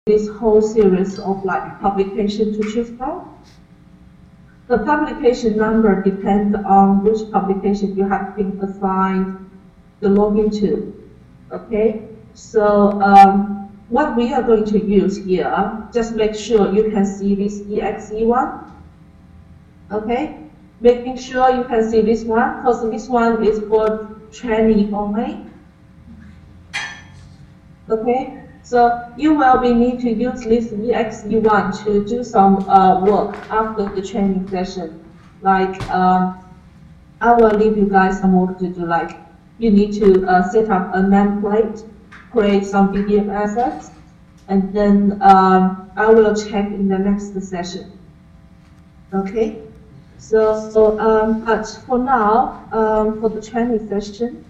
this whole series of like publication to choose from. The publication number depends on which publication you have been assigned the login to. Okay, so what we are going to use here, just make sure you can see this exe one. Okay, making sure you can see this one, because this one is for training only. Okay, so you will be need to use this exe1 to do some work after the training session. Like I will leave you guys some work to do. Like you need to set up a nameplate, create some PDF assets, and then I will check in the next session. Okay. So, but for now, for the training session,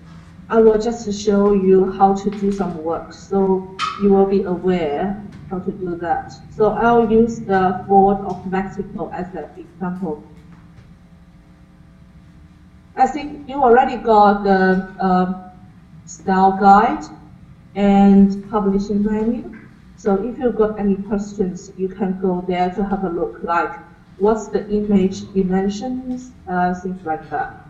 I will just show you how to do some work, so you will be aware how to do that. So I'll use the Fort of Mexico as an example. I think you already got the style guide and publishing menu. So if you've got any questions, you can go there to have a look, like what's the image dimensions, things like that.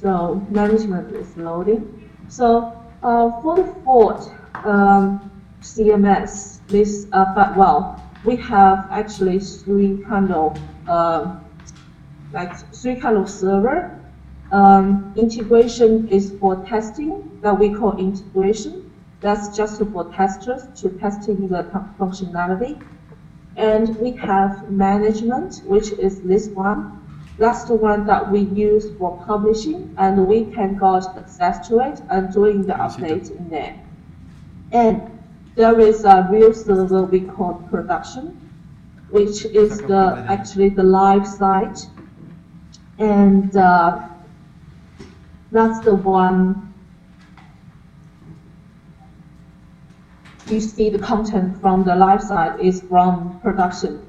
So management is loading. So for the Fort CMS, this well, we have actually three kind of server. Integration is for testing, that we call integration. That's just for testers to testing the functionality. And we have management, which is this one. That's the one that we use for publishing, and we can get access to it and doing the updates in there. And there is a real server we call production, which is actually the live site. And that's the one you see the content from the live site is from production.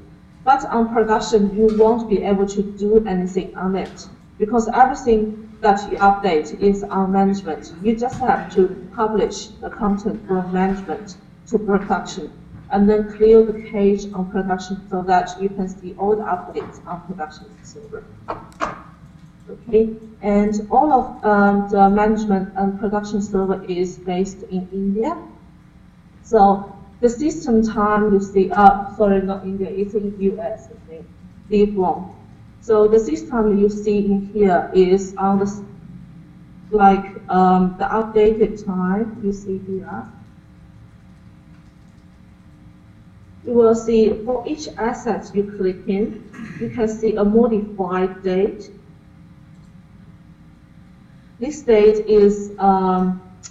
But on production, you won't be able to do anything on it because everything that you update is on management. You just have to publish the content from management to production and then clear the cache on production so that you can see all the updates on production server. Okay, and all of the management and production server is based in India. So the system time you see, sorry, not India, it's in US, I think, deep wrong. So the system you see in here is on the, like, the updated time you see here. You will see for each asset you click in, you can see a modified date. This date is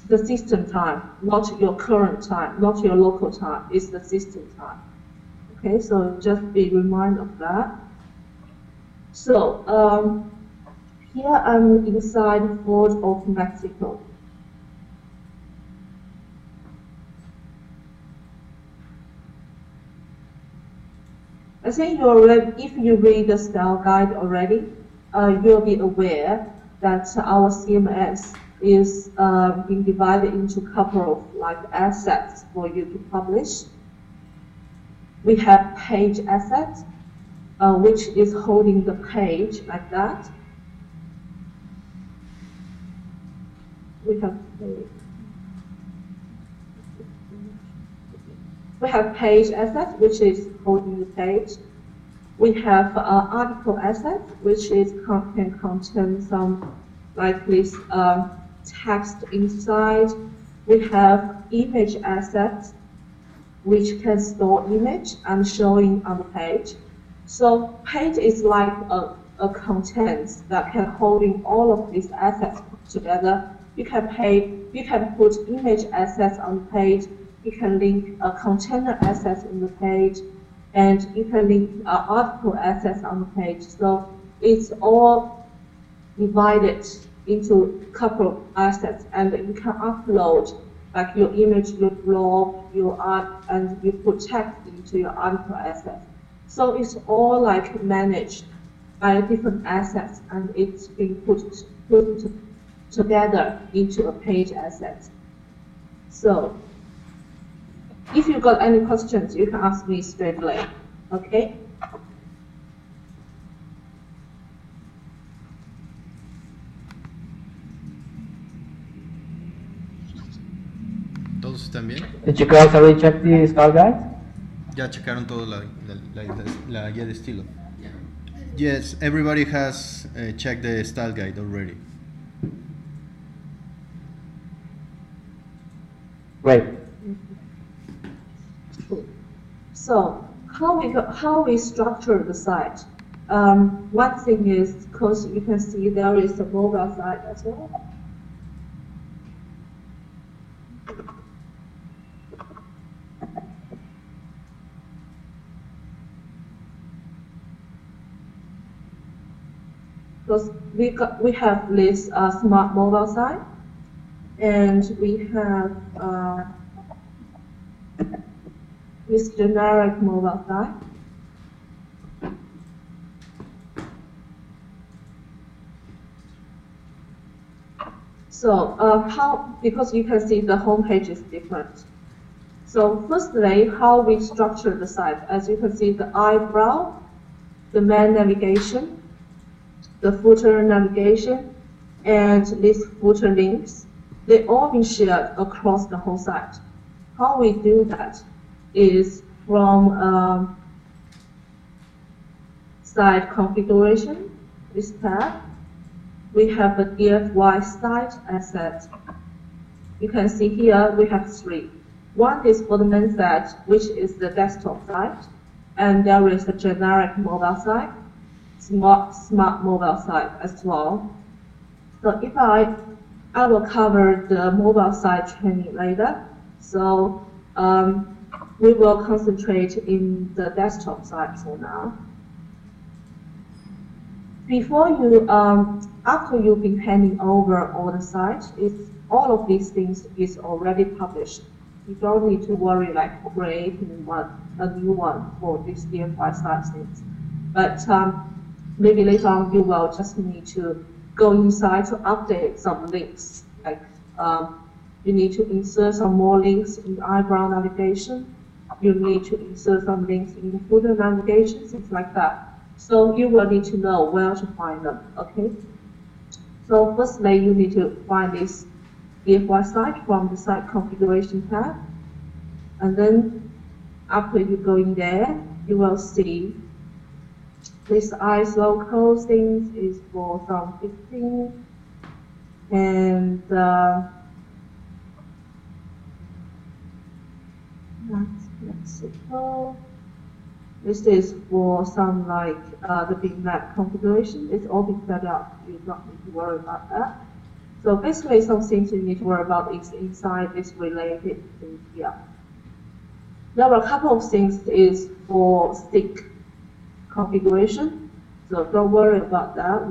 the system time, not your current time, not your local time, it's the system time. Okay, so just be reminded of that. So here I'm inside Fort of Mexico. I think you already, if you read the style guide already, you'll be aware that our CMS is being divided into a couple of like assets for you to publish. We have page assets, which is holding the page like that. We have page assets, which is holding the page. We have article assets, which is can contain some like this text inside. We have image assets, which can store image and showing on the page. So page is like a content that can holding all of these assets together. You can put image assets on the page. You can link container assets in the page, and you can link article assets on the page. So it's all divided into a couple of assets, and you can upload like your image, your blog, your art, and you put text into your article assets. So it's all like managed by different assets, and it's being put together into a page asset. So if you've got any questions, you can ask me straight away, okay? ¿Todos están bien? Did you guys already check the style guide? Ya checaron todo la guía de estilo. Yes, everybody has checked the style guide already. Great. So how we structure the site? One thing is, because you can see there is a mobile site as well. Because we have this smart mobile site, and we have this generic mobile site. So because you can see the home page is different. So firstly, how we structure the site. As you can see, the eyebrow, the main navigation, the footer navigation, and these footer links, they all been shared across the whole site. How we do that is from site configuration, this tab. We have a DFYsite asset. You can see here we have three. One is for the main site, which is the desktop site, and there is a generic mobile site, smart mobile site as well. So if I will cover the mobile site training later. So we will concentrate in the desktop site for now. Before you, after you've been handing over all the sites, all of these things is already published. You don't need to worry like creating a new one for this DFYsite things. But maybe later on you will just need to go inside to update some links. Like you need to insert some more links in eyebrow navigation. You need to insert some links in the footer navigation, things like that. So you will need to know where to find them, okay? So firstly, you need to find this DFYsite from the site configuration tab. And then after you go in there, you will see this ISO code things is for some 15. And let's see. This is for some like the big map configuration. It's all been set up. You don't need to worry about that. So basically, some things you need to worry about is inside this related thing here. There are a couple of things is for stick configuration. So don't worry about that.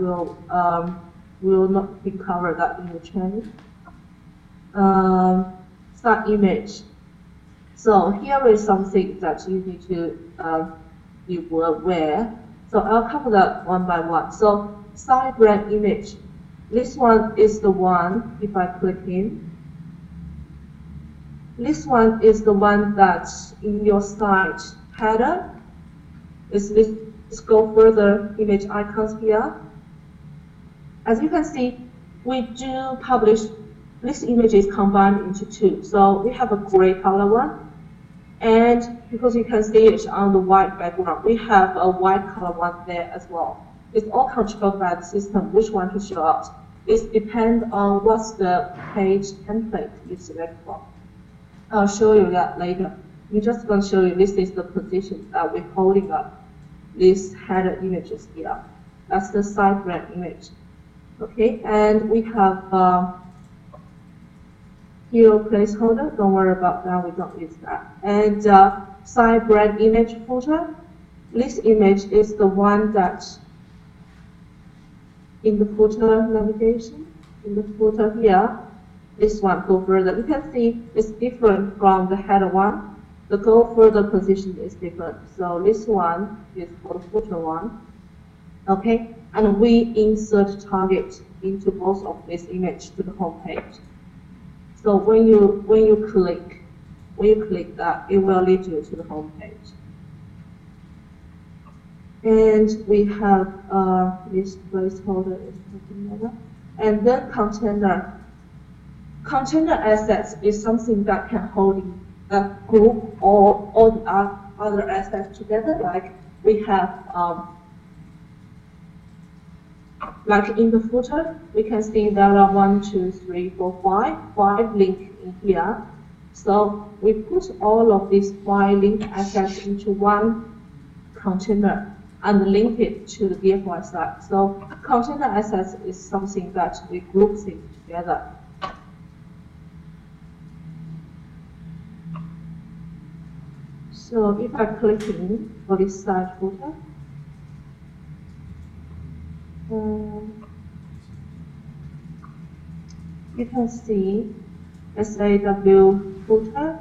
We'll not be cover that in the training. Start image. So here is something that you need to be aware. So I'll cover that one by one. So site brand image. This one is the one, if I click in. This one is the one that's in your site header. Let's go further, image icons here. As you can see, we do publish this image is combined into two. So we have a gray color one. And because you can see it on the white background, we have a white color one there as well. It's all controlled by the system, which one to show up. It depends on what's the page template you select from. I'll show you that later. I'm just going to show you this is the position that we're holding up these header images here. That's the site brand image. Okay, and we have hero placeholder, don't worry about that, we don't use that. And site brand image footer. This image is the one that in the footer navigation, in the footer here, this one go further. You can see it's different from the header one. The go further position is different. So this one is for the footer one. Okay, and we insert target into both of this image to the home page. So when you click that, it will lead you to the home page. And we have this placeholder is together, and then container. Container assets is something that can hold a group or all the other assets together. Like we have, like in the footer, we can see there are 1, 2, 3, 4, 5 links in here. So we put all of these 5 link assets into one container and link it to the DFYsite. So container assets is something that we group things together. So if I click in for this site footer, you can see, let's say the view footer,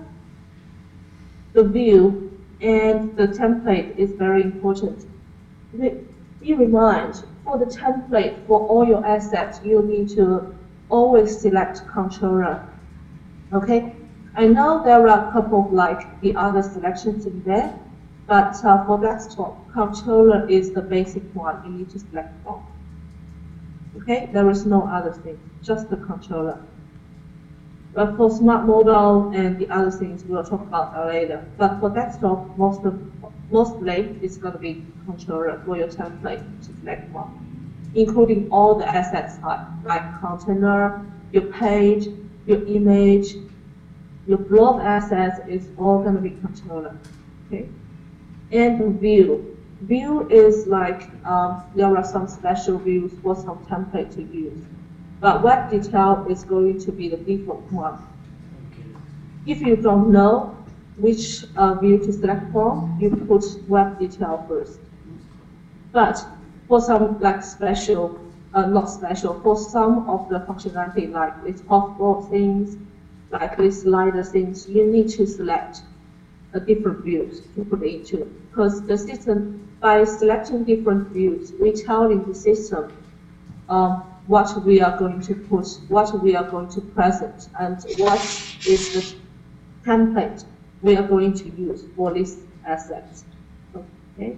the view and the template is very important. Be reminded, for the template for all your assets, you need to always select controller. Okay? I know there are a couple of like the other selections in there, but for desktop, controller is the basic one you need to select from. Okay, there is no other thing, just the controller. But for smart mobile and the other things we'll talk about later. But for desktop, mostly it's going to be controller for your template to select from, including all the assets like container, your page, your image. Your blog assets is all going to be controller, okay? And view. View is like, there are some special views for some template to use. But web detail is going to be the default one. If you don't know which view to select from, you put web detail first. But for some like special, not special, for some of the functionality like this hotkey things, like this slider things, you need to select a different views to put into. Because the system, by selecting different views, we're telling the system what we are going to put, what we are going to present, and what is the template we are going to use for this asset. Okay,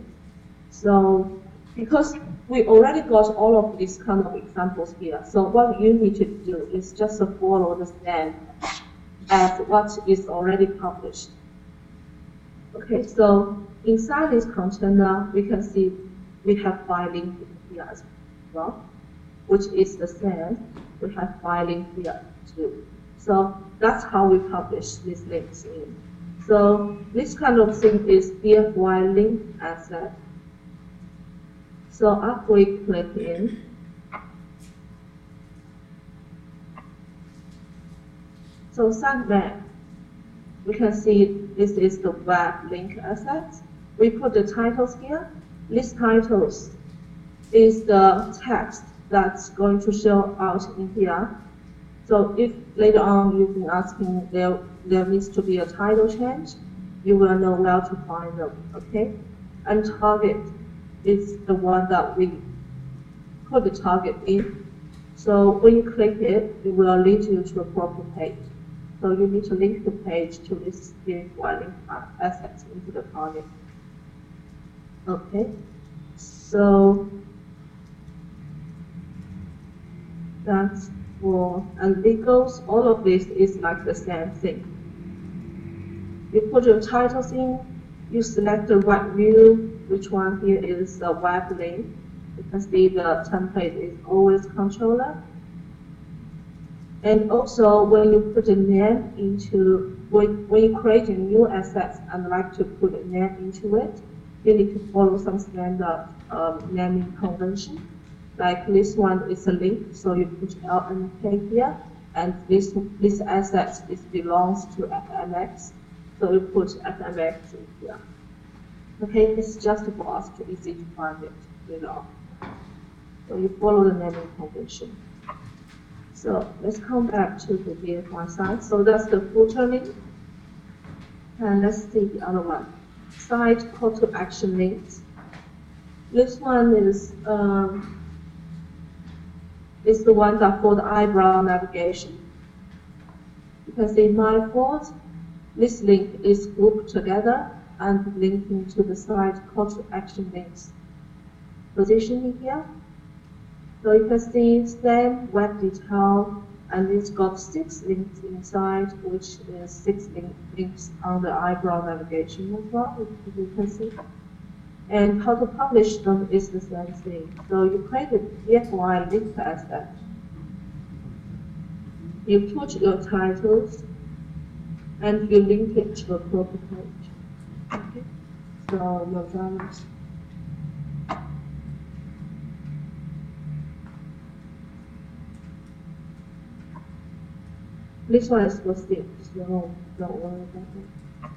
so because we already got all of these kind of examples here, so what you need to do is just follow the stand as what is already published. Okay, so inside this container, we can see we have 5 links here as well, which is the same. We have 5 links here too. So that's how we publish these links in. So this kind of thing is DFY link asset. So after we click in, so sidebar, we can see this is the web link asset. We put the titles here. These titles is the text that's going to show out in here. So if later on you've been asking there needs to be a title change, you will know where to find them, okay? And target is the one that we put the target in. So when you click it, it will lead you to a proper page. So you need to link the page to this DFY link assets into the target. Okay, so that's for, and it goes, all of this is like the same thing. You put your titles in, you select the right view, which one here is the web link. You can see the template is always controller. And also, when you put a name into, when you create a new asset and like to put a name into it, you need to follow some standard naming convention. Like this one is a link, so you put LNK here, and this asset belongs to FMX, so you put FMX in here. Okay, it's just for us to easy to find it, you know. So you follow the naming convention. So let's come back to the DFYsite. So that's the footer link. And let's see the other one. Site call to action links. This one is is the one that for the eyebrow navigation. You can see by default, this link is grouped together and linking to the site call to action links. Positioning here. So you can see same web detail, and it's got 6 links inside, which is 6 links on the eyebrow navigation as well, as you can see. And how to publish them is the same thing. So you create a DFY link asset. You put your titles, and you link it to a proper page. Okay. So your drivers. This one is for sticks, so don't worry about it.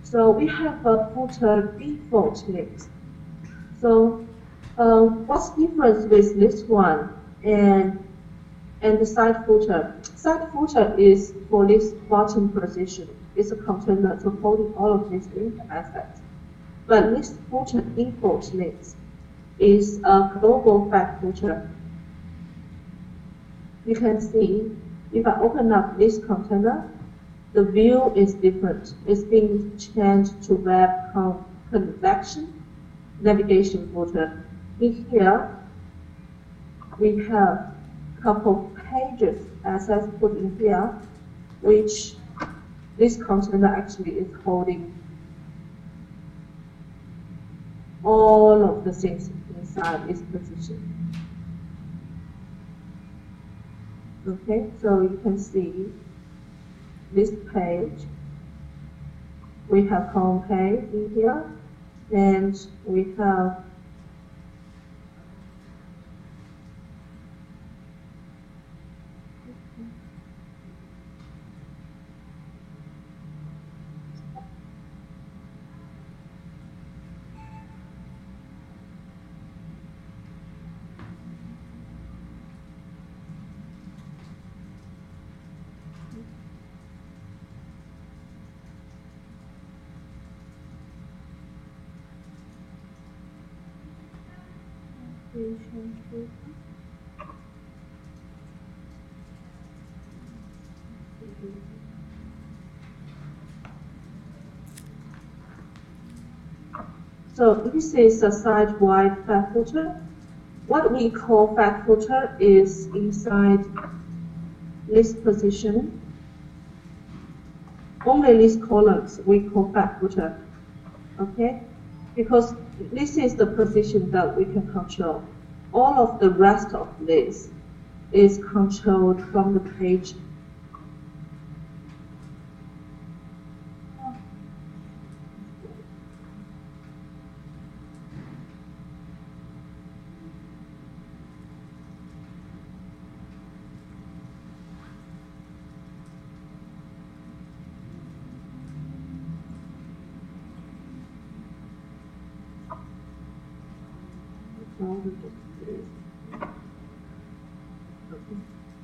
So we have a footer default links. So what's the difference with this one and the site footer? Site footer is for this bottom position. It's a container to holding all of these link assets. But this footer default links is a global fact footer. You can see if I open up this container, the view is different. It's being changed to web connection navigation footer. In here, we have a couple of pages assets put in here, which this container actually is holding all of the things inside this position. Okay, so you can see this page. We have home page in here, and we have so this is a site-wide fact footer. What we call fact footer is inside this position. Only these columns we call fact footer. Okay? Because this is the position that we can control. All of the rest of this is controlled from the page.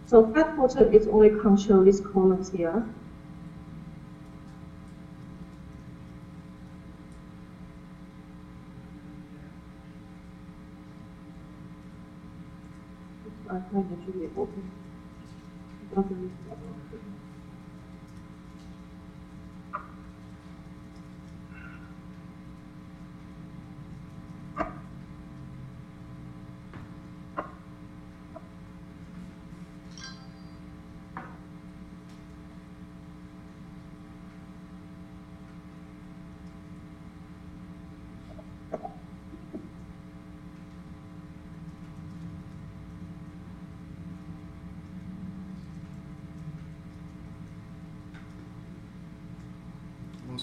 So fact footer is only control these columns here. I find it should be open. It doesn't need to be open.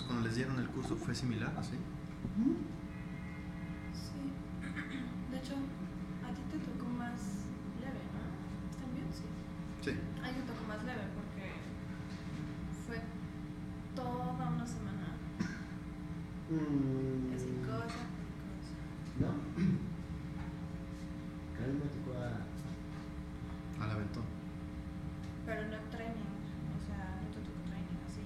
Cuando les dieron el curso fue similar, ¿así? Sí. De hecho, a ti te tocó más leve, ¿no? ¿También? Sí. Sí. A mí me tocó más leve porque fue toda una semana. Así cosa por cosa. No. A mí me tocó Al aventón. Pero no training, o sea, no te tocó training así.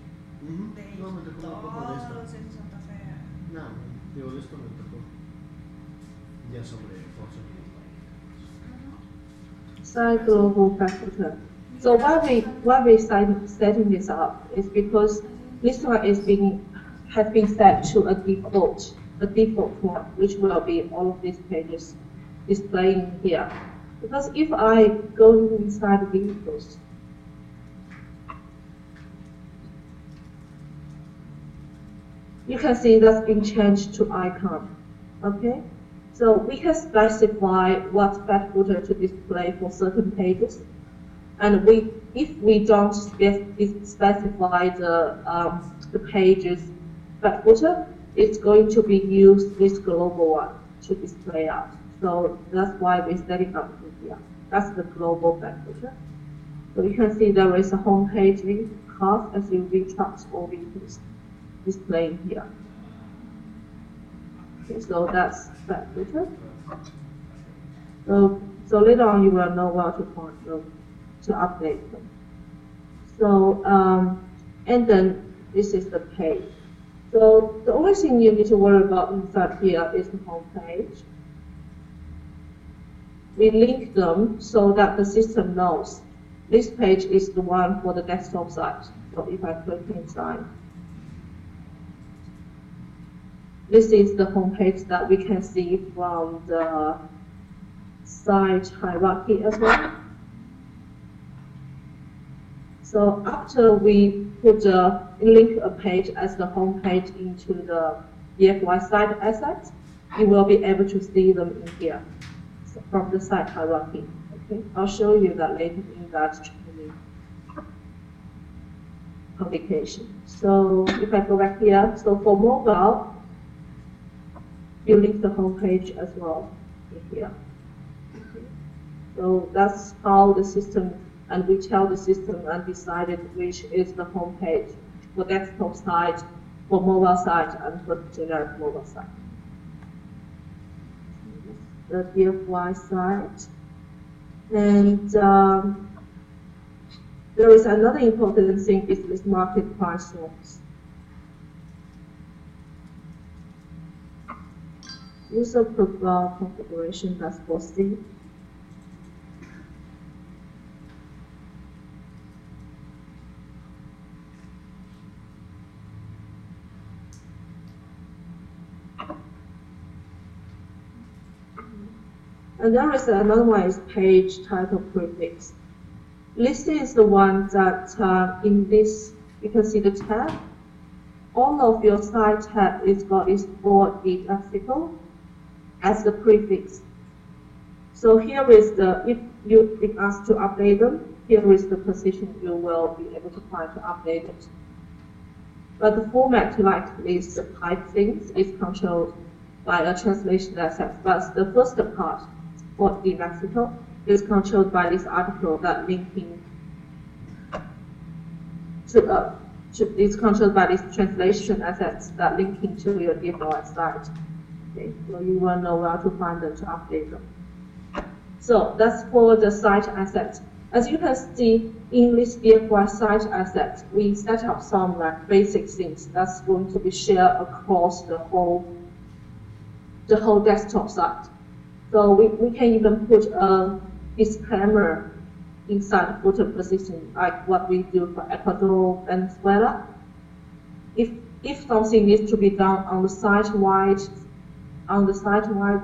De No, me tocó un poco de esto. todos en Santa Fe. No, digo, de esto me tocó ya sobre Forza. Site global back footer. So why we setting this up is because this one has been set to a default one, which will be all of these pages displaying here. Because if I go inside vehicles, you can see that's been changed to icon. Okay, so we can specify what back footer to display for certain pages. And if we don't specify the page's back footer, it's going to be used this global one to display out. So that's why we're setting up here. That's the global back footer. So you can see there is a home page link, cars, SUV, trucks, or vehicles displaying here. Okay, so that's back footer. So later on you will know where to find them, to update them. So, and then this is the page. So the only thing you need to worry about inside here is the home page. We link them so that the system knows this page is the one for the desktop site. So if I click inside, this is the home page that we can see from the site hierarchy as well. So after we link a page as the home page into the DFYsite assets, you will be able to see them in here from the site hierarchy. Okay, I'll show you that later in that training publication. So if I go back here, so for mobile, you link the home page as well in here. Okay. So that's how the system, and we tell the system and decided which is the home page for desktop site, for mobile site, and for generic mobile site. The DFYsite. And there is another important thing is this market price zones. User profile configuration, that's for C. And there is another one is page title prefix. List is the one that in this, you can see the tab. All of your site tab is got its bold article as the prefix. So here is the, if you be asked to update them, here is the position you will be able to find to update it. But the format like this type things is controlled by a translation asset. But the first part, for the article, is controlled by this article that linking to is controlled by these translation assets that linking to your DFYsite. Okay, so you will know where to find them to update them. So that's for the site assets. As you can see in this DFYsite asset, we set up some like basic things that's going to be shared across the whole desktop site. So we can even put a disclaimer inside the footer position, like what we do for Ecuador, Venezuela. If something needs to be done on the site-wide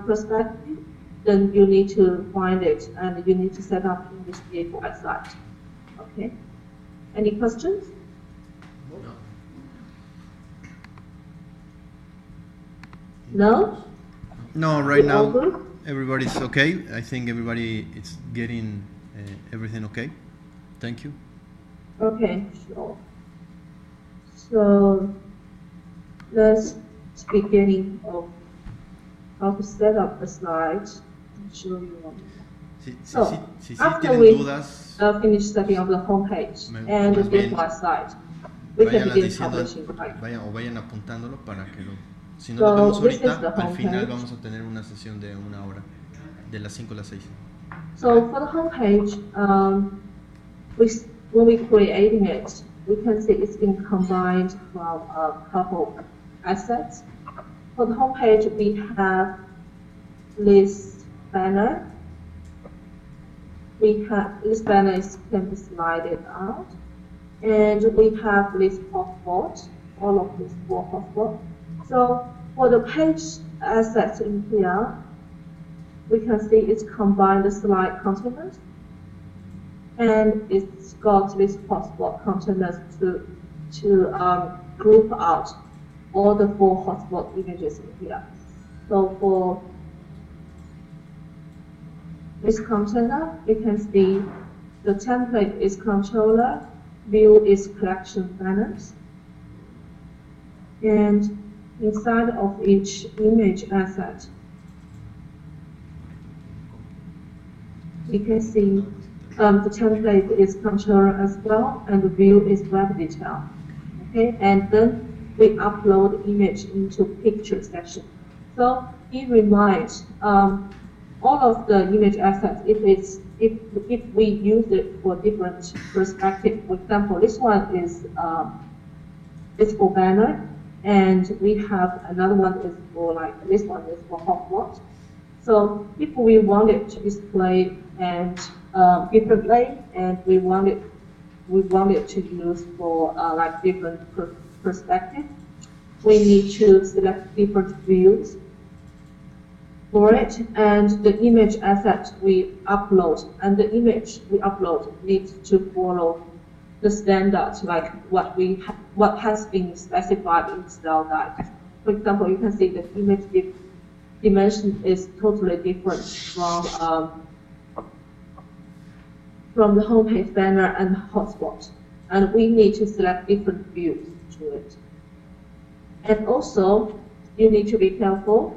perspective, then you need to find it and you need to set up in this DFYsite. Okay. Any questions? No? No, right All now good? everybody's okay. I think everybody is getting everything okay. Thank you. Okay, sure. So let's beginning of how to set up a slide. I'll show you one. Si After tienen we dudas, finish setting up the homepage and the más bien, DFYsite, we can váyanlas begin diciendo, publishing. vayan apuntándolo para que si no So, lo vemos this is ahorita, the al final homepage. vamos a tener una sesión de 1 hora, de las 5 a las 6. So for the homepage, when we're creating it, we can see it's been combined from a couple assets. For the homepage, we have list banner. we have this banner can be slided out, and we have this hotspot, all of these 4 hotspots. So for the page assets in here, we can see it's combined the slide containers, and it's got this hotspot containers to group out all the 4 hotspot images in here. So for this container, you can see the template is controller, view is collection banners, and inside of each image asset, you can see the template is controller as well, and the view is web detail. Okay, and then we upload image into picture section. So it reminds all of the image assets if we use it for different perspective. For example, this one is for banner, and we have another one is for this one is for hotspot. So if we want it to display and differently, and we want it to use for different perspective, we need to select different views for it, and the image asset we upload, and the image we upload needs to follow the standard, like what has been specified in style guide. For example, you can see the image dimension is totally different from the homepage banner and hotspot, and we need to select different views to it. And also, you need to be careful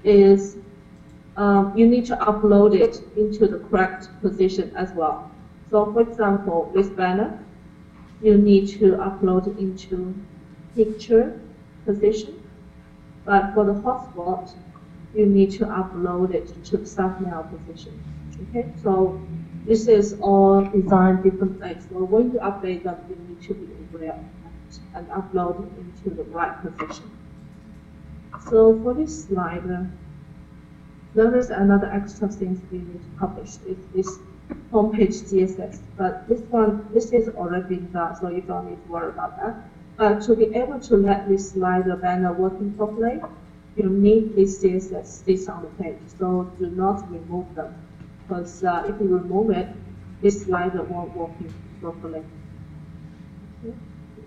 is you need to upload it into the correct position as well. So for example, this banner, you need to upload it into picture position, but for the hotspot, you need to upload it to thumbnail position. Okay, so this is all designed differently. So when you update them, you need to be aware of that and upload it into the right position. So for this slider, there is another extra thing we need to publish. It's this homepage CSS, but this is already done, so you don't need to worry about that. But to be able to let this slider banner working properly, you need this CSS sits on the page. So do not remove them, because if you remove it, this slider won't work properly. Okay,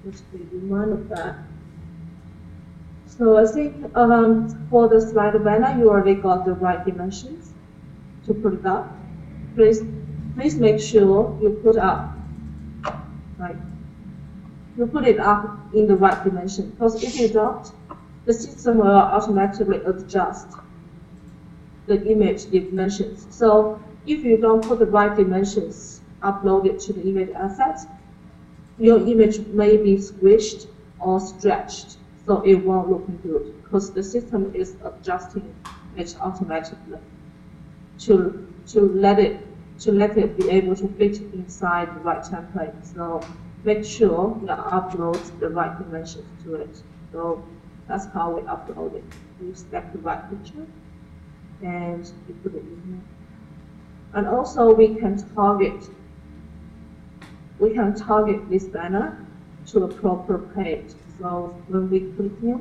just be reminded of that. So I think for the slider banner, you already got the right dimensions to put it up. Please make sure you put it up in the right dimension. Because if you don't, the system will automatically adjust the image dimensions. So if you don't put the right dimensions uploaded to the image assets, your image may be squished or stretched, so it won't look good, because the system is adjusting it automatically to let it be able to fit inside the right template. So make sure you upload the right dimensions to it. So that's how we upload it. We select the right picture and we put it in here. And also we can target this banner to a proper page. So when we click here,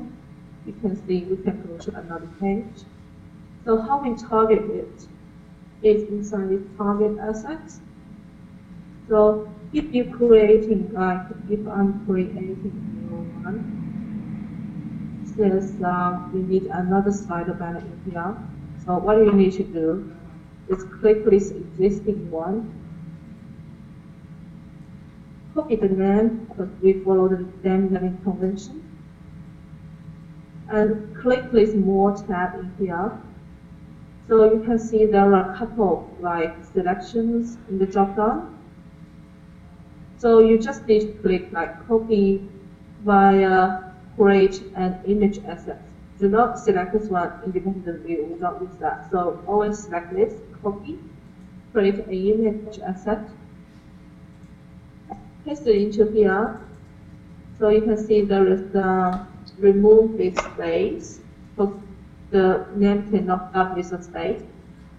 you can see we can go to another page. So how we target it is inside the target assets. So if you're creating, if I'm creating a new one, says we need another slider banner in here. So what you need to do is click this existing one, copy the name because we follow the name naming convention, and click this More tab in here. So you can see there are a couple selections in the drop down. So you just need to click copy via create an image asset. Do not select this one independently, we don't use that. So always select this, copy, create an image asset, paste it into here. So you can see there is the remove this space, because the name cannot have this space.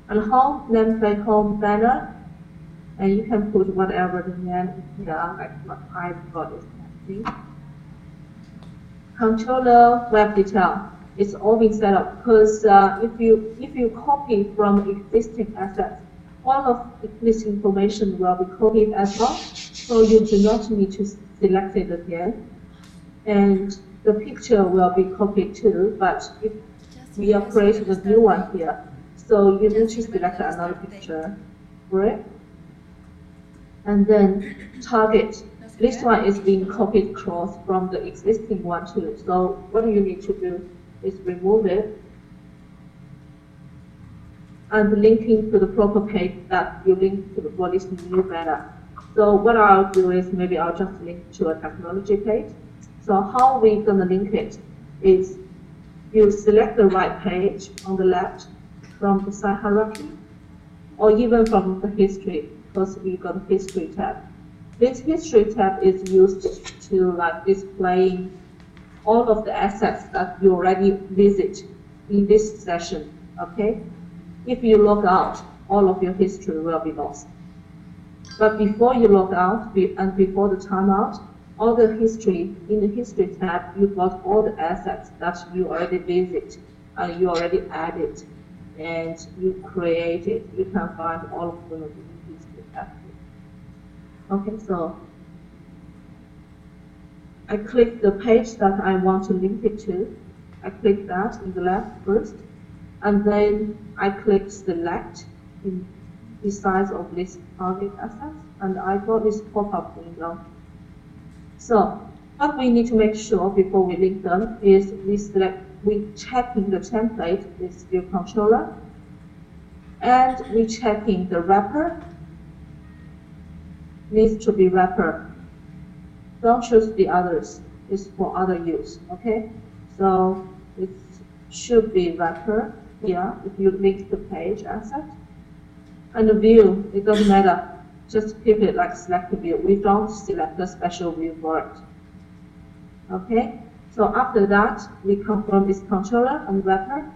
And home nameplate home banner, And you can put whatever the name here, like what I've got is thing. Controller web detail. It's all been set up because if you copy from existing assets, all of this information will be copied as well. So you do not need to select it again. And the picture will be copied too, but if we are creating a new one here, so you need to select another picture for it. And then target. This one is being copied across from the existing one too. So what you need to do is remove it and linking to the proper page that you link to for this new banner. So what I'll do is maybe I'll just link to a technology page. So how we're gonna link it is you select the right page on the left from the site hierarchy, or even from the history, because we got a history tab. This history tab is used to like display all of the assets that you already visit in this session, okay? If you log out, all of your history will be lost. But before you log out and before the timeout, all the history, in the history tab, you've got all the assets that you already visit and you already added and you created. You can find all of them in the history tab. Okay, so I click the page that I want to link it to. I click that in the left first, and then I click select in the size of this target assets, and I got this pop-up window. So what we need to make sure before we link them is we checking the template is view controller, and we checking the wrapper needs to be wrapper. Don't choose the others. It's for other use. Okay, so it should be wrapper here if you link the page asset. And the view, it doesn't matter. Just keep it like select view. We don't select the special view for it. Okay, so after that, we confirm this controller and wrapper.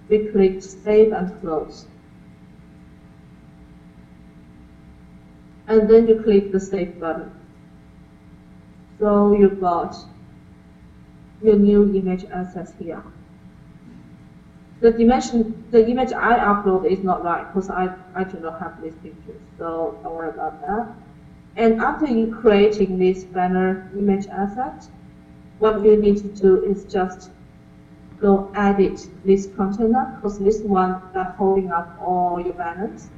We click save and close. And then you click the save button. So you've got your new image assets here. The image I upload is not right because I do not have these pictures, so don't worry about that. And after you creating this banner image asset, what you need to do is just go edit this container, because this one that's holding up all your banners.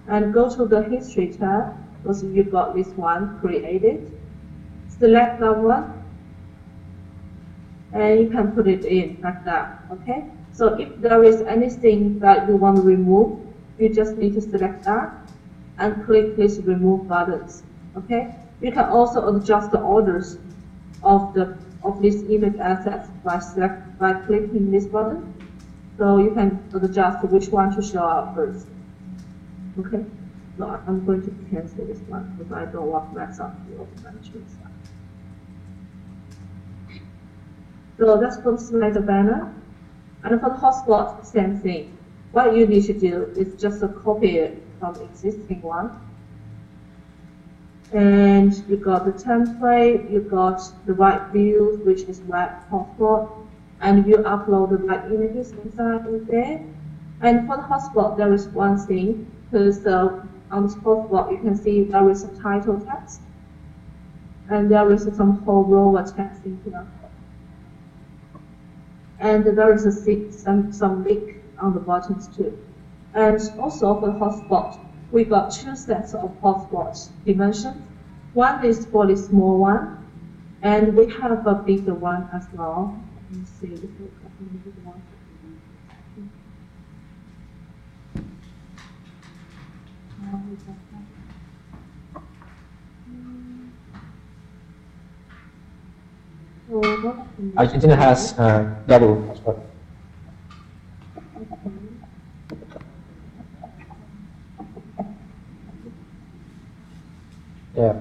And go to the history tab, because you got this one created. Select that one, and you can put it in like that, okay? So if there is anything that you want to remove, you just need to select that and click this remove buttons, okay? You can also adjust the orders of this image assets by clicking this button. So you can adjust which one to show up first, okay? So I'm going to cancel this one because I don't want to mess up the management side. So that's for the slider banner. And for the hotspot, same thing. What you need to do is just copy it from the existing one. And you got the template, you got the right views, which is web hotspot, and you upload the right images inside of there. And for the hotspot, there is one thing, because on the hotspot, you can see there is a title text, and there is some whole row of text in here. And there is some link on the buttons too. And also for the hotspot, we got two sets of hotspot dimensions. One is for the small one, and we have a bigger one as well. Let me see if we got the bigger one. Argentina has double hotspot. Yeah.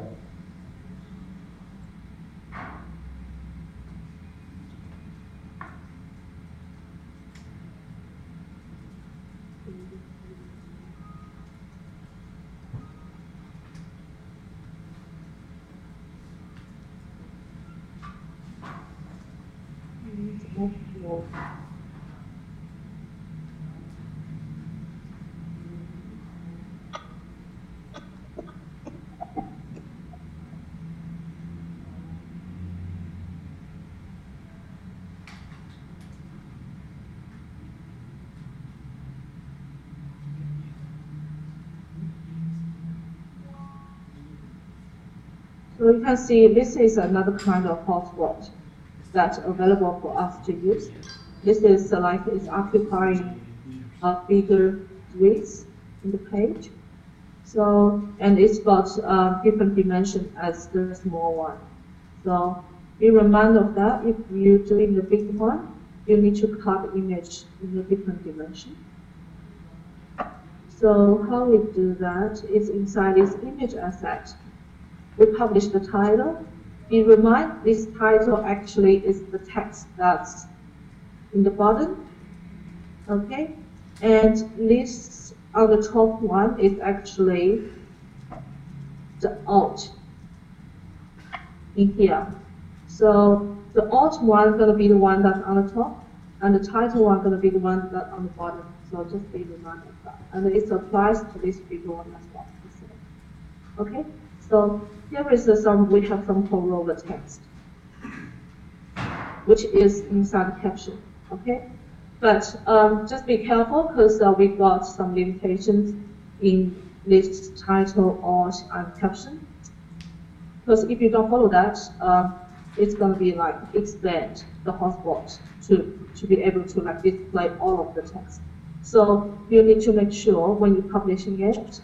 available. So you can see this is another kind of hotspot that's available for us to use. This is like it's occupying a bigger width in the page. So, and it's got different dimension as the small one. So be reminded of that. If you're doing the big one, you need to cut the image in a different dimension. So how we do that is inside this image asset. We publish the title. Be reminded this title actually is the text that's in the bottom. Okay? And this on the top one is actually the alt in here. So the alt one is going to be the one that's on the top, and the title one is going to be the one that's on the bottom. So just be reminded of that. And it applies to this bigger one as well. Okay? So here is we have some co-roller text, which is inside the caption. Okay? But just be careful because we got some limitations in this title, alt, and caption. Because if you don't follow that, it's going to be like expand the hotspot to be able to like display all of the text. So you need to make sure when you're publishing it,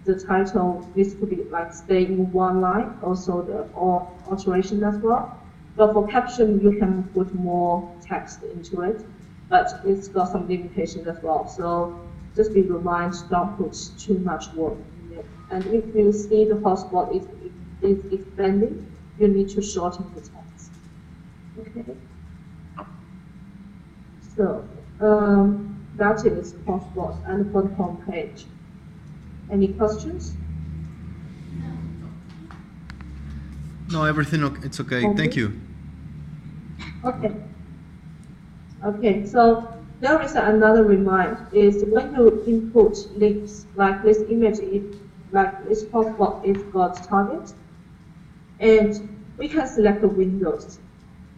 the title needs to be like stay in one line, also the alteration as well. But for caption, you can put more text into it, but it's got some limitations as well. So just be reminded, don't put too much work in it. And if you see the hotspot is expanding, you need to shorten the text. Okay. So that is hotspot and for the home page. Any questions? No, everything it's okay. Thank you. Okay. Okay, so there is another reminder is when you input links like this image, like this hotspot is got target, and we can select the windows.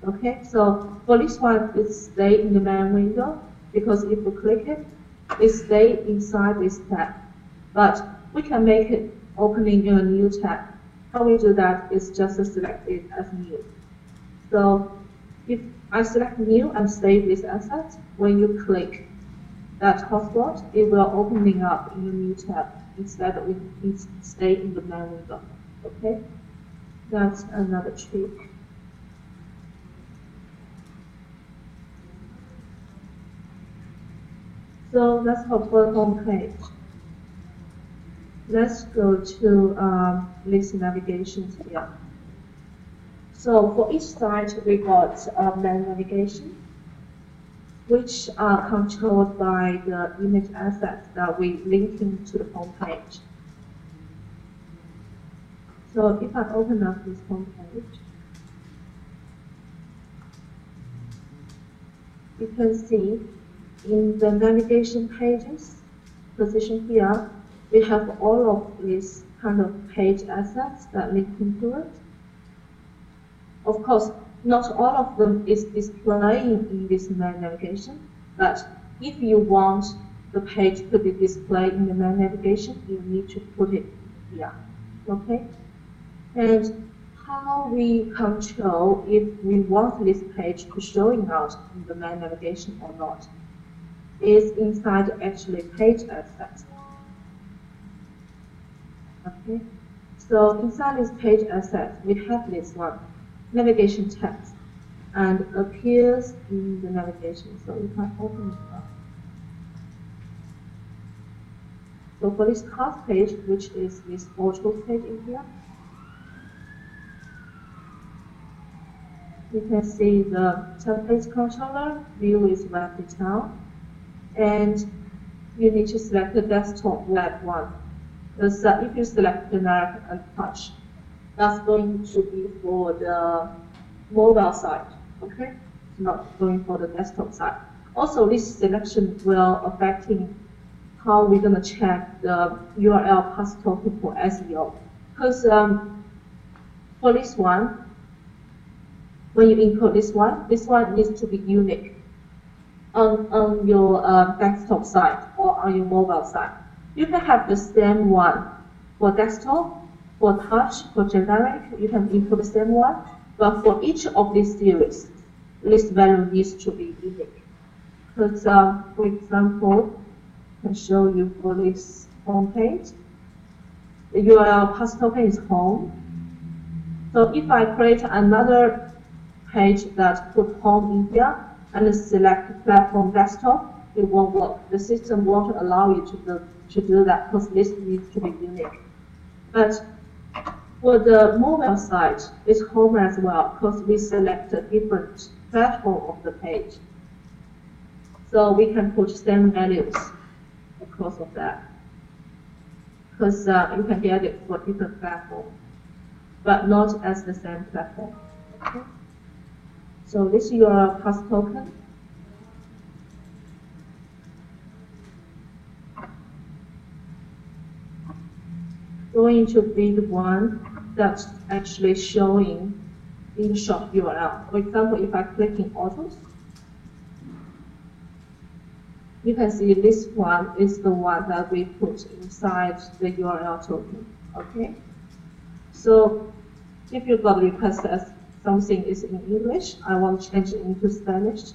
Okay, so for this one, it stay in the main window because if we click it, it stay inside this tab. But we can make it opening in a new tab. How we do that is just to select it as new. So if I select new and save this asset, when you click that hotspot, it will opening up in a new tab instead of it stay in the main window. Okay, that's another trick. So let's go for the home page. Let's go to list navigations here. So for each site, we got main navigation, which are controlled by the image assets that we linking to the home page. So if I open up this home page, you can see in the navigation pages position here, we have all of these kind of page assets that link into it. Of course, not all of them is displaying in this main navigation, but if you want the page to be displayed in the main navigation, you need to put it here, okay? And how we control if we want this page to showing out in the main navigation or not is inside actually page assets. Okay, so inside this page asset, we have this one, navigation text, and appears in the navigation. So if I open it up. So for this class page, which is this auto page in here, you can see the template controller view is wrapped down, and you need to select the desktop web one. Because if you select generic and touch, that's going to be for the mobile side, okay? not going for the desktop side. Also, this selection will affecting how we're going to check the URL pass token for SEO. Because for this one, when you input this one needs to be unique on your desktop side or on your mobile side. You can have the same one for desktop, for touch, for generic, you can input the same one, but for each of these series, this value needs to be unique. Because, for example, I can show you for this home page, the URL pass token is home. So if I create another page that put home in here and select platform desktop, it won't work. The system won't allow you to do that because this needs to be unique. But for the mobile side, it's home as well because we select a different platform of the page. So we can put same values because of that. Because you can get it for different platform, but not as the same platform. Okay. So this URL pass token. Going to be the one that's actually showing in the shop URL. For example, if I click in autos, you can see this one is the one that we put inside the URL token. Okay. So if you got a request as something is in English, I want to change it into Spanish.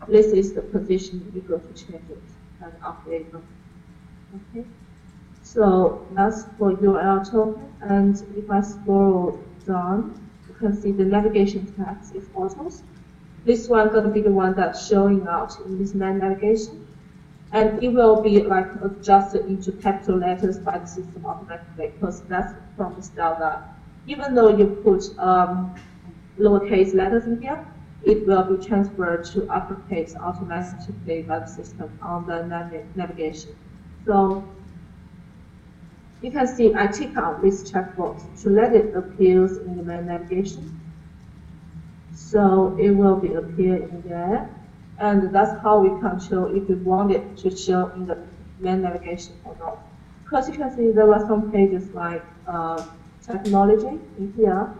This is the position you go to change it and update them. Okay. So that's for URL token. And if I scroll down, you can see the navigation text is autos. This one going to be the one that's showing out in this main navigation. And it will be like adjusted into capital letters by the system automatically because that's from the style that even though you put lowercase letters in here, it will be transferred to uppercase automatically by the system on the navigation. So you can see I tick out this checkbox to let it appear in the main navigation. So it will be appear in there. And that's how we control if we want it to show in the main navigation or not. Because you can see there are some pages like technology in here.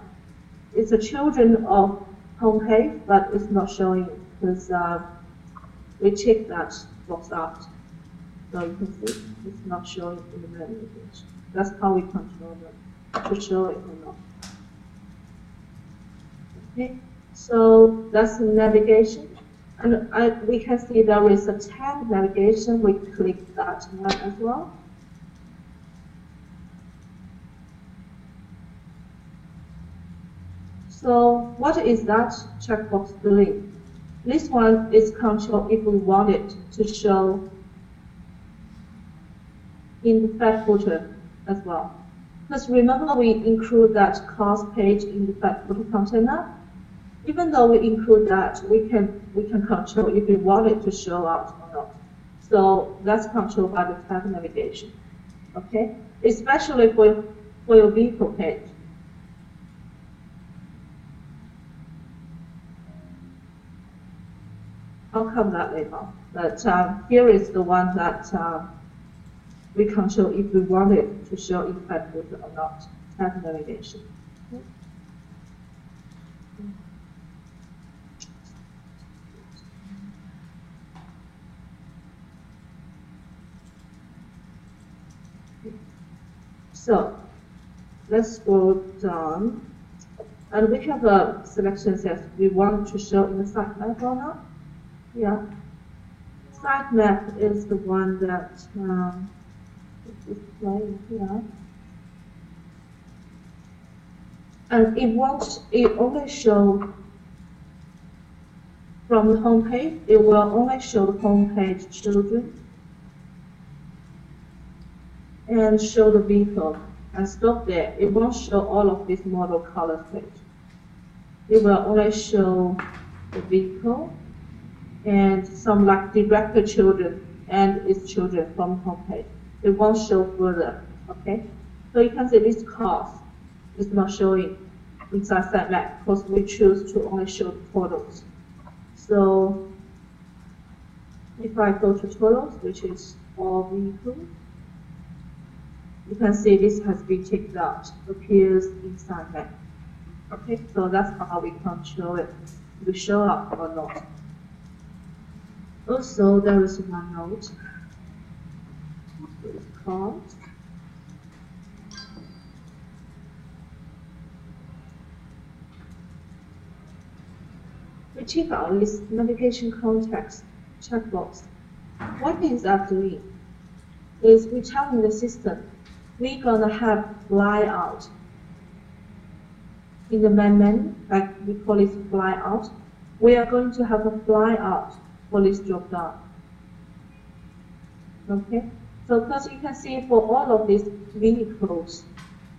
It's a children of homepage, but it's not showing because we check that box out. So you can see it's not showing in the main navigation. That's how we control them to show it or not. Okay, so that's the navigation. And we can see there is a tab navigation. We click that one as well. So what is that checkbox doing? This one is control if we want it to show in the fact footer as well. Because remember we include that class page in the fact footer container. Even though we include that, we can control if we want it to show out or not. So that's controlled by the tab navigation. Okay, especially for your vehicle page. I'll come that later. But here is the one that we control if we want it to show in fact footer or not. Tab navigation. Okay. So let's go down, and we have a selection that we want to show in the sitemap or not. Yeah, sitemap is the one that is displayed here, and it only show from the home page. It will only show the home page children. And show the vehicle and stop there. It won't show all of this model color page. It will only show the vehicle and some like director children and its children from home page. It won't show further. Okay, so you can see this cost is not showing inside sitemap because we choose to only show the photos. So if I go to tutorials, which is all vehicles, you can see this has been ticked out, appears inside that. Okay, so that's how we control it to show up or not. Also, there is one note. It's called we check out this navigation context checkbox. What things are doing is we telling the system we're gonna have fly out in the main menu, like we call it fly out. We are going to have a fly out for this drop down. Okay, so because you can see for all of these vehicles,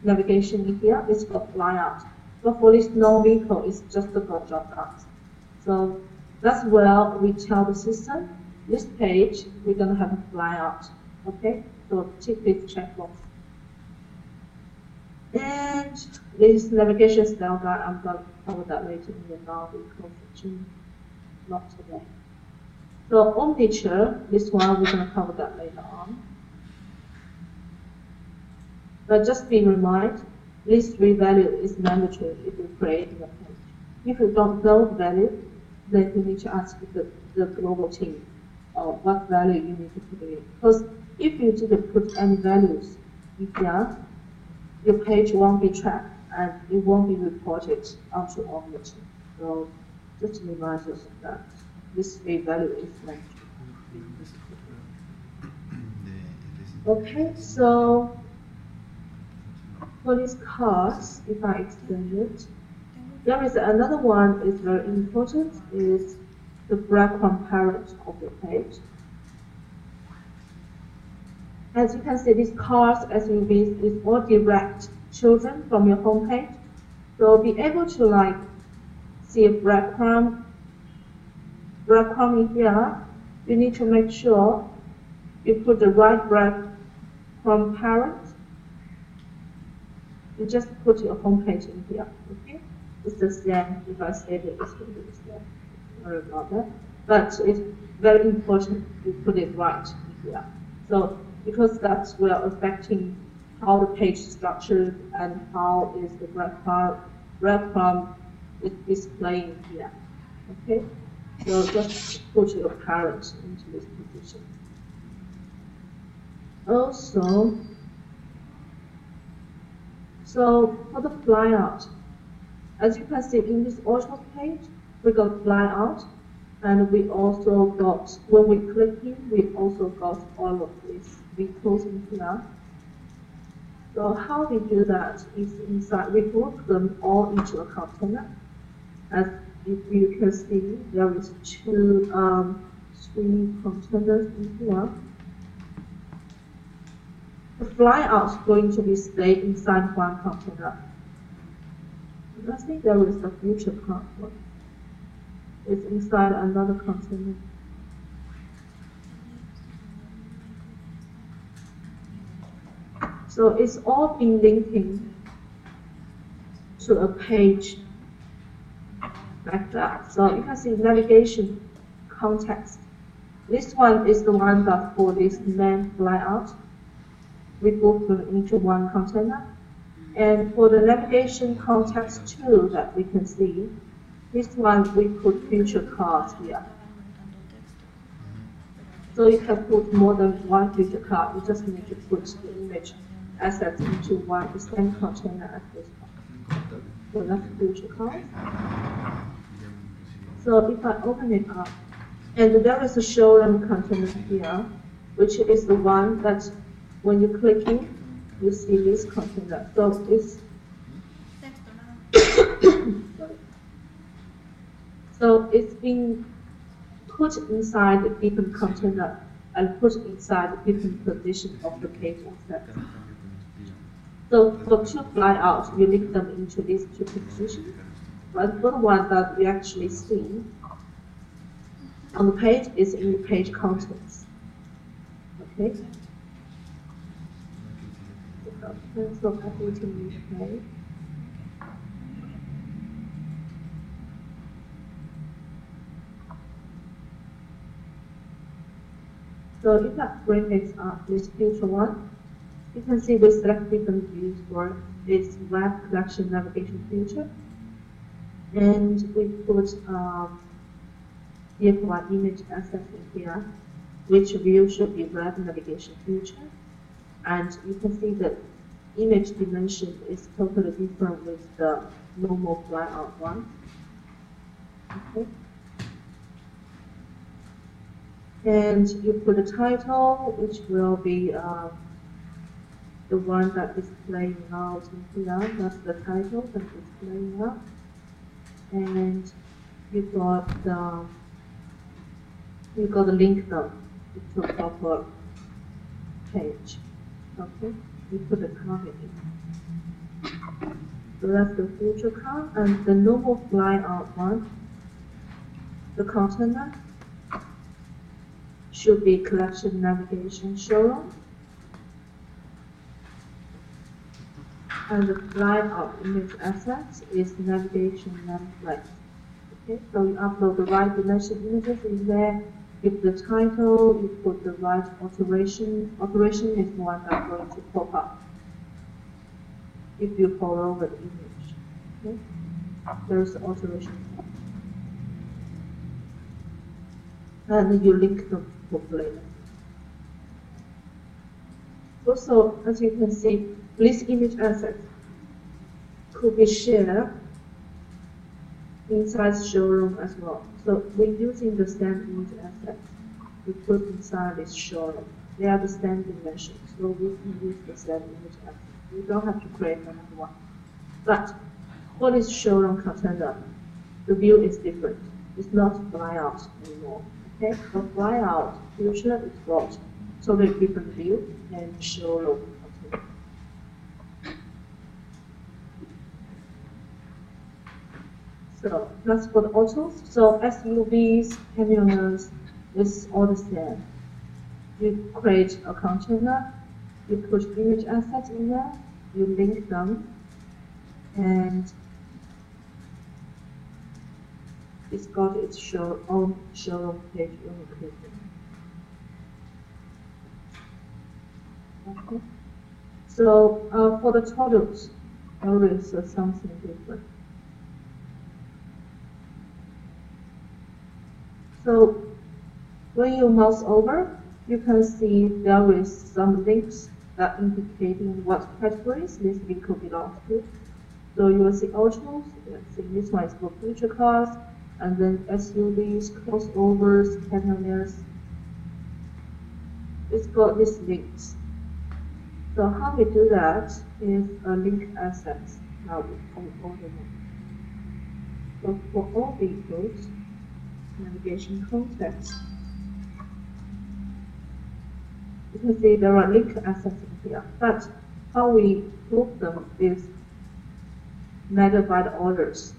navigation in here is for fly out, but for this non-vehicle, it's just for drop down. So that's where we tell the system this page we're gonna have a fly out. Okay, so tick this checkbox. And this navigation style guide, I'm going to cover that later in the non-vehicle section, not today. So on picture, this one we're going to cover that later on. But just be reminded, this 3 value is mandatory if you create a page. If you don't know the value, then you need to ask the global team what value you need to put in. Because if you didn't put any values in here, your page won't be tracked and it won't be reported onto Omnet. So just remind us that this 3 value is mandatory. Okay, so for these cards, if I extend it, there is another one is very important, is the breadcrumb parent of the page. As you can see, these cars, SUVs, is all direct children from your home page. So be able to see a breadcrumb in here. You need to make sure you put the right breadcrumb parent. You just put your home page in here. Okay, it's the same. If I save it, it's going to be the same. Sorry about that. But it's very important you put it right in here. So because that's where affecting how the page is structured and how is the breadcrumb is displaying here. Okay, so just put your parent into this position. Also, so for the flyout, as you can see in this auto page, we got flyout, and we also got, when we click in, we also got all of these vehicles in here. So how we do that is inside, we group them all into a container. As if you can see, there is 3 containers in here. The flyout is going to be stayed inside one container. I think there is a future part one. It's inside another container. So it's all been linking to a page like that. So you can see navigation context. This one is the one that for this main flyout. We group them into one container. And for the navigation context 2 that we can see, this one we put future cars here. So you can put more than one future car. You just need to put the image assets into the same container at this point. So that's future cars. So if I open it up, and there is a showroom container here, which is the one that when you click in, you see this container. So it's so it's been put inside a different container and put inside a different position of the page asset. So for 2 flyout, you link them into these 2 positions. But for the one that we actually see on the page is in the page contents. Okay. Let's look at it in this page. So if that frame is this future one, you can see we select different views for this web collection navigation feature. And we put DFY image asset in here, which view should be web navigation feature. And you can see that image dimension is totally different with the normal flyout one. Okay. And you put a title, which will be the one that is playing out in here. That's the title that is playing out. And you got the link down to a proper page. Okay, you put the comment in. So that's the future card, and the normal fly out one, the container should be collection navigation showroom, and the fly out image assets is navigation nameplate. Okay, so you upload the right dimension images in there. With the title, you put the right alteration. Alteration is one that's going to pop up if you follow the image. Okay? There's the alteration. And you link them properly. Also, as you can see, this image asset could be shared inside showroom as well. So we're using the same image assets we put inside this showroom. They are the same dimensions, so we can use the same image assets. We don't have to create another one. But for this showroom container, the view is different. It's not flyout anymore. Okay, so flyout future is got totally different view and showroom container. So that's for the autos. So SUVs, camioners, it's all the same. You create a container, you put image assets in there, you link them, and it's got its own showroom page when you click it. Okay. So for the totals, there is something different. So when you mouse over, you can see there is some links that indicating what categories this vehicle belongs to. So you will see autos, see this one is for future cars, and then SUVs, crossovers, camioners. It's got these links. So how we do that is a link assets. Now we order them. So for all vehicles, navigation context. You can see there are link assets in here, but how we group them is measured by the orders.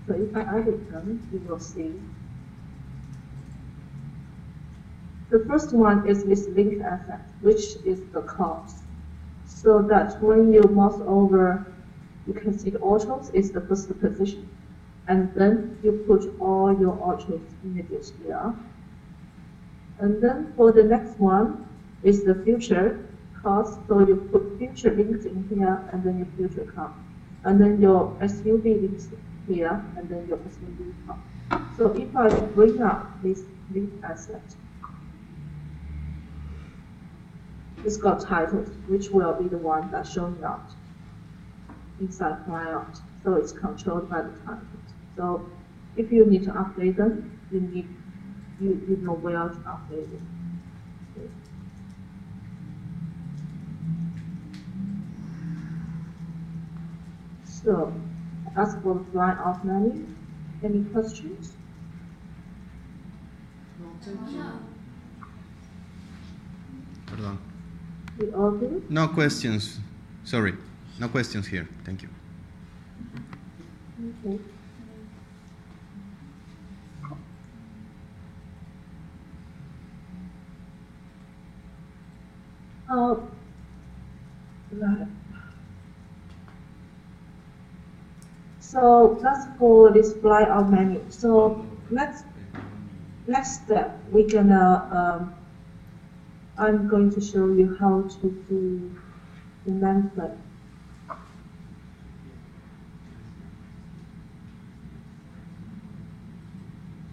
So if I edit them, you will see. The first one is this link asset, which is the cost. So that when you mouse over, you can see the autos is the first position. And then you put all your autos images here. And then for the next one is the future cost. So you put future links in here, and then your future count. And then your SUV links here, and then your SUV count. So if I bring up this link asset, it's got titles, which will be the one that's showing out inside flyout. So it's controlled by the titles. So if you need to update them, you know where to update it. Okay. So as for the flyout menu, any questions? Perdón. We all good? No questions. Sorry. No questions here. Thank you. Okay. Right. So that's for this flyout menu. So next step, we're gonna I'm going to show you how to do the nameplate.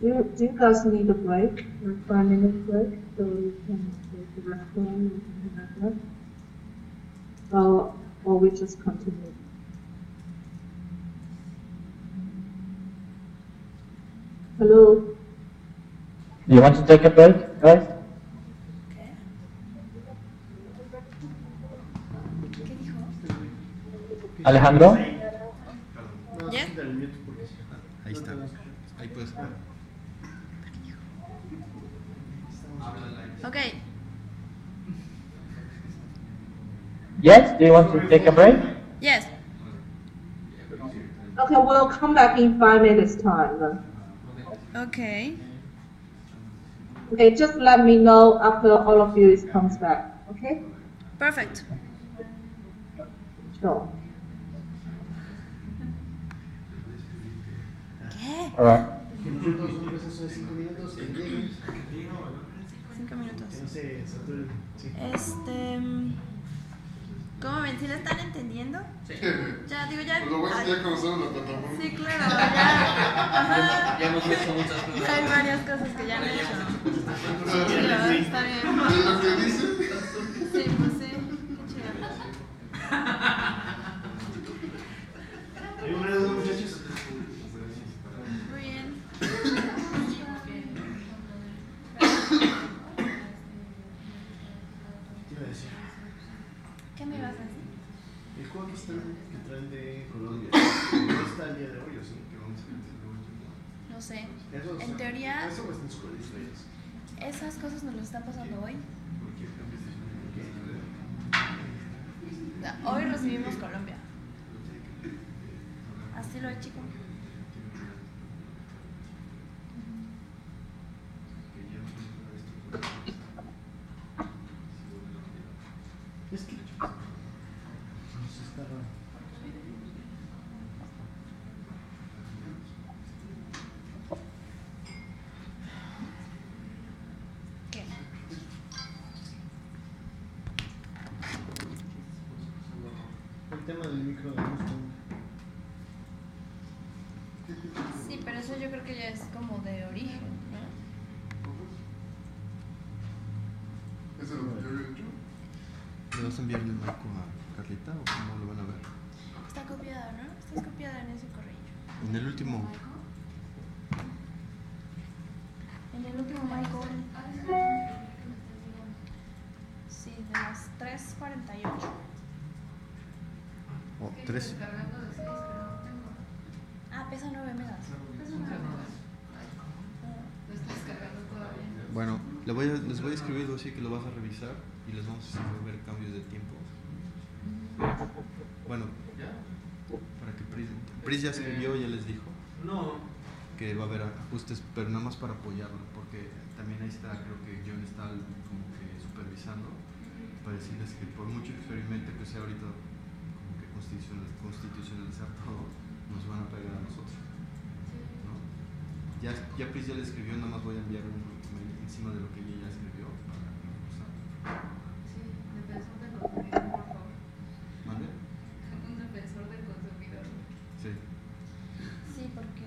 Do you guys need a break, like 5-minute break, so you can take the restroom or something like that? Or we just continue? Hello? Do you want to take a break, guys? ¿Qué? ¿Qué dijo? Alejandro? No, ¿Ya? sí, dale mute porque sí. Ahí está. Ahí puedes. Okay. Yes, do you want to take a break? Yes. Okay, we'll come back in 5 minutes time then. Okay. Okay, just let me know after all of you comes back, okay? Perfect. Sure. ¿Qué? Alright. Que nosotros un proceso de 5 minutos, que lleguen, 5 minutos. que no se saturen. Sí. ¿Cómo ven? ¿Sí la están entendiendo? Sí. Ya, digo, ya. Pues lo bueno es que ya conocemos la plataforma. Sí, claro, ya. Ajá. Ya hemos hecho muchas cosas. Ya hay varias cosas que ya han hecho. Sí, ¿verdad? Está bien. ¿Es lo que dice? Sí, pues sí. Qué chido. ¿Hay una duda, muchachos? Muy bien. ¿Qué iba a decir? ¿Qué me ibas a decir? El juego que traen de Colombia, no está el día de hoy, ¿o sí? No sé. Eso, En teoría, Eso está en su colegio, ellos. esas cosas nos las están pasando hoy. O sea, hoy recibimos Colombia. Así lo es, chico. Es que no sé, está raro. ¿Qué? El tema del micro de Mustang. Sí, pero eso yo creo que ya es como de origen, ¿no? ¿Eso es lo que yo había hecho? ¿Le vas a enviar el marco a Carlita o cómo lo van a ver? Está copiada, ¿no? Estás copiada en ese correo. En el último. En el último marco. Sí, de las 3:48. O 3. Ah, pesa 9 megas. Bueno, les voy a escribir algo así que lo vas a revisar y les vamos a hacer ver cambios de tiempo. Bueno, para que Pris ya escribió, ya les dijo que va a haber ajustes, pero nada más para apoyarlo, porque también ahí está, creo que John está como que supervisando, para decirles que por mucho experimento que sea ahorita como que constitucionalizar todo, nos van a pegar a nosotros, ¿no? Ya Pris ya le escribió, nada más voy a enviar uno encima de lo que ella ya escribió para usar. Sí, defensor del consumidor, por favor. ¿Mande? Un defensor del consumidor. Sí. Sí, porque.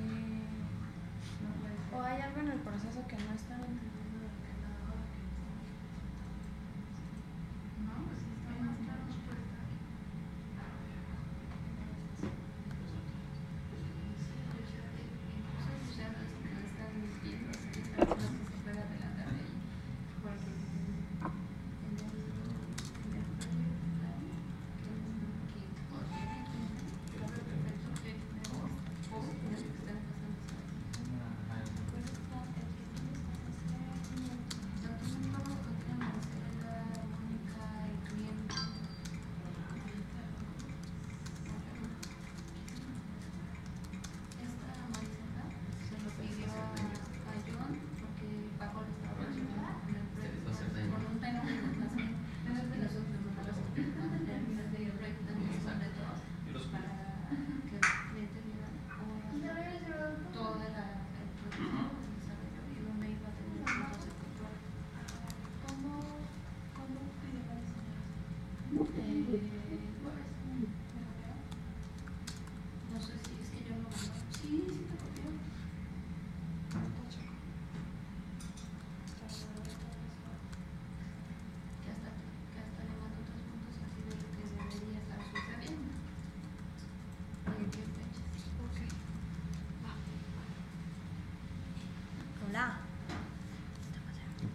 O hay algo en el proceso que no están entendiendo de que no. No, pues sí, está más claro, no puede estar. Incluso ya no están viendo, así que están haciendo que se pueda adelantar de ahí. Porque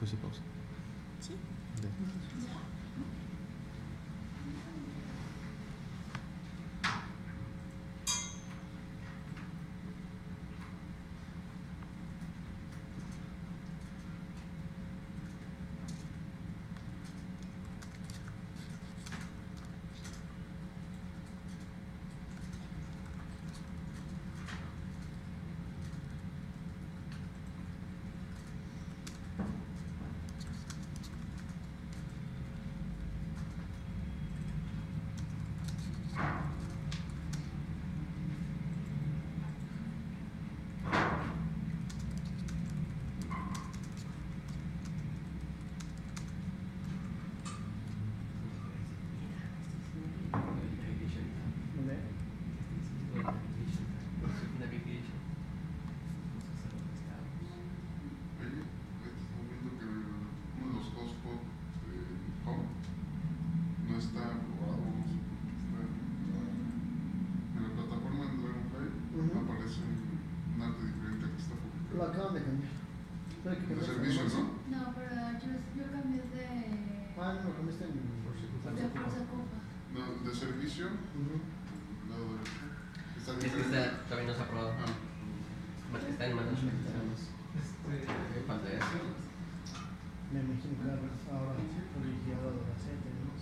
puse pausa. Sí. Ya. Estamos viendo que uno de los hotspots home no está aprobado, no sé por qué está en la plataforma de Entrenamiento aparece un arte diferente que está Lo publicado. acaban de cambiar. Espera que De cambies servicio, la ¿no? No, pero yo cambié de. Ah, no, lo cambiaste en De Fuerza Copa. No, de servicio, Ujú. lado derecho. Está Es que diferente. todavía no se ha aprobado. Ah, Está en management. Falta eso. Me imagino que ahora privilegiado de la sede, ¿no?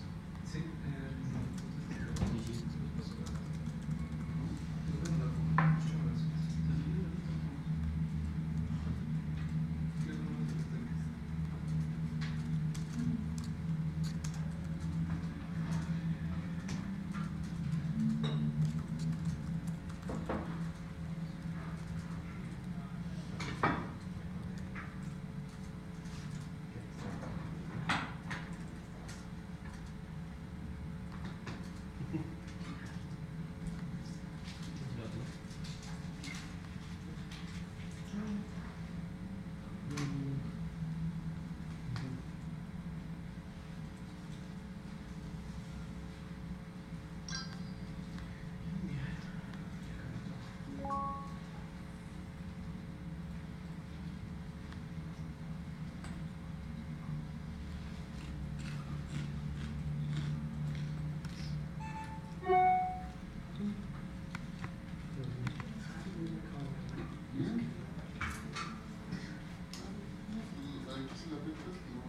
aquí si la aprietas, no.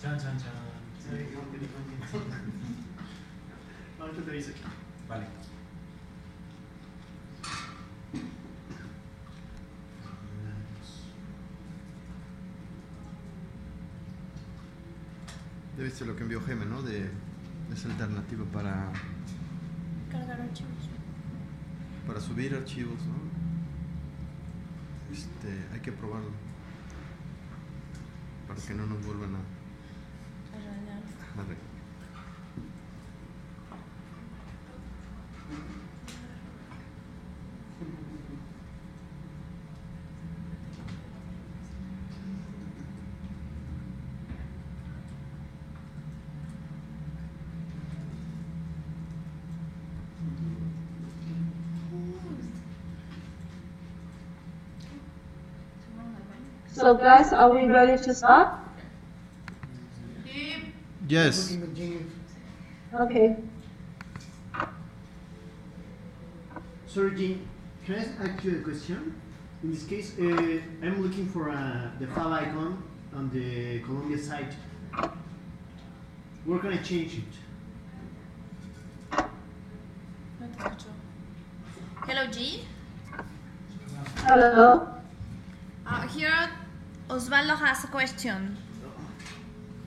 Chan, chan, chan. Ahorita te dice. Vale. Ya viste lo que envió Geme, ¿no? Es alternativa Cargar archivos. para subir archivos, ¿no? Hay que probarlo para que no nos vuelvan a regar. So guys, are we ready to start? Yes. Looking at Jimmy. Okay. Sorry, Jim. Can I ask you a question? In this case, I'm looking for the file icon on the Colombia site. Where can I change it? No te escucho. Hello, G. Hello. Here, Osvaldo has a question.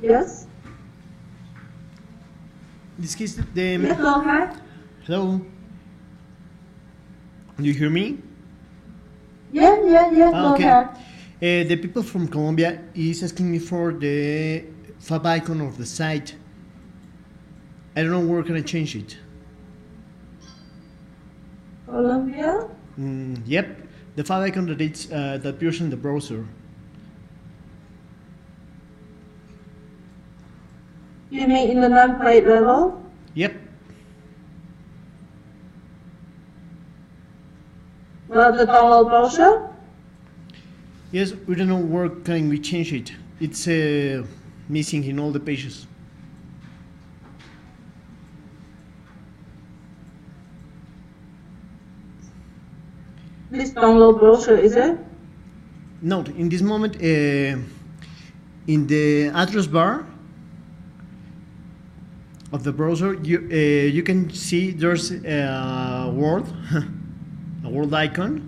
Yes. In this case, Yes, go ahead. hello. Do you hear me? Yeah, go ahead. The people from Colombia is asking me for the fab icon of the site. I don't know where can I change it. Colombia? Yep, the fab icon that appears in the browser. You mean in the nameplate level? Yep. The download brochure? Yes, we don't know where can we change it. It's missing in all the pages. This download brochure, is it? No, in this moment, in the address bar of the browser, you can see there's a word, a word icon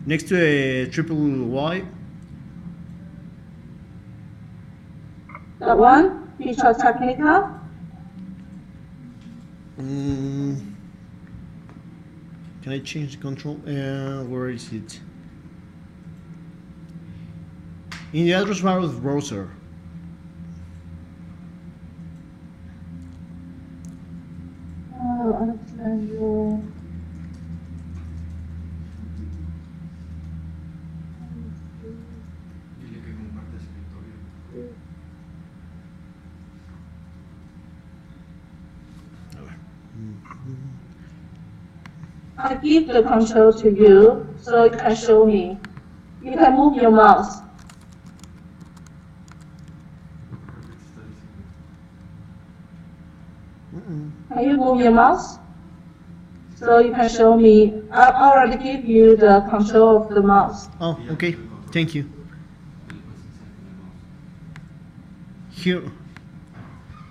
next to a triple Y. That one? Feature Technica? Can I change the control? Where is it? In the address bar of the browser. Oh, understand you. Dile que comparte escritorio. I give the control to you so you can show me. You can move your mouse. Can you move your mouse? So you can show me. I already give you the control of the mouse. Oh, okay. Thank you. Here,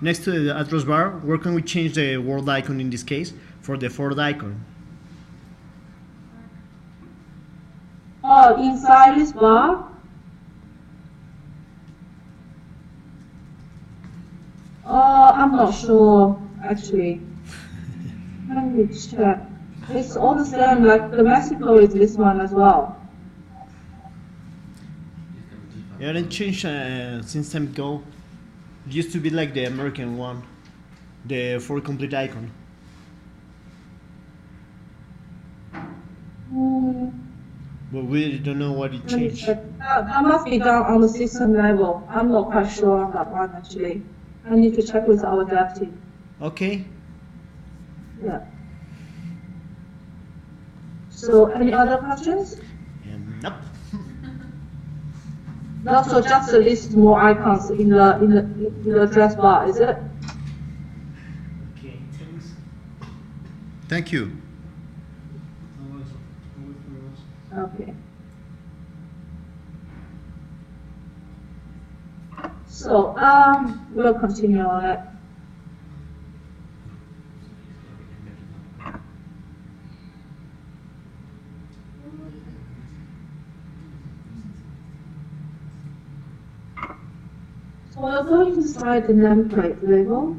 next to the address bar, where can we change the word icon in this case for the fourth icon? Oh, inside this bar? Oh, I'm not sure, actually. Let me check. It's all the same, like the Mexico is this one as well. Yeah, it changed since time ago. It used to be like the American one, the for complete icon. But we don't know what it Let me changed. check. That must be done on the system level. I'm not quite sure on that one, actually. I need to check with our dev team. Okay. Yeah. So, any other questions? Nope. No, so just list more icons in the address bar, is it? Okay, thanks. Thank you. Okay. So, we'll continue on it. So we're going to start the nameplate label.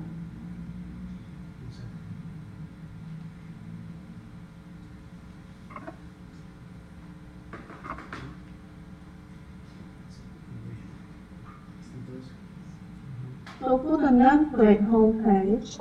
So for the nameplate homepage,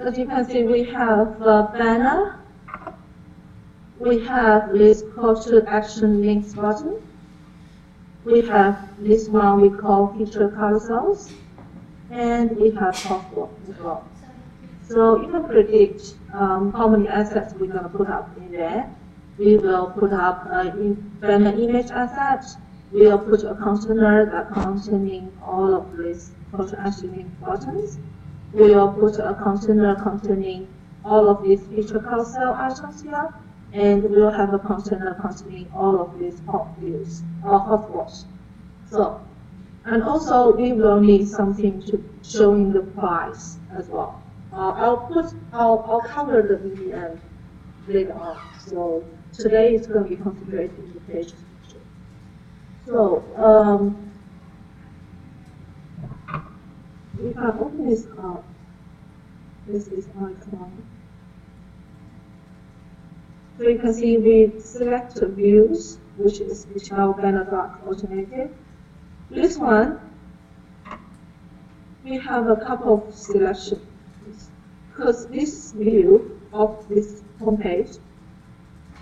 as you can see, we have a banner. We have this call to action links button. We have this one we call feature carousels. And we have software as well. So you can predict how many assets we're going to put up in there. We will put up a banner image asset. We will put a container that containing all of these call to action link buttons. We will put a container containing all of these feature carousel items here. And we will have a container containing all of these hot views or hotspots. So, and also we will need something to showing the price as well. I'll cover the VPN later on. So today it's going to be concentrated in the page structure. So if I open this up, this is icon. So you can see we select views, which are banner dark alternative. This one, we have a couple of selections. because this view of this homepage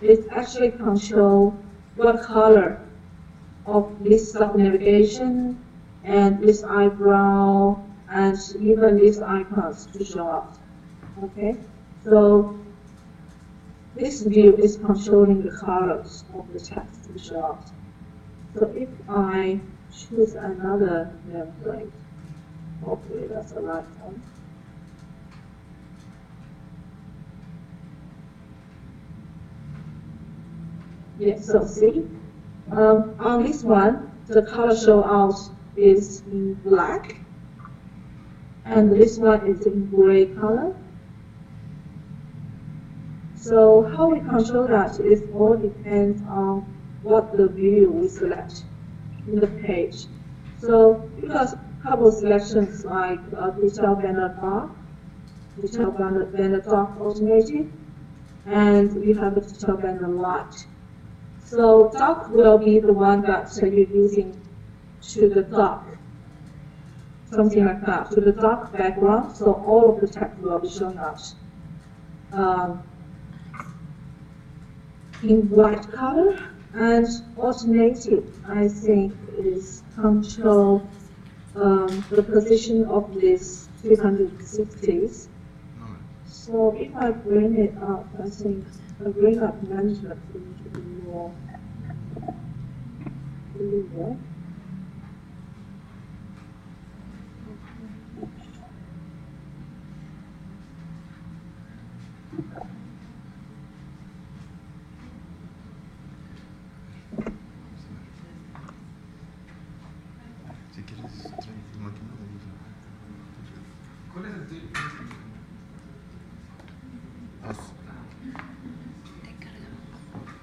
is actually control what color of this sub-navigation and this eyebrow and even these icons to show up. Okay, so this view is controlling the colors of the text to show up. So if I choose another nameplate, hopefully that's the right one. Yes, so see, on this one, the color show out is in black, and this one is in gray color. So how we control that is all depends on what the view we select in the page. So because a couple of selections like detail banner dark, detail banner dark automated, and we have a detail banner light. So dark will be the one that you're using to the dark, something like that, to the dark background. So all of the text will be shown up in white color. And alternative, I think, is control the position of this 360s. So if I bring it up, I think I bring up management to be more clear. Si quieres, trae tu máquina de luz. ¿Cuál es el tuyo?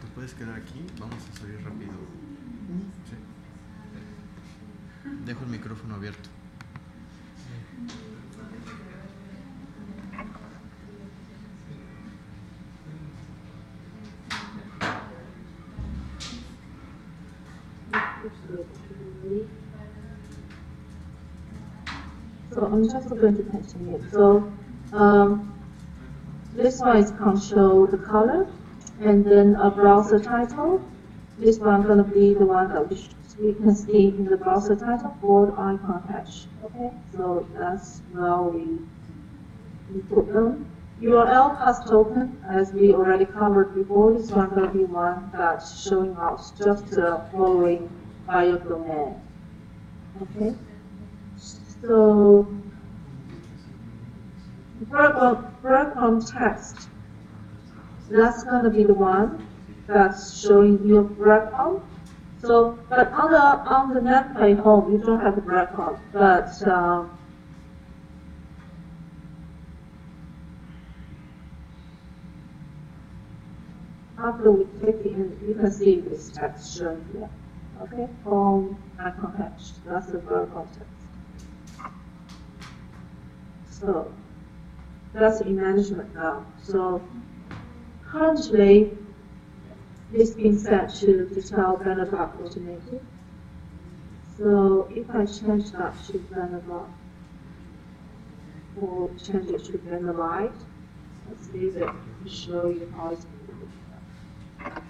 Te puedes quedar aquí, vamos a salir rápido. Sí. Dejo el micrófono abierto. So I'm just going to continue. So this one is control the color, and then a browser title. This one going to be the one that we can see in the browser title for the icon hash. Okay, so that's where we put them. URL path token, as we already covered before, is one going to be one that's showing out just following by your domain. Okay. So, breadcrumb text, that's going to be the one that's showing your breadcrumb. So, but on the nameplate home, you don't have the breadcrumb, but after we click in, you can see this text shown here. Okay, home icon hash, that's the breadcrumb text. So that's in management now. So currently, it's been set to detail banner block automated. So if I change that to banner block, or change it to banner light, let's leave it to show you how it's going to be.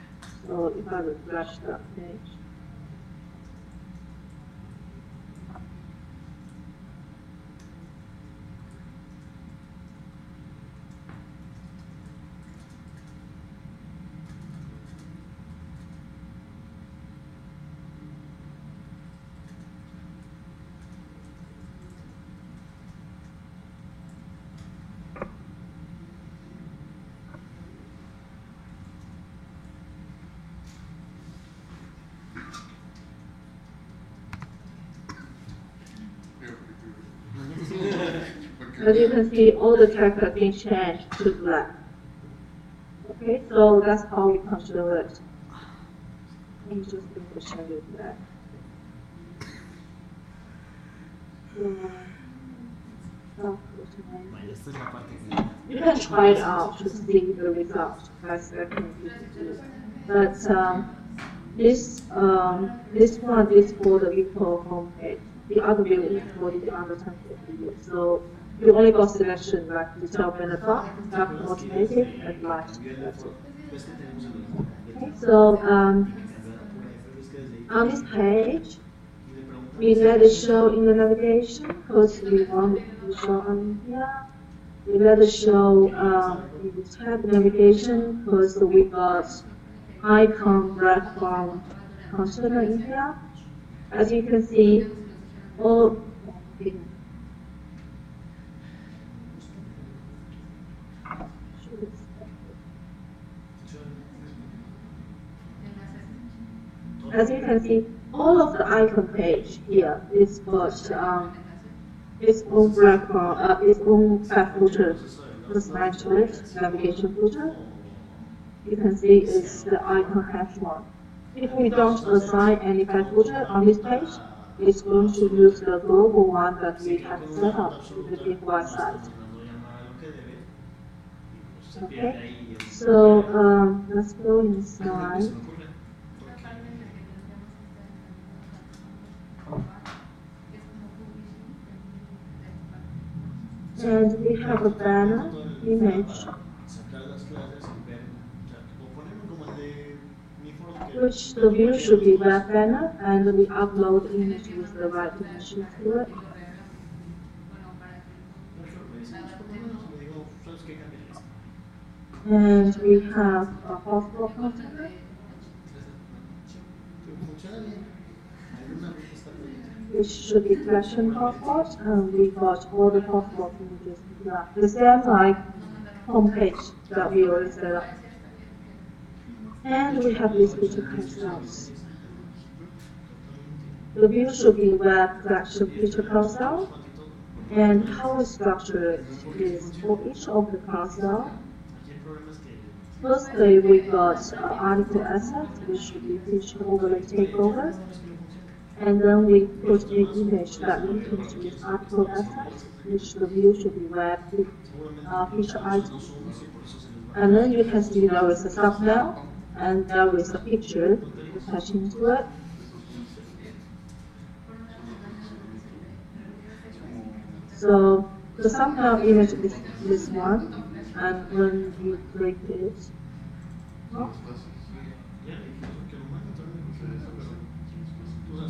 So if I refresh that page. As you can see, all the text has been changed to black. Okay, so that's how we control it. I'm just going to change it to black. Esta es la parte que... You can try it out to see the result by selecting this. But this one is for the virtual homepage. The other view is for the other template view. So you only got selection like determine the top, automated, and light. That's it. Okay, so on this page, we let it show in the navigation because we want it to show on here. We let it show in the tab navigation because we got icon background container in here. As you can see, all as you can see, all of the icon page here is got its own background, its own fat footer assigned to it, navigation footer. You can see it's the icon hash one. If we don't assign any fat footer on this page, it's going to use the global one that we have set up in the DFYsite. Okay, so let's go inside. And we have a banner image, which the view should be web banner, and we upload image with the right dimension to it. And we have a hotspot container, which should be collection hotspot, and we got all the hotspot images here. The same like homepage that we already set up. And we have this feature carousels. The view should be web collection feature carousel, and how we structure it is for each of the carousel. Firstly, we got article assets, which should be feature overlay takeover. And then we put an image that links to this article asset, which the view should be web feature item. And then you can see there is a thumbnail, and there is a picture attaching to it. So the thumbnail image is this one, and when you click it,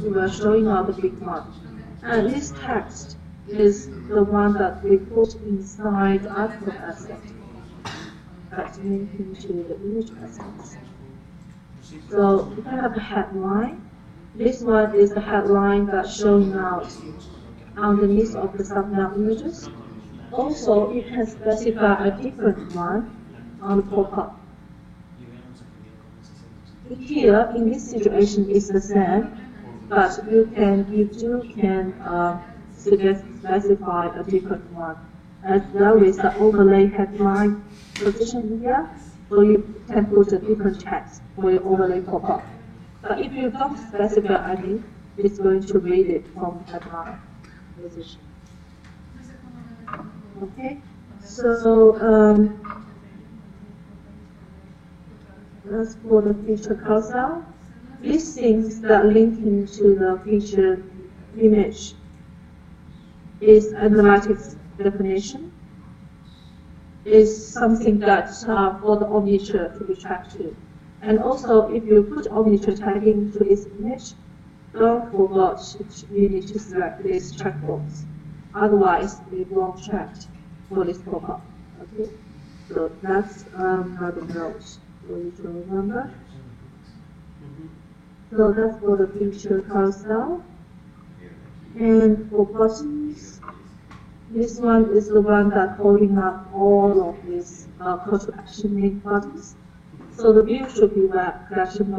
we are showing out the big one. And this text is the one that we put inside the article asset. That's linking to the image assets. So we can have a headline. This one is the headline that's showing out underneath of the thumbnail images. Also, you can specify a different one on the pop-up. Here, in this situation, it's the same, but you can specify a different one. As there is an overlay headline position here, so you can put a different text for your overlay pop-up. But if you don't specify any, it's going to read it from headline position. Okay, so that's for the feature carousel. These things that link into the feature image is analytics definition. Is something that for the omniture to be tracked to. And also, if you put omniture tagging to this image, don't forget you need to select this checkbox. Otherwise, it won't track for this pop-up. Okay, so that's another note for you to remember. So that's for the feature carousel. And for buttons, this one is the one that's holding up all of these call to action link buttons. So the view should be web collection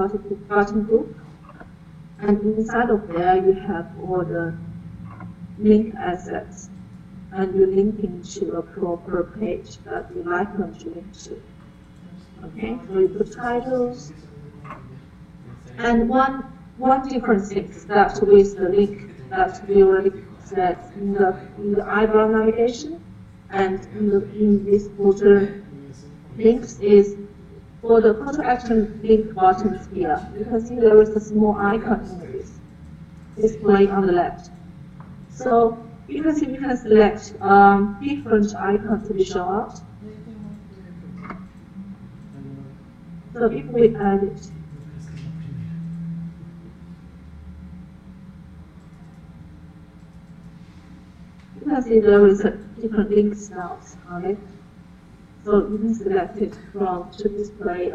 button group. And inside of there, you have all the link assets. And you're linking to a proper page that you like them to link to. Okay, so you put titles. And one difference is that with the link that we already said in the eyebrow navigation and in this footer links is for the call to action link buttons here. You can see there is a small icon in this display on the left. So You can see we can select different icons to be shown out. So if we add it, you can see there is a different link styles on it. So you can select it from to display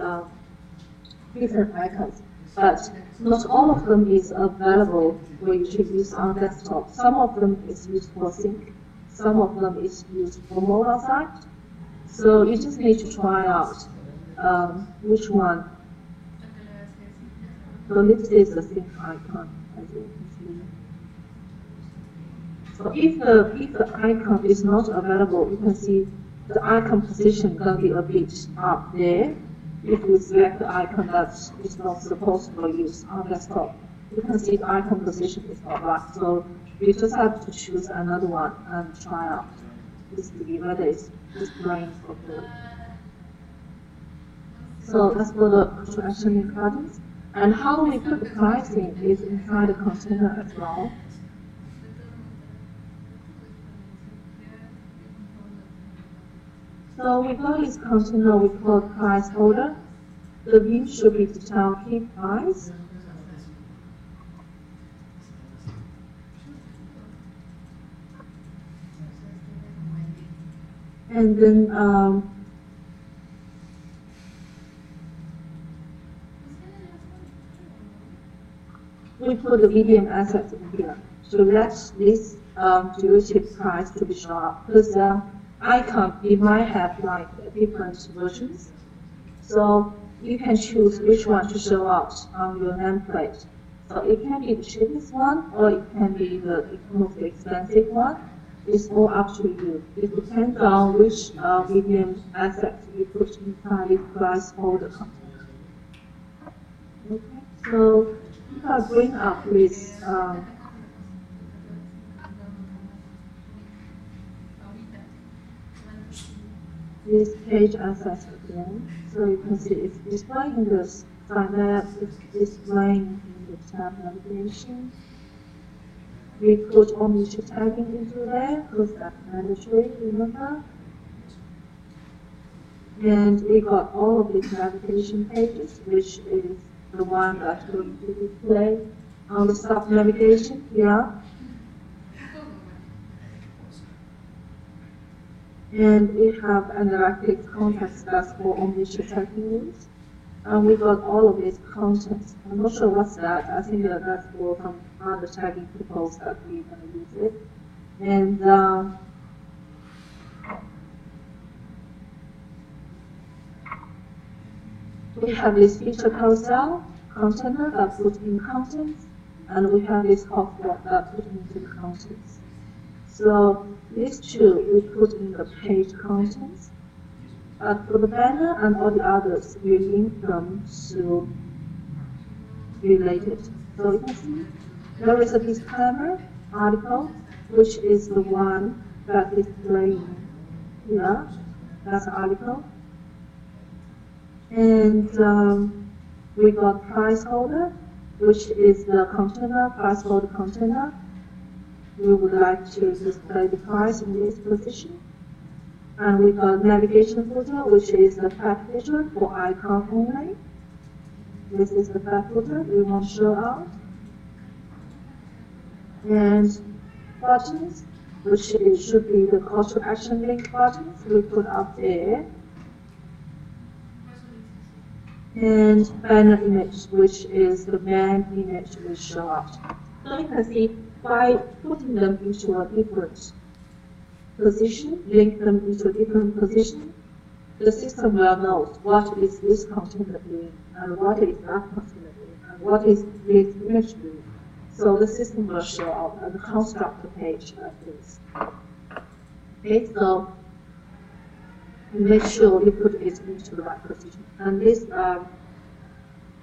different icons. But not all of them is available for you to use on desktop. Some of them is used for sync. Some of them is used for mobile site. So you just need to try out which one. So this is the sync icon, as you can see. So if the icon is not available, you can see the icon position can be a bit up there. If you select the icon that is not supposed to be used on desktop, you can see the icon position is not right. So you just have to choose another one and try out just to see whether it's displaying properly. So that's for the call to action link buttons. And how we put the pricing is inside the container as well. So we got this container we call price holder. The view should be the total key price. And then we put the medium asset in here. So let this derivative price to be shown up. Because icon, it might have like different versions. So you can choose which one to show out on your nameplate. So it can be the cheapest one, or it can be the most expensive one. It's all up to you. It depends on which medium asset you put inside this price holder container. Okay, so if I bring up this this page asset again, so you can see it's displaying this finance, it's displaying in the tab navigation. We put omnichannel tagging into there because that's mandatory, remember? And we got all of these navigation pages, which is the one that's going to display on the sub navigation here. And we have an interactive context that's for omnichannel tagging use. And we got all of these contents. I'm not sure what's that. I think that's for some other tagging purpose that we're going to use it. And we have this feature carousel container that puts in contents, and we have this hotspot that puts into the contents. So these two we put in the page contents. For the banner and all the others, we link them to related. So you can see there is a disclaimer article, which is the one that is displaying here. That's the article. And we got price holder, which is the container, price holder container. We would like to display the price in this position. And we got navigation footer, which is the fact footer for icon only. This is the fact footer we want to show out. And buttons, which should be the call to action link buttons we put up there. And banner image, which is the main image we show out. So you can see by putting them into a different position, link them into a different position, the system will know what is this container doing, and what is that container doing, and what is this image doing. So the system will show up and construct the page like this. Okay, so make sure you put it into the right position. And this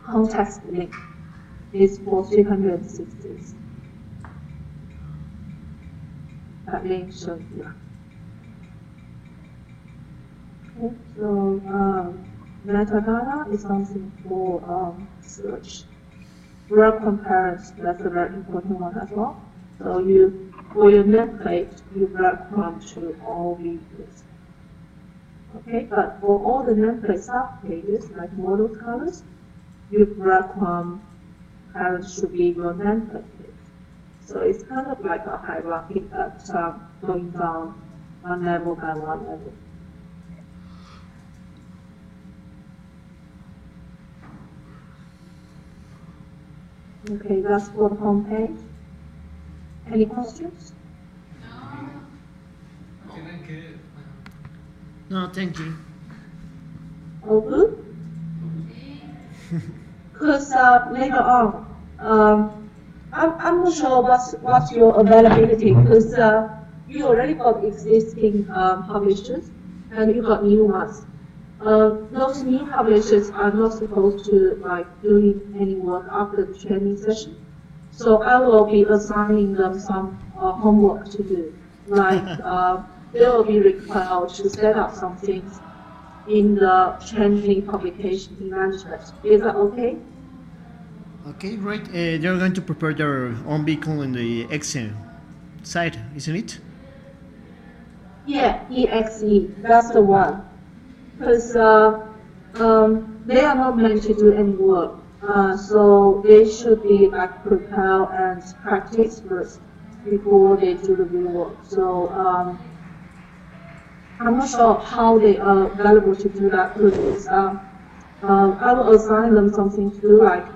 context link is for 360. That link shown here. Okay, so metadata is something for search. Web comparison, that's a very important one as well. So you for your nameplate, you breadcrumb to all views. Okay, but for all the nameplate sub-pages, like model colors, your breadcrumb parent should be your nameplate page. So it's kind of like a hierarchy that's going down one level by one level. Okay, that's for the home page. Any questions? Tienen que. No, thank you. All good? Because later on, I'm not sure what's your availability, because you already got existing publishers and you got new ones. Those new publishers are not supposed to like doing any work after the training session. So I will be assigning them some homework to do. Like they will be required to set up some things in the training publication in management. Is that okay? Okay, great. They're going to prepare their own vehicle in the Excel site, isn't it? Yeah, EXE, that's the one. Because they are not meant to do any work. So they should be like prepare and practice first before they do the real work. So I'm not sure how they are available to do that, because I will assign them something to do, like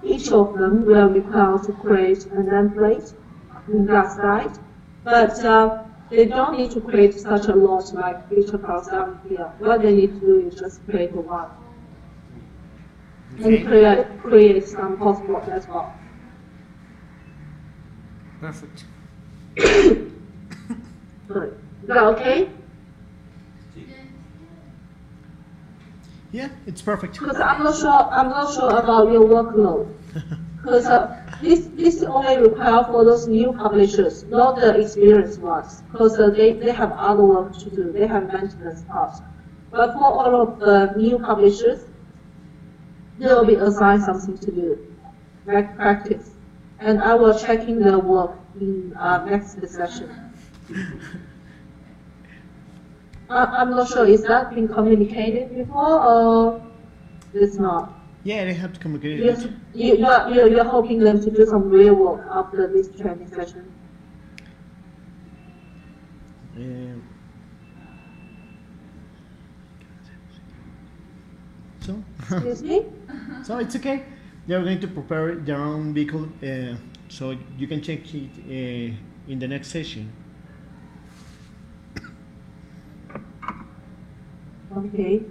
each of them will require to create a nameplate in that site, but they don't need to create such a lot like feature carousel here. What they need to do is just create one. And create some hotspot as well. Perfect. Good. Is that okay? Yeah, it's perfect. Because I'm not sure about your workload. Because this only requires for those new publishers, not the experienced ones. Because they have other work to do. They have maintenance parts. But for all of the new publishers, they will be assigned something to do, like practice. And I will check in their work in next session. I'm not sure, is that been communicated before or it's not? Yeah, they have to communicate it. You're hoping them to do some real work after this training session? So, Excuse me? so it's okay. They're going to prepare their own vehicle, so you can check it in the next session. Okay.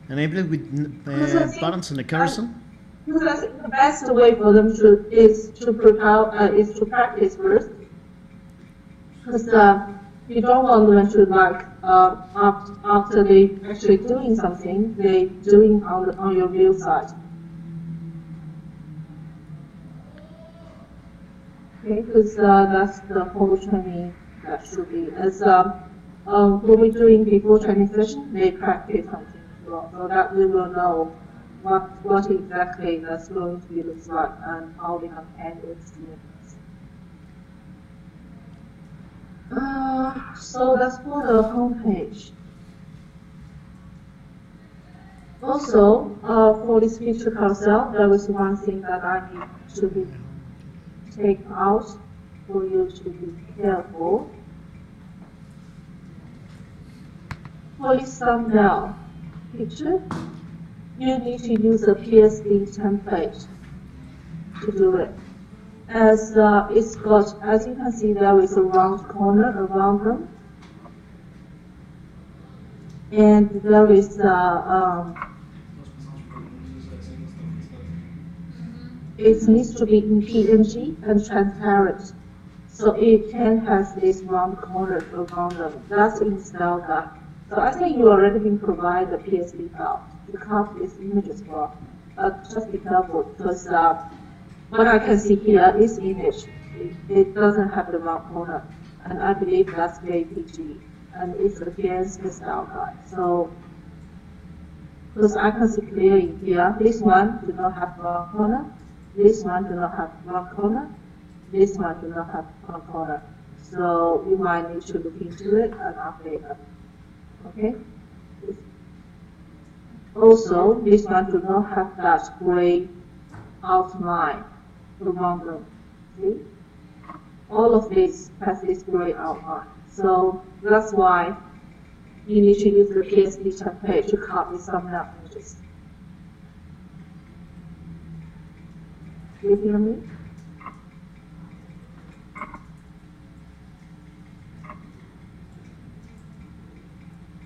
Enable it with buttons on the cursor. Because I think the best way for them is to practice first. Because you don't want them to like after they actually doing something, they doing on your real side. Okay, because that's the whole training that should be. As when we're doing before training session, they practice something as well, so that we will know what exactly that's going to be looks like and how they can handle students. So that's for the homepage. Also, for this feature carousel, there was one thing that I need to be take out for you to be careful. For this thumbnail picture, you need to use a PSD template to do it. As it's got, as you can see, there is a round corner around them, and there is it needs to be in PNG and transparent, so it can have this round corner around them. That's in style guide. So I think you already been provided the PSD file to copy these images for. Just be careful, because what I can see here, this image, it doesn't have the round corner, and I believe that's JPG, and it's against the style guide. So, because I can see clearly here, this one does not have round corner, This one do not have one corner. This one do not have one corner. So you might need to look into it and update them. Okay? Also, this one do not have that gray outline among them. See? All of this has this gray outline. So that's why you need to use the PSD template to copy some images. Do you hear me?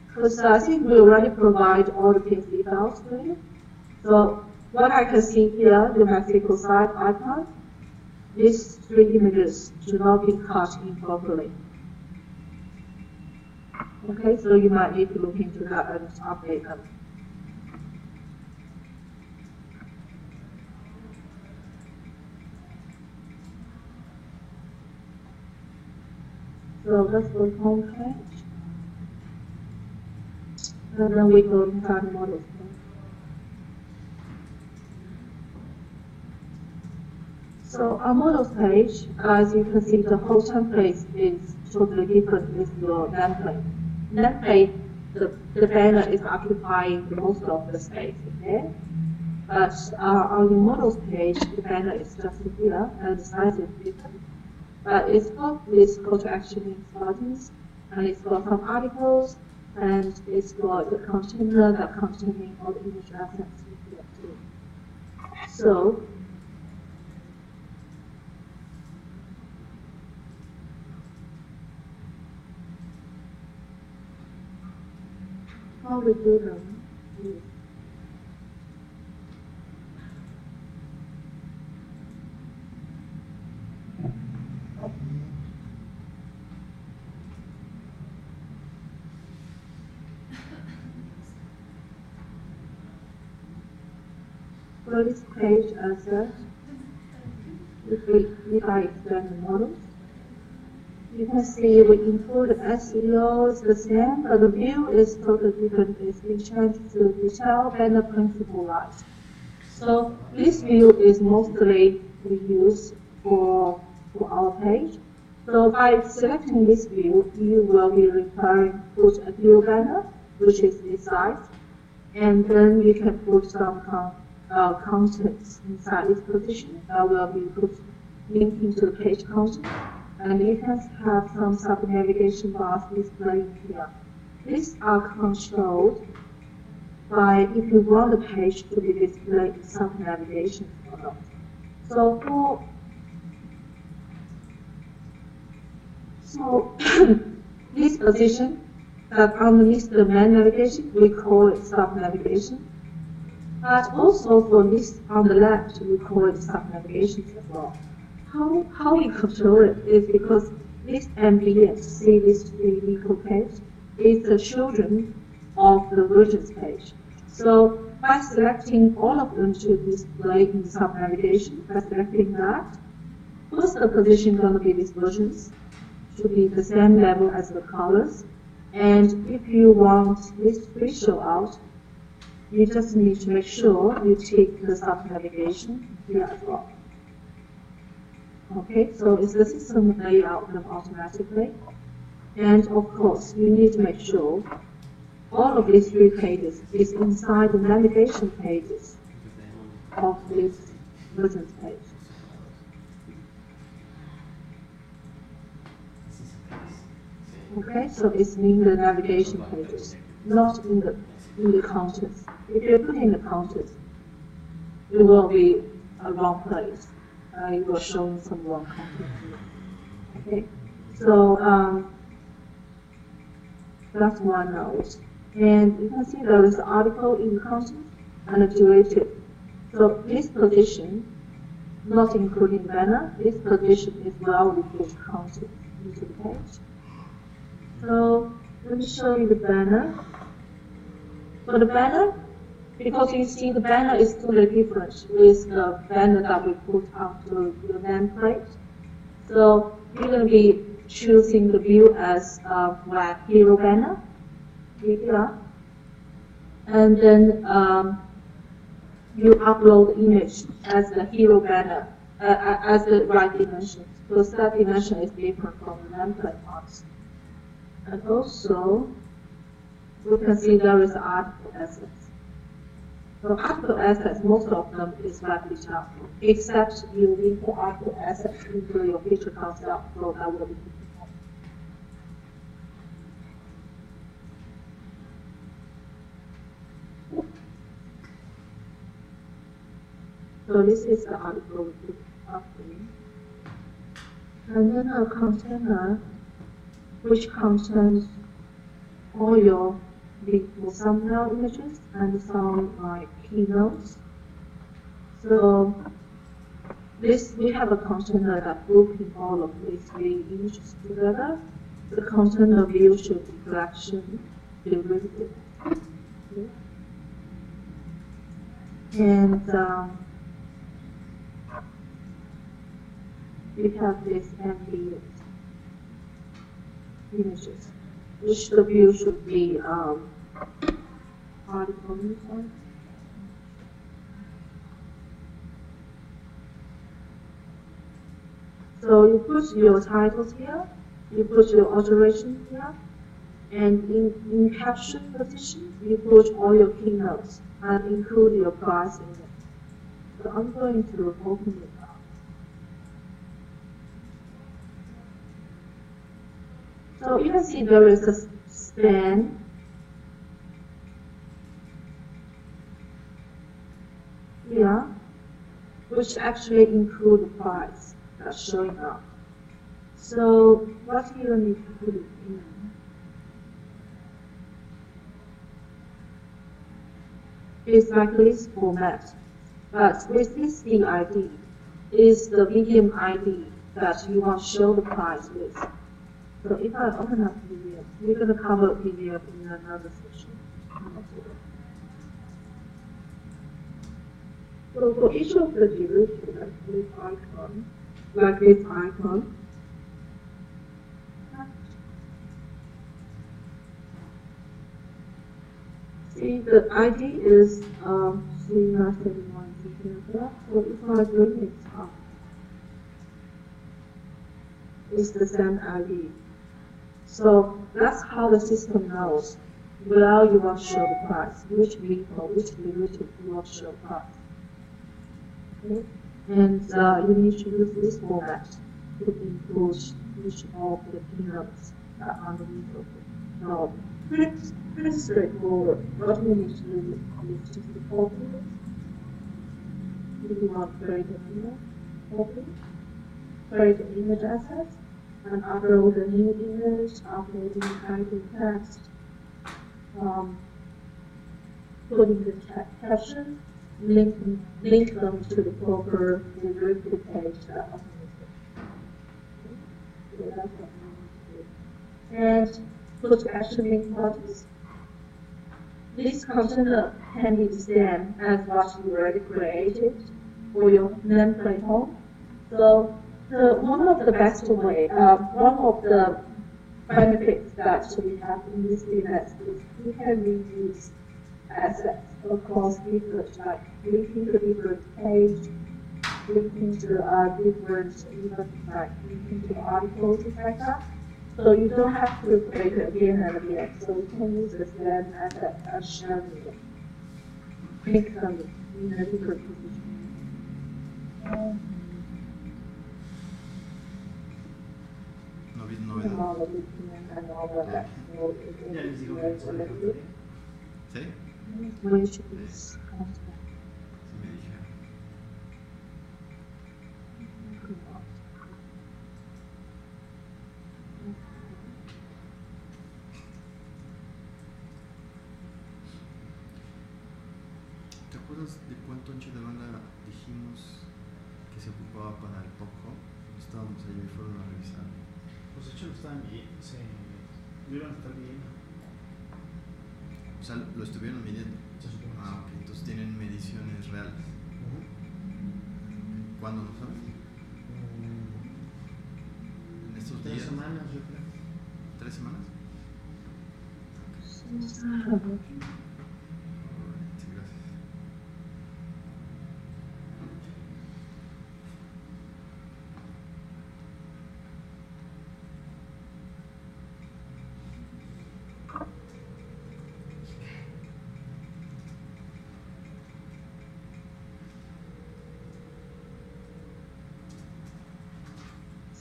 Because I think we already provide all the PSD files for you. So what I can see here, the Mexico side icon, these three images should not be cut in properly. Okay, so you might need to look into that and update them. So let's go to home page. And then we go inside the models page. So our models page, as you can see, the whole template is totally different with your nameplate. Nameplate, the banner is occupying most of the space there. But on the models page, the banner is just here and the size is different. But it's got this call to action buttons, and it's got some articles, and it's got the container that containing all the image assets here too. So how we do them is for this page as such, if I extend the models, you can see we include SEO is the same, but the view is totally different. It's been changed to detail banner principle light. So this view is mostly we use for our page. So by selecting this view, you will be requiring to put a view banner, which is this size, and then you can put some contents inside this position that will be put linking to the page content. And you can have some sub-navigation bars displayed here. These are controlled by if you want the page to be displayed in sub-navigation or not. So this position that underneath the main navigation, we call it sub-navigation. But also for this on the left, we call it sub-navigation as well. How we control it is because this MBS, see this vehicle page, is the children of the versions page. So by selecting all of them to display in sub-navigation, by selecting that, first the position going to be these versions, to be the same level as the colors. And if you want this free show out, you just need to make sure you take the sub-navigation here as well. Okay, so it's the system layout them automatically. And of course, you need to make sure all of these three pages is inside the navigation pages of this versions page. Okay, so it's in the navigation pages, not in the contents. If you put in the contents, it will be a wrong place. You will show some wrong content. Okay, so that's one note. And you can see there is an article in the content and a derivative. So this position, not including banner, this position is where we put content into the page. So let me show you the banner. For the banner, because you see the banner is totally different with the banner that we put onto the nameplate. So you're going to be choosing the view as a black hero banner. Here. And then you upload the image as the hero banner, as the right dimension, because that dimension is different from the nameplate parts. And also, we can see there is article assets. So article assets, most of them is packaged up, except you link the article assets into your feature concept, so that will be different. So this is the article we put up in. And then a container which contains all your thumbnail images and some like keynotes. So this we have a container that grouping all of these three images together. The container view should be collection derivative. Okay. And we have this MD images, which the view should be article inside. So you put your titles here, you put your alterations here, and in caption position, you put all your keynotes and include your price in it. So I'm going to open it up. So you can see there is a span. Here, which actually include the price that's showing up. So what you need to put it in? Is like this format, but with this DID is the medium ID that you want to show the price with. So if I open up PDF, we're going to cover PDF in another session. So for each of the derivatives, like this icon, see the ID is 3971, so if I bring it up, it's the same ID. So that's how the system knows where you want to show the price, which vehicle, which derivative you want to show price. Okay? And you need to use this format to include each of the keynotes underneath of it. Now, pretty straightforward. What we need to do is just copy it. If you want to create an image, copy, create an image asset, and upload a new image, uploading title text, putting the caption, link them to the proper derivative page that underneath it. So that's what we need to do. And put action link bodies. This container can be the same as what you already created for your nameplate home. So one of the best way, one of the benefits that we have in this business is we can reuse assets across different, like linking to different page, linking to different, even like linking to articles, things like that. So you don't have to create it again and again. So you can use the same asset and share it. Link them in a different position. No veo. Ya les digo que son de contenido. ¿Sí? Which is Sí me dijeron. ¿Te acuerdas de cuánto ancho de banda dijimos que se ocupaba para el Pub Hub? Estábamos allá y fueron a revisar. Pues de hecho lo estaban bien, lo iban a estar viendo. O sea, lo estuvieron midiendo. Ah, ok. Entonces tienen mediciones reales. ¿Cuándo? ¿No sabes? ¿En estos 3 días? semanas, yo creo. 3 semanas? Sí, gracias.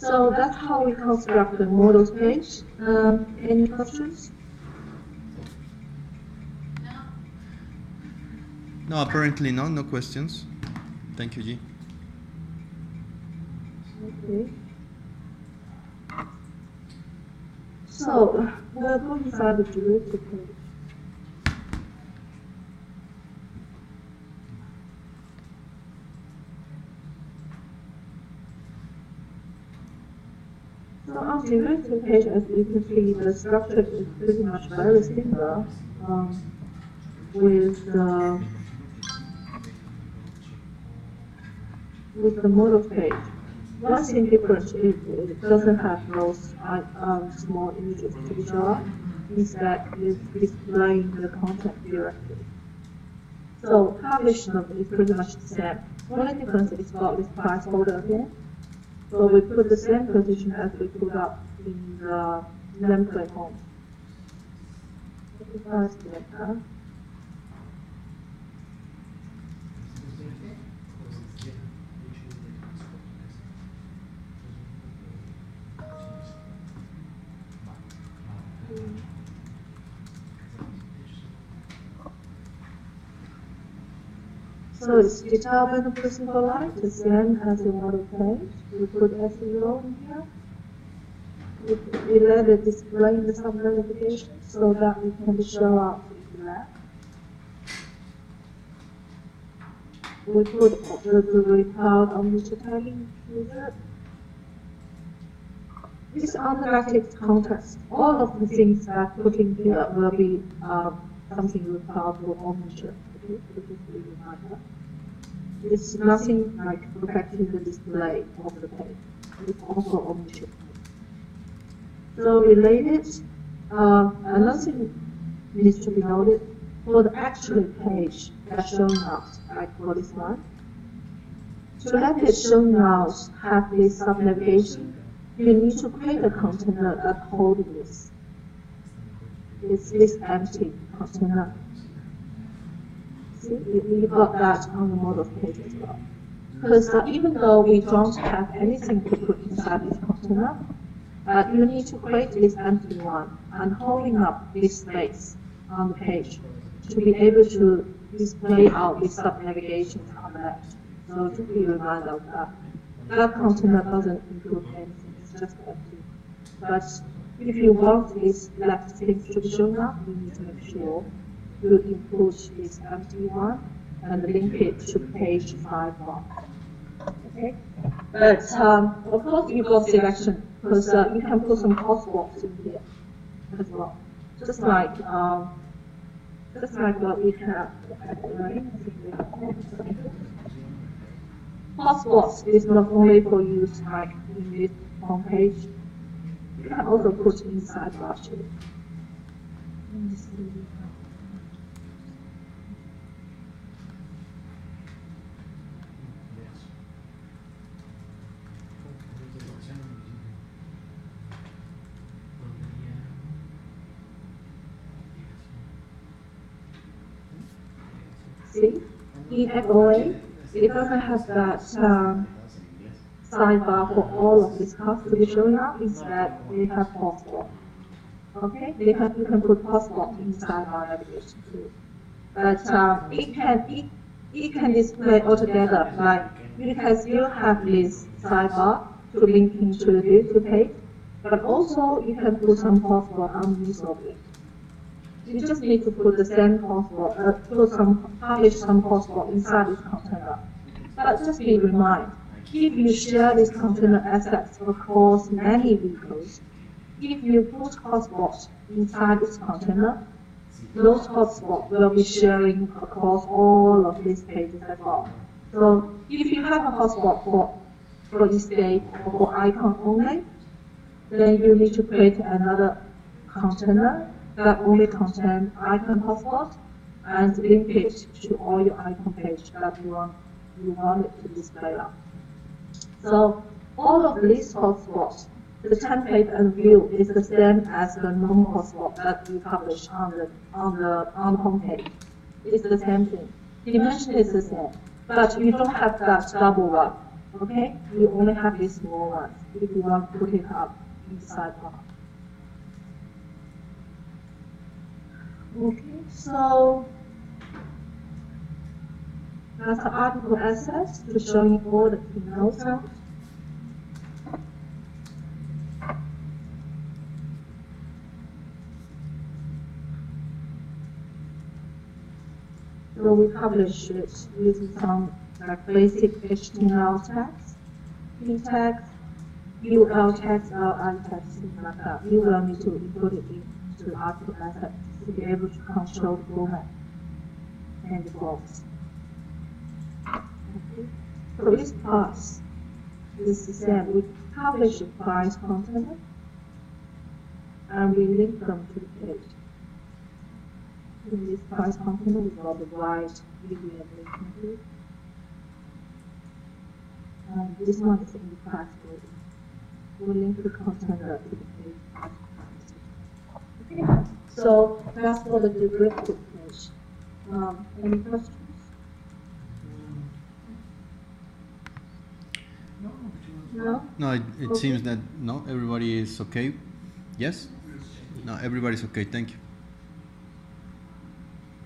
So that's how we construct the models page. Any questions? No, apparently no. No questions. Thank you, G. Okay. So we'll go inside the derivative page. So on the derivative page, as you can see, the structure is pretty much very similar with the model page. One thing different is it doesn't have those small images to be shown. Instead, it's displaying the content directly. So publish node is pretty much the same. Only difference is about this price holder again. So we put the same position as we put up in the nameplate home. So it's determined the principal line, the same as the model page. We put SEO in here. We let it display the sub-verification so that we can show up in that. We put the report on the tagging user. This analytics context, all of the things that put in here will be something report for omniture. Okay, so just leave it like that. It's nothing like affecting the display of the page. It's also omniture. So related, another thing needs to be noted for the actual page that's showing up, like for this one. To let it showing out have this sub-navigation, you need to create a container that holds this. It's this empty container. See, we got that on the model page as well. Because even though we don't have anything to put inside this container, you need to create this empty one and holding up this space on the page to be able to display out this sub-navigation on the left. So to be reminded of that. That container doesn't include anything, it's just empty. But if you want this left thing to be shown up, you need to make sure you include this empty one and link it to page 5.1. Okay? But of course you got selection because you can put some hotspots in here as well. Just like what we have, right? Hotspots is not only for use like in this home page. You can also put inside browser. See, in FOA, it doesn't have that sidebar for all of these cards to be showing up. Instead, they have hotspot. Okay, you can put hotspot inside our navigation too. But it can display altogether. Like you can still have this sidebar to link into the directory page, but also you can put some hotspot underneath of it. You just need to put the same hotspot, publish some hotspot inside this container. But just be reminded, if you share this container assets across many vehicles, if you put hotspots inside this container, those hotspots will be sharing across all of these pages as well. So if you have a hotspot for escape or for icon only, then you need to create another container that only contains icon hotspot and link it to all your icon page that you want it to display on. So all of these hotspots, the template and view is the same as the normal hotspot that we publish on the home page. It's the same thing. Dimension is the same, but you don't have that double one. Okay, you only have these small ones if you want to put it up inside one. Okay, so that's the article assets to showing all the keynote sounds. So we publish it using some like basic HTML tags, P tags, UL tags, LI tags, things like that. You will need to input it into article assets to be able to control the format and the box. Okay. For this class, this is that we publish the price content and we link them to the page. In this price content, we got the right video link. This one is in the class code. We'll link the content to the page. Okay, so that's for the directed page. Any questions? No? No, it seems that no, everybody is okay. Yes? No, everybody's okay. Thank you.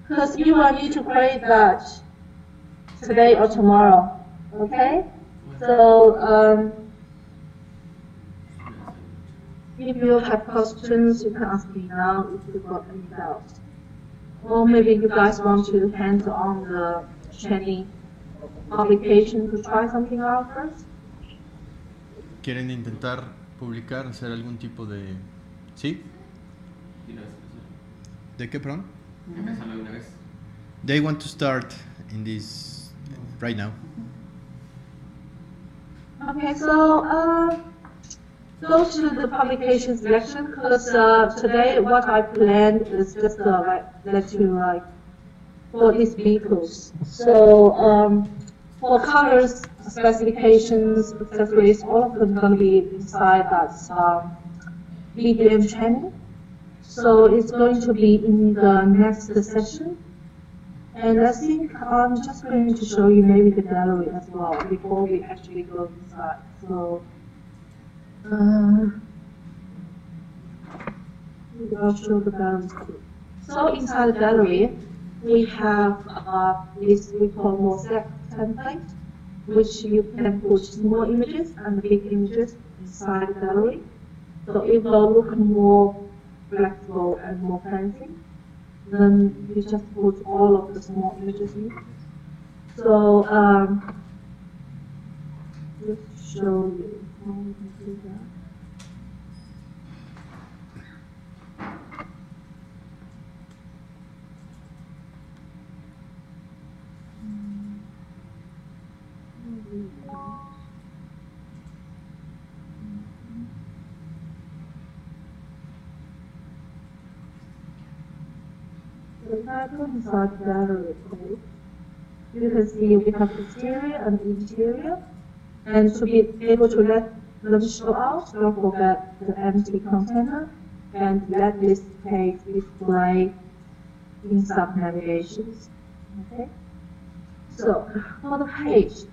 Because you will need to create that today or tomorrow. Okay? So, if you have questions, you can ask me now if you've got any doubts. Or maybe you guys want to hands on the training application to try something out first. ¿Quieren intentar publicar, hacer algún tipo de... ¿Sí? ¿De qué, perdón? Empezarlo de una vez. They want to start in this right now. Okay, so go to the publication selection because today what I planned is just let you for these vehicles. So for colors, specifications, accessories, all of them are going to be inside that VBM channel. So it's going to be in the next session. And I think I'm just going to show you maybe the gallery as well before we actually go inside. So I'll show the gallery too. So inside the gallery, we have this we call mosaic template, which you can put small images and big images inside the gallery. So it will look more flexible and more fancy. Then you just put all of the small images in. So just show you how you can do that. So if I go inside the gallery page, you can see we have exterior and interior. And to be able to let them show out, don't forget the empty container and let this page display in sub-navigations. Okay? So for the page,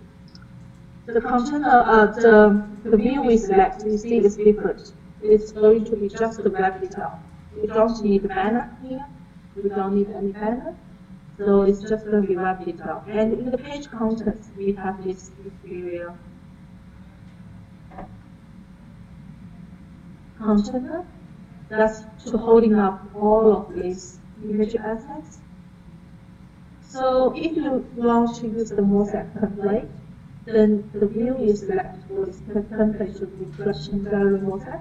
the container, the view we select, you see is different. It's going to be just the web detail. We don't need the banner here. We don't need any banner. So it's just going to be web detail. And in the page contents, we have this exterior container that's to holding up all of these image assets. So if you want to use the mosaic template, then the view you select for this template should be Russian gallery mosaic.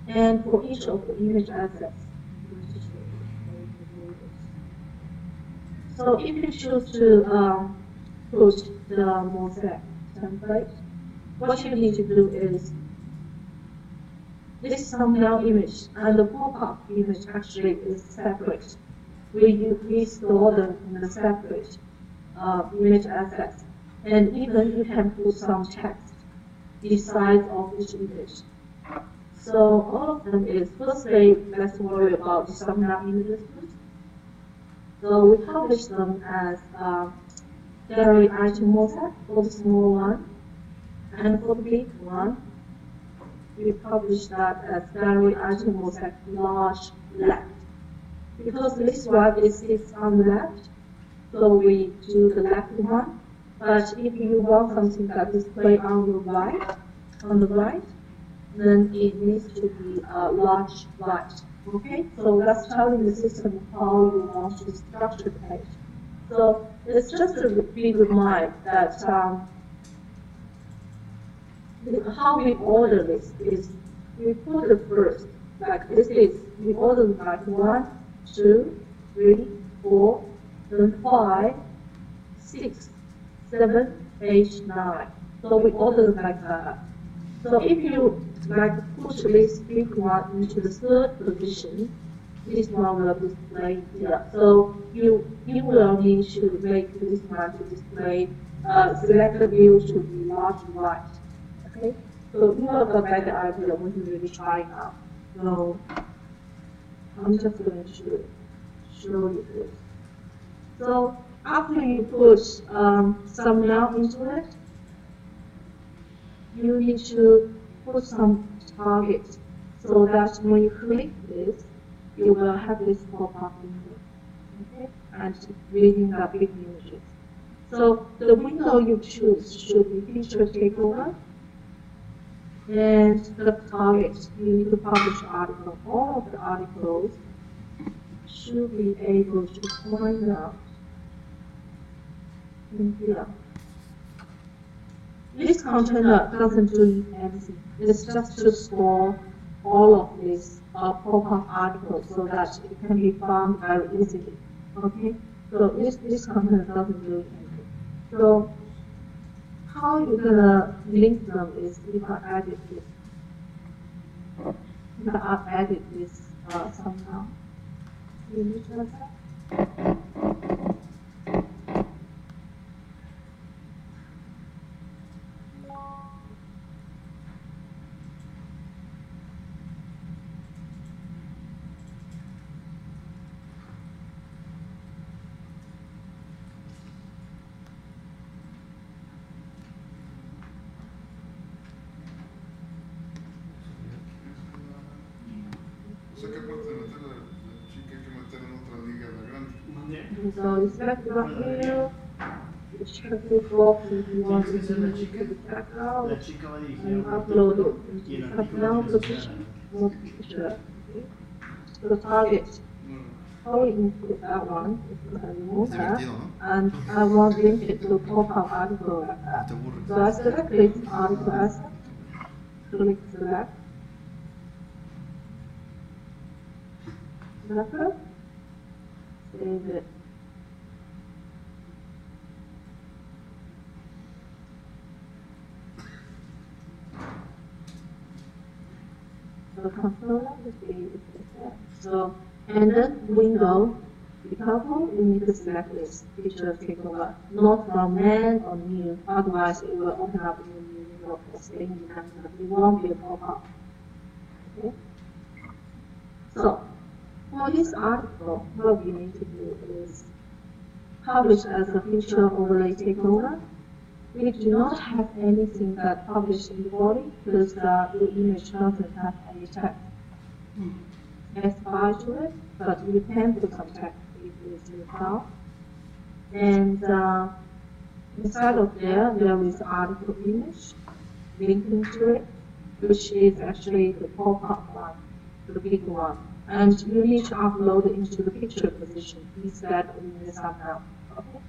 And for each of the image assets, so if you choose to put the mosaic template, what you need to do is this thumbnail image and the pop-up image actually is separate. We store them in a separate image assets, and even you can put some text beside of each image. So all of them is, firstly, let's worry about the thumbnail images first. So we publish them as gallery item mosaic for the small one, and for the big one, we publish that as gallery item mosaic large left. Because this one is sits on the left, so we do the left one. But if you want something that display on the right, then it needs to be a large right. Okay, so that's telling the system how you want to structure the page. So it's just a big reminder that how we order this is we put it first, like this is, we order like 1, 2, 3, 4, then 5, 6, 7, 8, 9. So we order like that. So if you like push this big one into the third position, this one will display here. So you will need to make this one to display, select the view to be large right. Okay? So you will get a better idea when you really try now. So I'm just going to show you this. So after you put some now into it, you need to put some target so that when you click this, you will have this pop-up window, okay? And reading the big images. So the window you choose should be feature takeover, and the target, you need to publish article. All of the articles should be able to point out in here. This container doesn't do anything. It's just to store all of these pop-up articles so that it can be found very easily. Okay? So this container doesn't do anything. So how you're gonna link them is if I edit this somehow. You need to accept. O sea, que aparte de meter a la chica hay que meter en otra liga la grande. So you select the right here, you check this box if you want to Tienes que ser la to chica. the checkout, La chica va a dirigir and a un upload artículo it y el into the artículo now tiene que position, ser not picture. Okay? So target, how we include that one, is I remove that, Divertido, ¿no? and I want link it to pop-up article like that. Te aburres. So I select this article asset, click select, select it, save it. So controller is the so and then window, be careful, you need to select this feature takeover, not from main or new, otherwise it will open up in a new window for staying behind, it won't be a pop-up. Okay? So for this article, what we need to do is publish as a feature overlay takeover. We do not have anything that published in the body because the image doesn't have any text. Specify to it, but you can put some text if it's in the file. And inside of there is article image linking to it, which is actually the pop-up one, the big one. And you need to upload it into the picture position instead of in the thumbnail. Okay?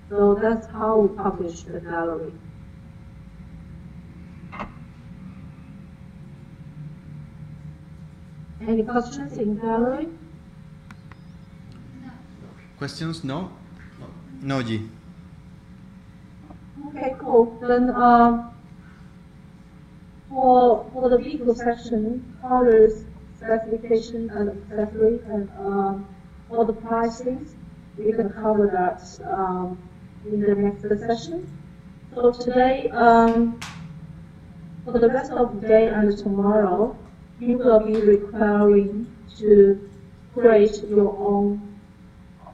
So that's how we publish the gallery. Any questions in gallery? Questions? No? No, G. Okay, cool. Then for the vehicle section, colors, specification, and accessory, and all the pricing, we can cover that in the next session. So today, for the rest of the day and tomorrow, you will be requiring to create your own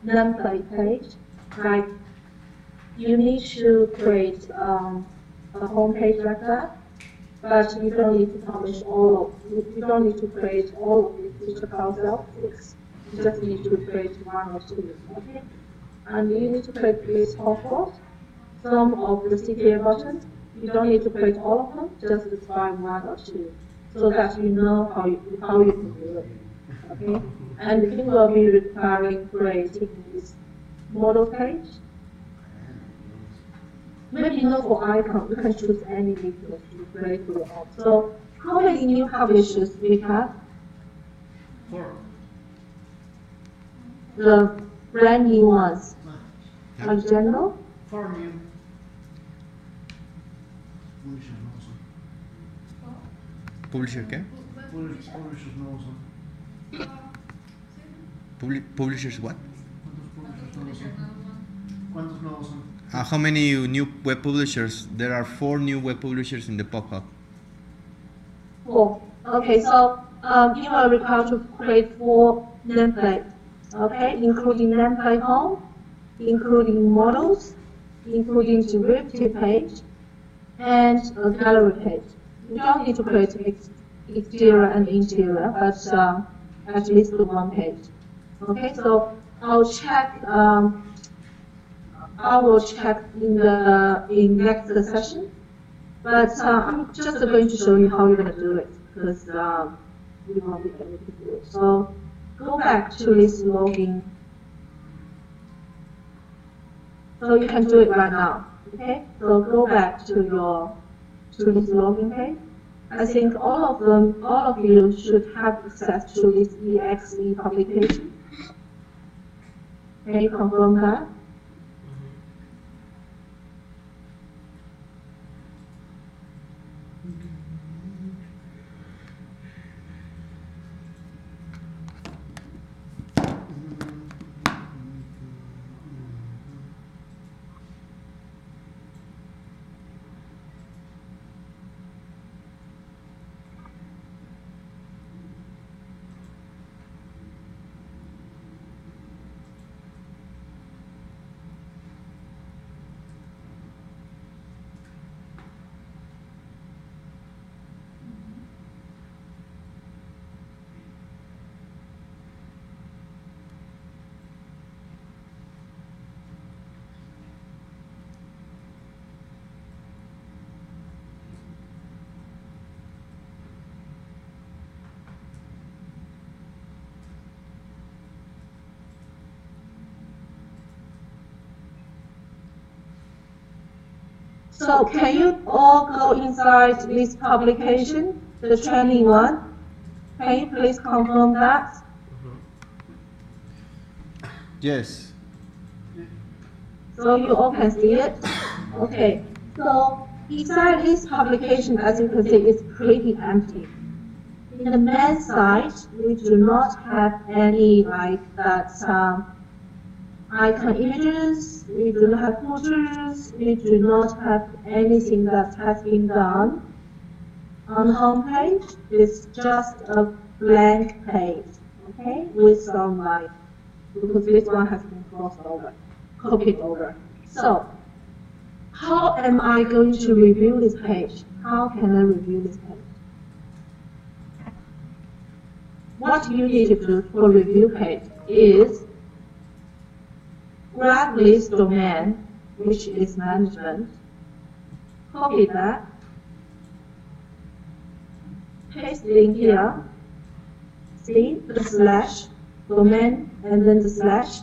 nameplate page, like you need to create a home page like that, but you don't need to publish you don't need to create all of these feature files. You just need to create one or two, okay? And you need to create this hotspot, some of the CTA buttons. You don't need to create all of them, just specify one or two, so that you know how you can do it, okay? And you will be requiring creating this model page. Maybe not for icon, you can choose any videos to create your own. So how many new publishers we have? 4. The brand new ones are general? 4 new. Publishers nuevos son. ¿Publisher qué? Publishers nuevos son. Publishers what? ¿Cuántos nuevos son? How many new web publishers? There are 4 new web publishers in the Pub Hub. 4. Okay, so you are required to create 4 nameplates, okay, including nameplate home, including models, including derivative page, and a gallery page. You don't need to create exterior and interior, but at least one page. Okay, so I'll check. I will check in next session, but I'm just going to show you how you're going to do it because you won't be able to do it. So go back to this login. So you can do it right now. Okay, so go back to this login page. I think all of you should have access to this EXE publication. Can you confirm that? So can you all go inside this publication, the training one? Can you please confirm that? Yes. So you all can see it? Okay. So inside this publication, as you can see, it's pretty empty. In the main site, we do not have any like that icon images, we do not have footers, we do not have anything that has been done on the home page. It's just a blank page, okay, with some like, because this one has been copied over. So, how am I going to review this page? How can I review this page? What you need to do for review page is grab this domain, which is management, copy that, paste it in here, see the slash, domain, and then the slash,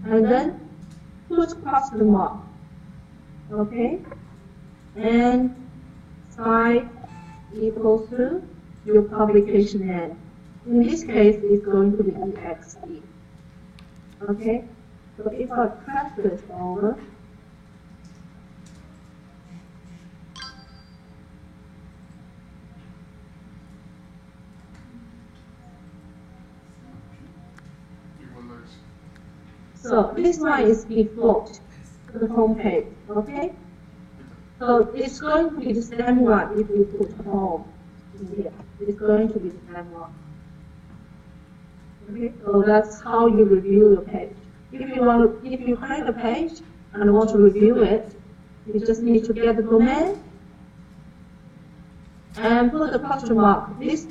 and then put question mark, okay? And site equals to your publication name. In this case, it's going to be EXE, okay? So if I press this over, so this one is default to the home page, okay? So it's going to be the same one if you put home in here. It's going to be the same one. Okay, so that's how you review your page. if you create a page and want to review it, you just need to get the domain and put the question mark. This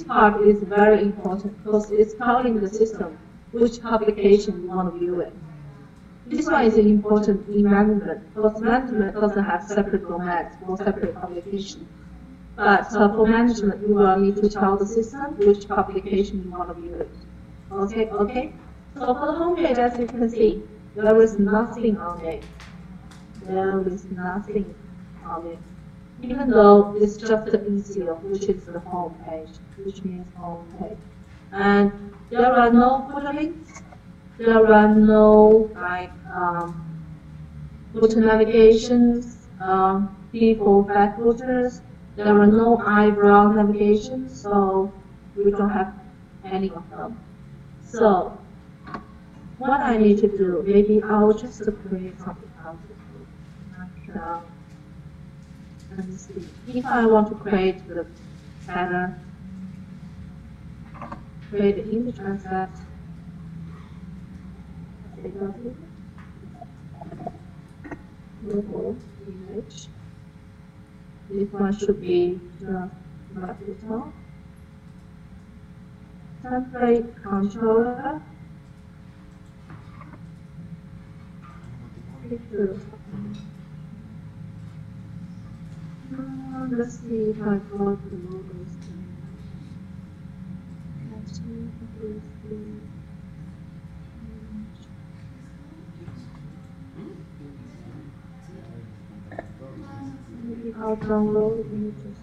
part is very important because it's telling the system which publication you want to view it. This one is important in management because management doesn't have separate domains or separate publication. But for management, you will need to tell the system which publication you want to view it. Okay? So for the homepage, as you can see, there is nothing on it. There is nothing on it. Even though it's just the ECO, which is the home page, which means home page. And there are no footer links. There are no footer navigations, default back footers. There are no eyebrow navigations, so we don't have any of them. So what I need to do, maybe I'll just create something else. And see. If I want to create the header, create the image asset, local image. This one should be just right at the top. Template controller. Let's see if I got the logos. Maybe I'll download images.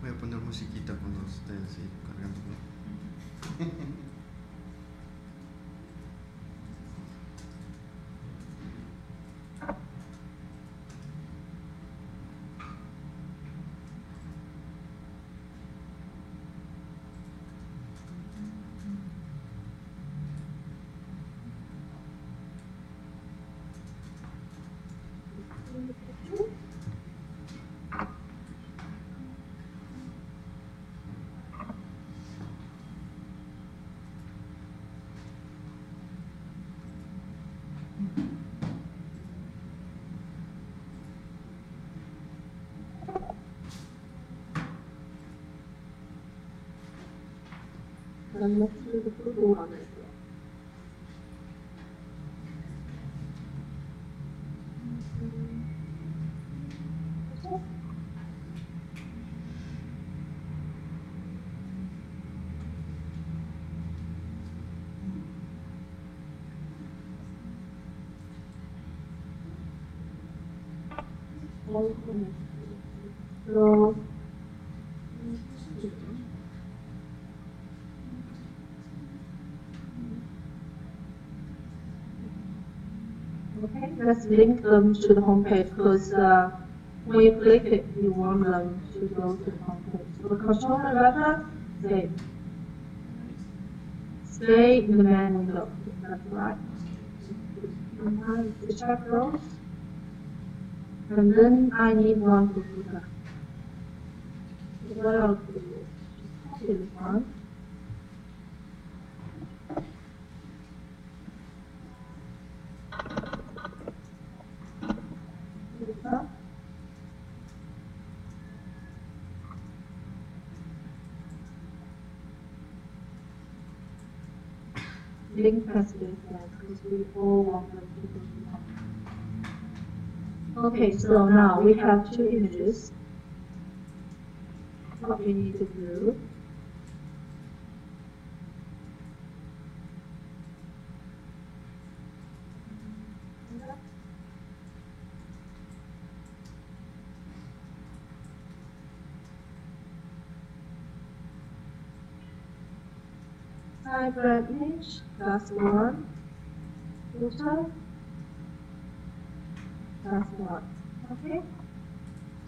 Voy a poner musiquita cuando esté así cargando. And let's do the football on it. So, okay, let's link them to the home page because when you click it, you want them to go to the home page. So the controller record, stay in the main window. That's right. And I check those. And then I need one for footer. So what I'll do is just copy this one. link precedence because we all want them to go to one. Okay, so now we have two images. What we need to do. Hybrid image, that's one. Filter, that's one. Okay?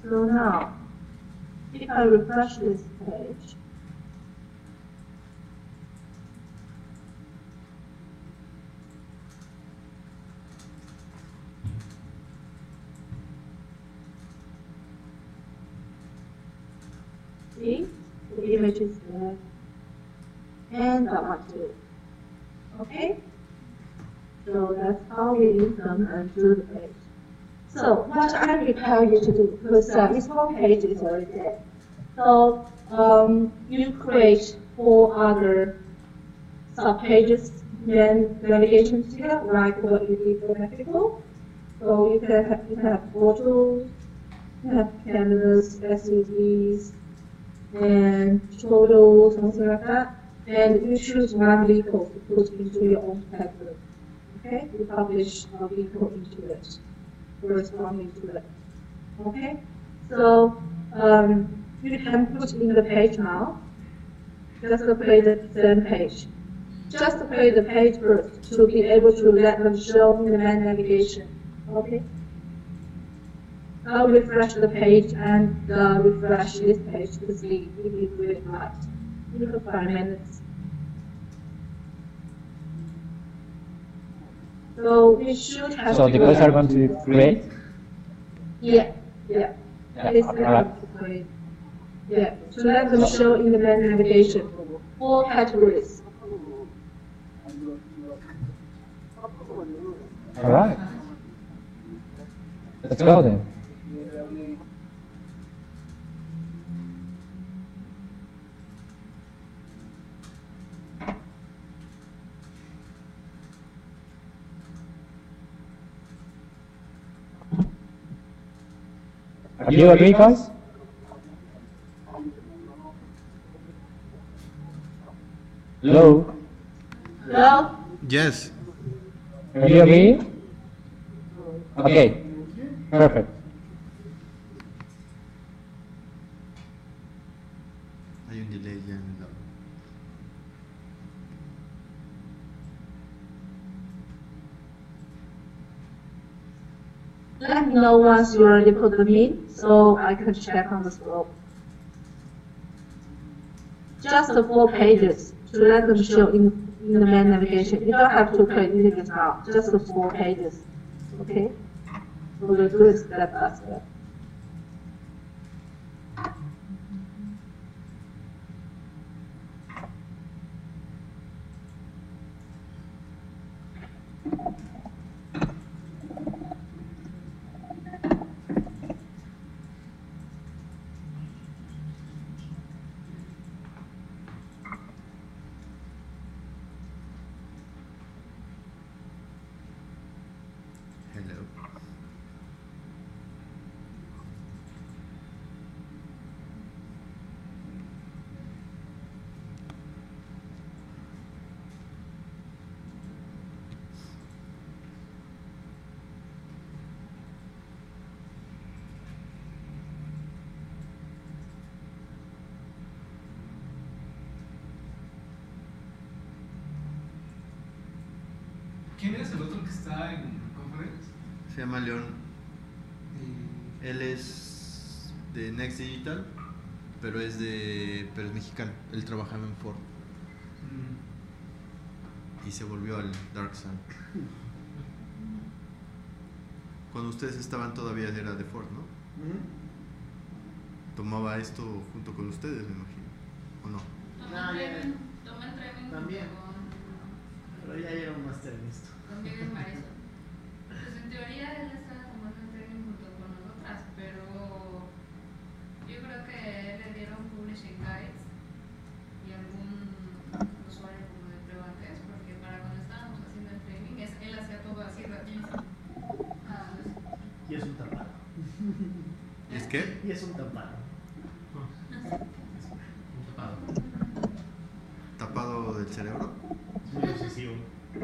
So now, if I refresh this page, see, the image is there. And that one too. Okay? So that's how we use them and do the page. So what I require you to do, because this whole page is already there. So you create 4 other subpages, then navigation here, like what you did for Mexico. So you can have photos, you have cameras, SUVs, and photos, something like that. And you choose one vehicle to put into your own category. Okay? You publish a vehicle into it, corresponding to it. Okay? So you can put in the page now. Just play the same page. Just play the page first to be able to let them show in the main navigation. Okay? I'll refresh the page and refresh this page to see if it really light. You have 5 minutes. So we should have. So the guys are going to create? Yeah. It's Alright. to create. Yeah, to let them show in the main navigation 4 categories. Alright. Let's go then. Are you agree, guys? Hello? Hello? Yes. Are you agree? Okay. Perfect. Hay un delay ya en el audio. Let me know once you already put them in, so I can check on the slope. Just the 4 pages to let them show in the main navigation. You don't have to create images now, just the 4 pages. Okay? So we'll do it step by step. Hello. ¿Quién es el otro que está en conference? Se llama León. Él es de Next Digital, pero es mexicano. Él trabajaba en Ford y se volvió al Dark Side. Cuando ustedes estaban todavía era de Ford, ¿no? Tomaba esto junto con ustedes, me imagino, ¿o no? Toma el training También. con... Pero ya lleva un máster en esto. También es Marisol. Pues en teoría él estaba tomando el training junto con nosotras, pero yo creo que le dieron publishing guides y algún usuario como de prueba antes, porque para cuando ¿Es qué? Y es un tapado. Un tapado. ¿Tapado del cerebro? Es muy obsesivo.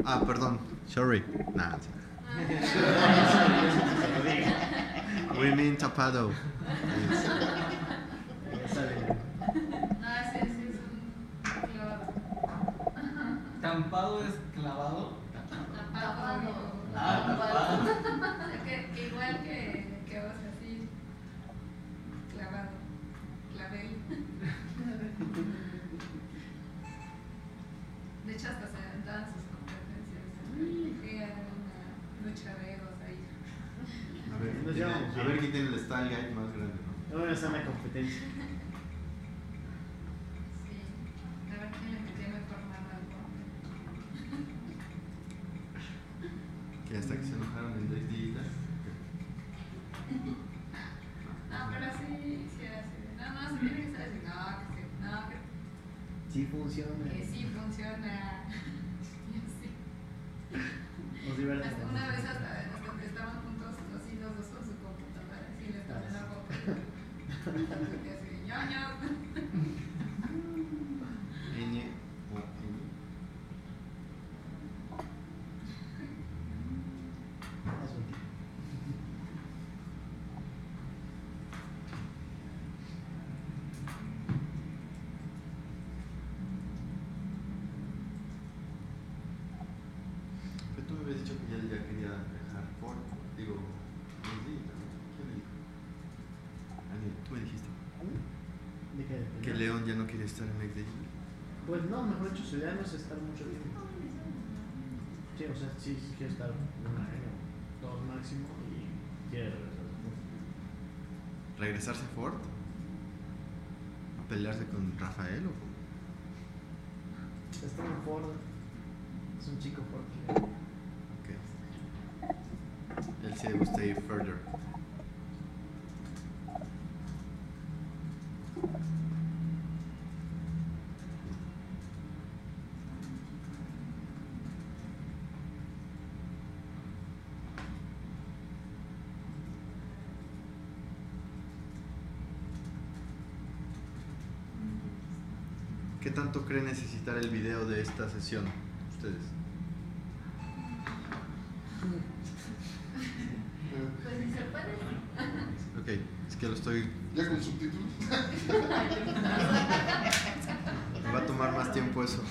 Ah, perdón. Sorry. Nah. We mean tapado. Ya sale. No, ese es un clavado. ¿Tampado es clavado? Tapado. Tapado. Que igual que vos, así. Clavado. Clavel. De hecho, hasta se aventaban sus competencias. Que era una lucha de egos ahí. A ver quién tiene el style guide más grande, ¿no? Ahora está en la competencia. Sí. A ver quién le metió mejor mano al bombe. Que hasta que se enojaron en DFYsite. No, pero sí, sí era así. No, se tiene que estar así. No, que Sí funciona. Que sí funciona. Y así. Nos divertimos. Hasta una vez hasta que estaban juntos los dos con su computadora, así les tomé la foto. Y así, ñoño. Ñ o Ñ. Es un tipo. Pero tú me habías dicho que ya quería dejar Ford. Digo, ¿quién me dijo? Alguien, tú me dijiste ¿De qué depende? que León ya no quiere estar en XDI. Pues no, mejor dicho, su idea no es estar mucho tiempo. Sí, o sea, sí quiere estar un año, 2 máximo y quiere regresar. ¿Regresarse a Ford? ¿A pelearse con Rafael o cómo? Está en Ford. Es un chico Ford. Ok. Él sí le gusta ir further. ¿Qué tanto cree necesitar el video de esta sesión ustedes? Pues si se puede. Ok, es que lo estoy... ¿Ya con subtítulos? Me va a tomar más tiempo eso.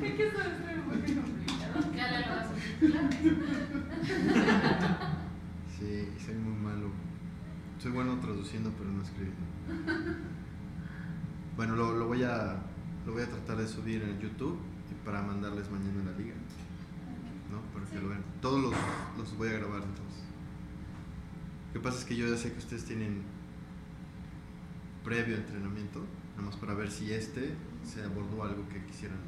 Es que eso es muy complicado. Ya le lo vas a subtitular. Sí, soy muy malo. Soy bueno traduciendo, pero no escribiendo. Bueno, lo voy a tratar de subir en YouTube y para mandarles mañana a la liga, ¿no? Para que lo vean. Todos los voy a grabar entonces. Lo que pasa es que yo ya sé que ustedes tienen previo entrenamiento, nada más para ver si se abordó algo que quisieran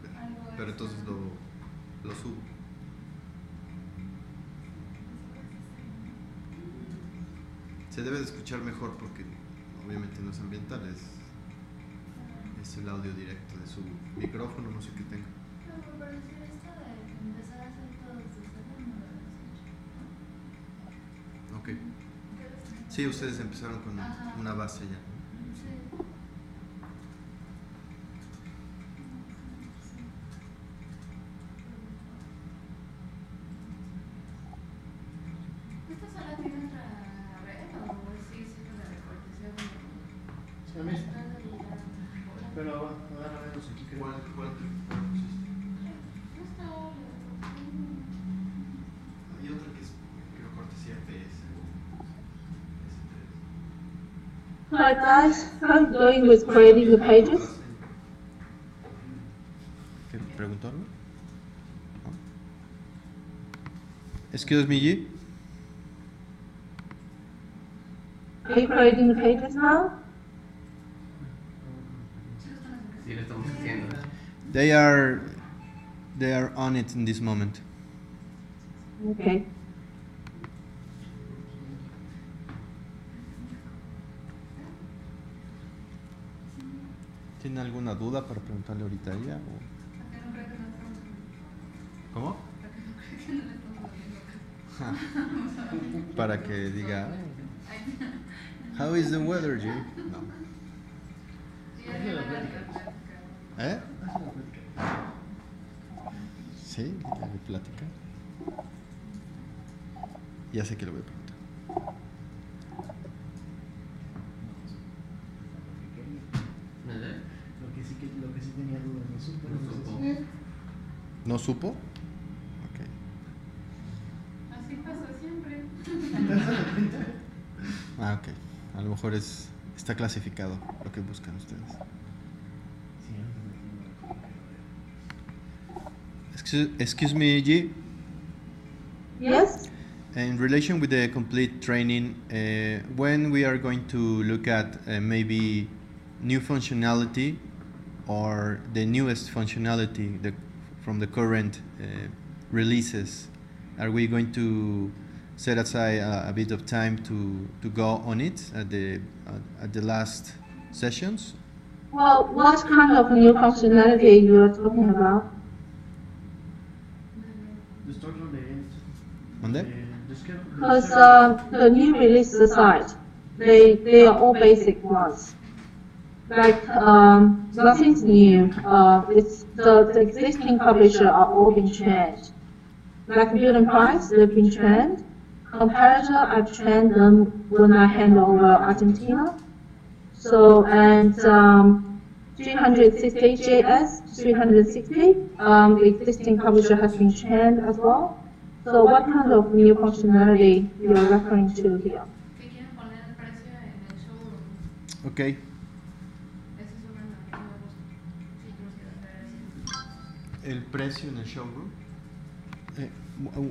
ver. Pero entonces lo subo. Se debe de escuchar mejor porque obviamente no es ambiental, es el audio directo de su micrófono, no sé qué tenga. No, pero si esto de empezar a hacer todo desde cero no lo habías hecho. Ok. Sí, ustedes empezaron con una base ya. Sí. ¿Esta sala tiene otra red o sigue siendo la recortación? Sí, a mí. Pero agarra menos aquí creo. ¿Cuál? Hay otra que es, creo, cortesía PS. Hi guys, how are you doing with creating the pages? ¿Qué preguntarlo? Excuse me, G? Are you creating the pages now? Sí, lo estamos haciendo. They are on it in this moment. Okay. ¿Tiene alguna duda para preguntarle ahorita a ella? ¿Cómo? Para que diga. How is the weather, G? No. Sí, es la plática. ¿Eh? Sí, de plática. Ya sé que lo voy a preguntar. ¿Verdad? Lo que sí tenía duda, no supo. ¿No supo? Ok. Así pasa siempre. Ah, ok. A lo mejor está clasificado lo que buscan ustedes. Excuse me, G. Yes? In relation with the complete training, when we are going to look at maybe new functionality or the newest functionality from the current releases, are we going to set aside a bit of time to go on it at the last sessions? Well, what kind of new functionality you are talking about? The start on the end. Monday? Because the new release site, they are all basic ones. Like nothing's new. It's the existing publisher are all being changed. Like build and price, they've been trained. Comparator, I've trained them when I hand over Argentina. So and 360 JS, 360, the existing publisher has been trained as well. So what kind of new functionality you are referring to here? Que quieren poner el precio en el showroom. Okay. Ese es uno que me gusta. Sí, creo que así. El precio en el showroom.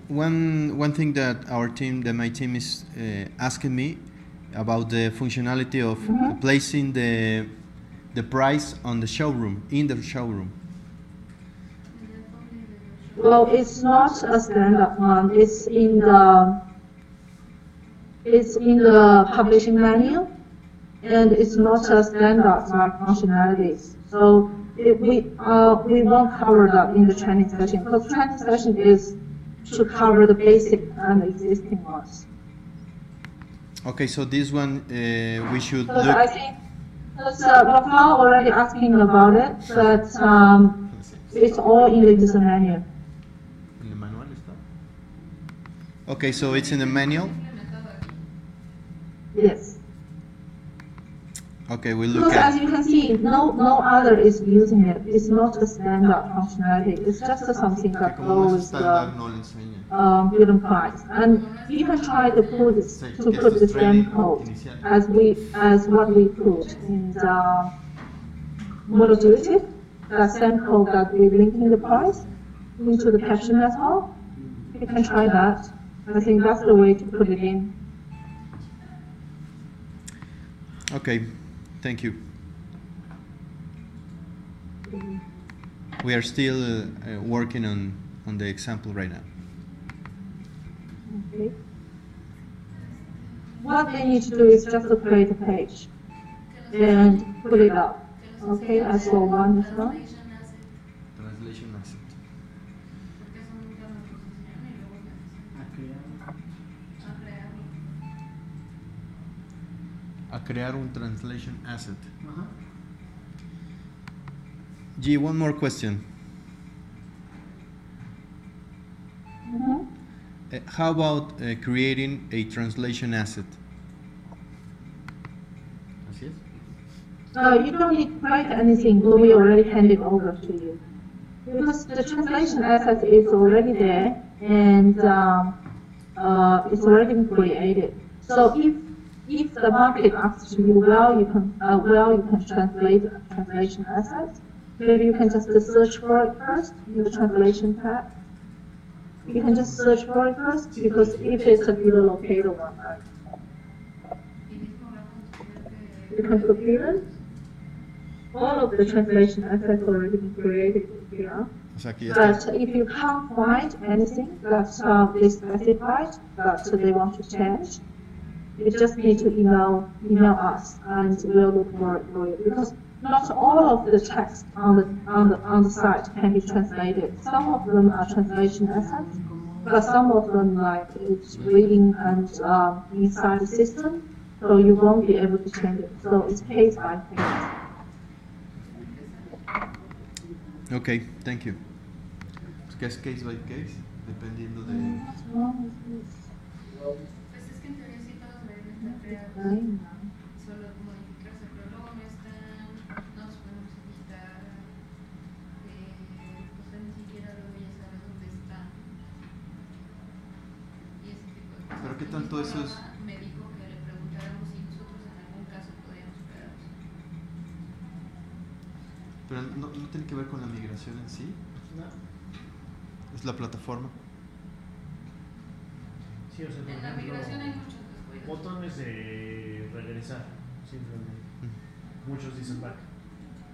One thing that my team is asking me about the functionality of placing the price on the showroom, in the showroom. Well, it's not a standard one. It's in the publishing menu, and it's not a standard like functionalities. So we won't cover that in the training session, because training session is to cover the basic and existing ones. Okay, so this one we should Because look. I think Rafael already asking about it, but it's all in the user menu. ¿En el manual está? Okay, so it's in the manual. Yes. Okay, we look Because as at. you can see, no other is using it. It's not a standard functionality. It's just something Que that como no goes es estándar, no le enseña. build and price. And you can try to put the same code as what we put in the model derivative. That same code that we link in the price into the caption as well. You can try that. I think that's the way to put it in. Okay, thank you. We are still working on the example right now. Okay. What they need to do is just to create a page and put it up. Okay, I saw one is done. Translation asset. Porque es un tema de posición y luego A crear un translation asset. G, one more question. How about creating a translation asset? Así es. You don't need to write anything when we already hand it over to you. Because the translation asset is already there and it's already been created. So if the market asks you, you can translate a translation asset. Maybe you can just search for it first in the translation tab. You can just search for it first, because if it's a good locator one, right? You can copy it. All of the translation assets already been created here. O sea, que ya está. But if you can't find anything that they specified that they want to change, you just need to email us, and we'll look for it for you. Because not all of the text on the site can be translated. Some of them are translation assets, but some of them, like it's reading and inside the system, so you won't be able to change it. So it's case by case. Okay, thank you. ¿Qué es case by case? Dependiendo de... Pues es que en teoría sí todos deberían estar creados. Solo modificarse, pero luego no están, no los podemos editar, pues ni siquiera luego ya sabes dónde están. Y ese tipo de cosas. ¿Pero qué tanto eso es? Me dijo que le preguntáramos si nosotros en algún caso podíamos crearlos. Pero no tiene que ver con la migración en sí. No. Es la plataforma. Sí, o sea, por En la ejemplo, migración hay muchos descuidos. botones de regresar, simplemente. Muchos dicen back.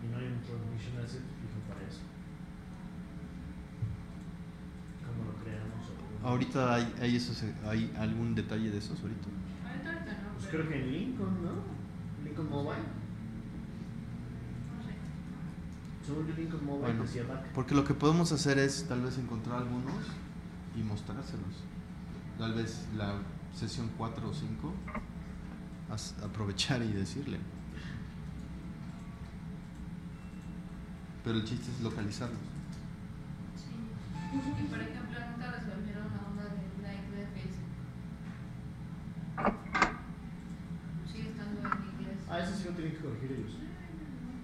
Y no hay un permission asset fijo para eso. ¿Cómo lo creamos? Ahorita hay algún detalle de esos ahorita. Ahorita no. Pues pero creo que en Lincoln, ¿no? Lincoln Mobile. no sé. Según yo, Lincoln Mobile Bueno, decía back. porque lo que podemos hacer es tal vez encontrar algunos y mostrárselos. Tal vez la sesión 4 o 5 aprovechar y decirle. Pero el chiste es localizarlos. Sí. Y por ejemplo, nunca resolvieron la onda de DFYsite. Sigue estando en inglés. Ah, eso sí lo tienen que corregir ellos.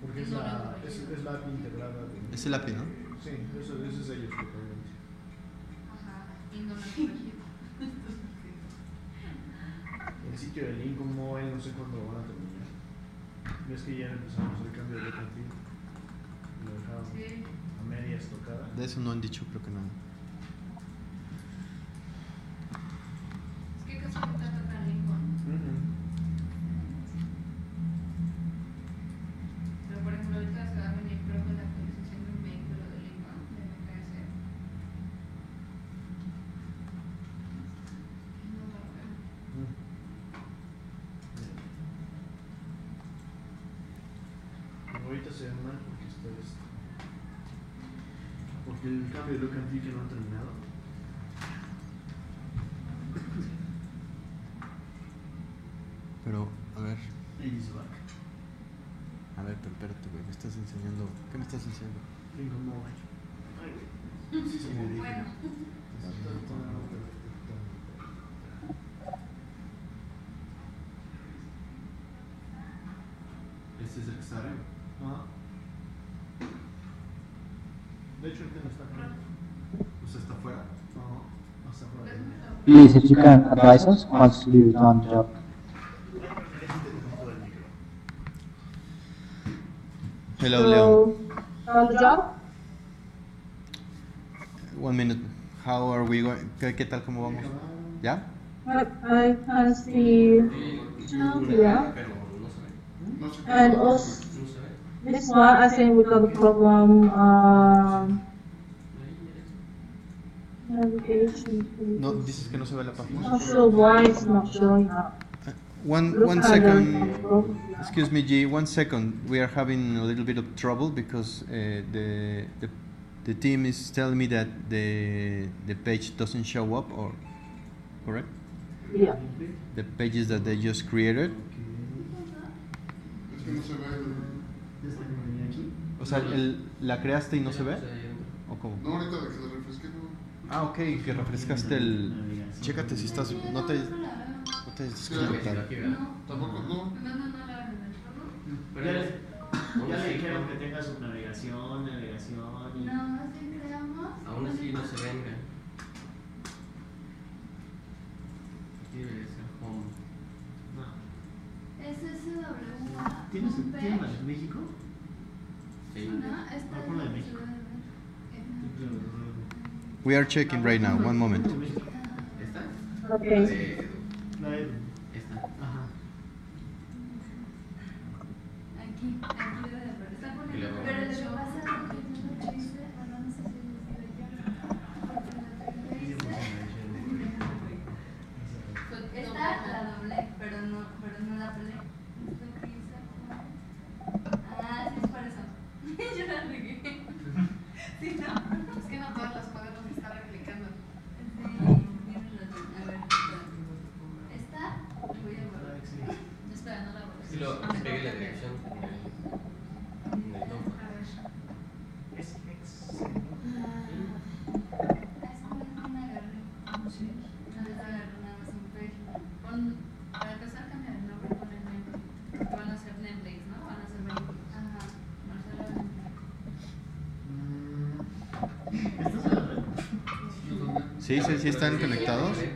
Porque es No lo la corrigieron. API integrada. Es el API, ¿no? Sí, eso es ellos totalmente. Ajá. Y no lo han corregido. El sitio de Lincoln Mobile no sé cuándo lo van a terminar. Ves que ya empezamos el cambio de look and feel. Lo dejaron Sí. a medias tocada. De eso no han dicho, creo que nada. Es que casi ahorita toca Lincoln. Pero por ejemplo, ahorita se va a venir, creo que la actualización de un vehículo de Lincoln, de MKS. No lo veo. Ahorita se ve mal porque está porque el cambio de look and feel que no han terminado. Pero, a ver. Y dice back. A ver, pero espérate, güey. Me estás enseñando. ¿Qué me estás enseñando? Lincoln Mobile. Ay, güey. Sí, se me dijo. Bueno. Este es el que está arriba. Ajá. De hecho, el tema está acá. O sea, está afuera. No, hasta afuera. Please, if you can advise us once you've done the job. Hello, Leon. On the job? 1 minute. How are we going? ¿Qué tal? ¿Cómo vamos? ¿Ya? I can see job here. No sé And also, this one, I think we got a problem, navigation. No, dices que no se ve la página. Not sure why it's not showing up. One Look at second. the problem. Excuse me, G. 1 second. We are having a little bit of trouble because the team is telling me that the page doesn't show up, or correct? Yeah. The pages that they just created. Es que no se ve ¿Ya está que venía aquí? O sea, ¿la creaste y no se ve? ¿O cómo? No, ahorita de que se refresque, no. Ah, ok, que refrescaste el... Chécate si estás... No te desconectado. Tampoco, no. No la van a ver. Ya le dijeron que tenga su navegación y... No, si creamos. Aún así no se venga. Aquí debe ser home. No. Es SWA. ¿Tienes homepage. la de México? Sí. No, esta Ah, pon la de es México. We are checking right now. 1 moment. ¿Esta? Okay. La de... Esta. Ajá. Aquí debe de aparecer. Y luego- Pero lo que pasa es que yo lo hice, bueno, no sé si lo hice yo. Porque lo que hice, esta la doblé, pero no la pelé. Lo que hice fue... Ah, sí, es por eso. Yo la regué. Sí, no. Es que no todas las podemos estar replicando. Sí, tienes razón. A ver, espera. Esta, voy a borrar. Espera, no la voy a Si lo pegué la dirección en el nombre. Es Eso no me agarré. No les agarré nada más un page. Para empezar, cambia el nombre con el nameplate. Porque van a ser nameplates, ¿no? Van a ser 20. Ajá. Marcelo nameplate. ¿Estás en la red? Sí, sí están conectados. A ver, es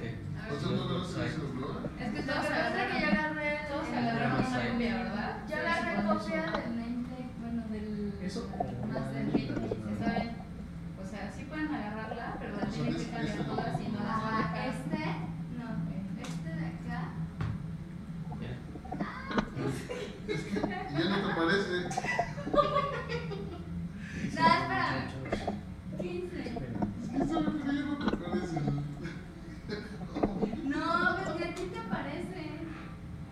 que todos agarraron una copia, ¿verdad? Yo agarré copia del nameplate, bueno, del Eso. más del Está bien. O sea, sí pueden agarrarla, pero la tienen que cambiar todas y no las van a Ajá, dejar. este de acá. Ya. Es que ya no te parece. No, espérame. 15. Es que sabe que ya no te parece. No, pues que a ti te parece.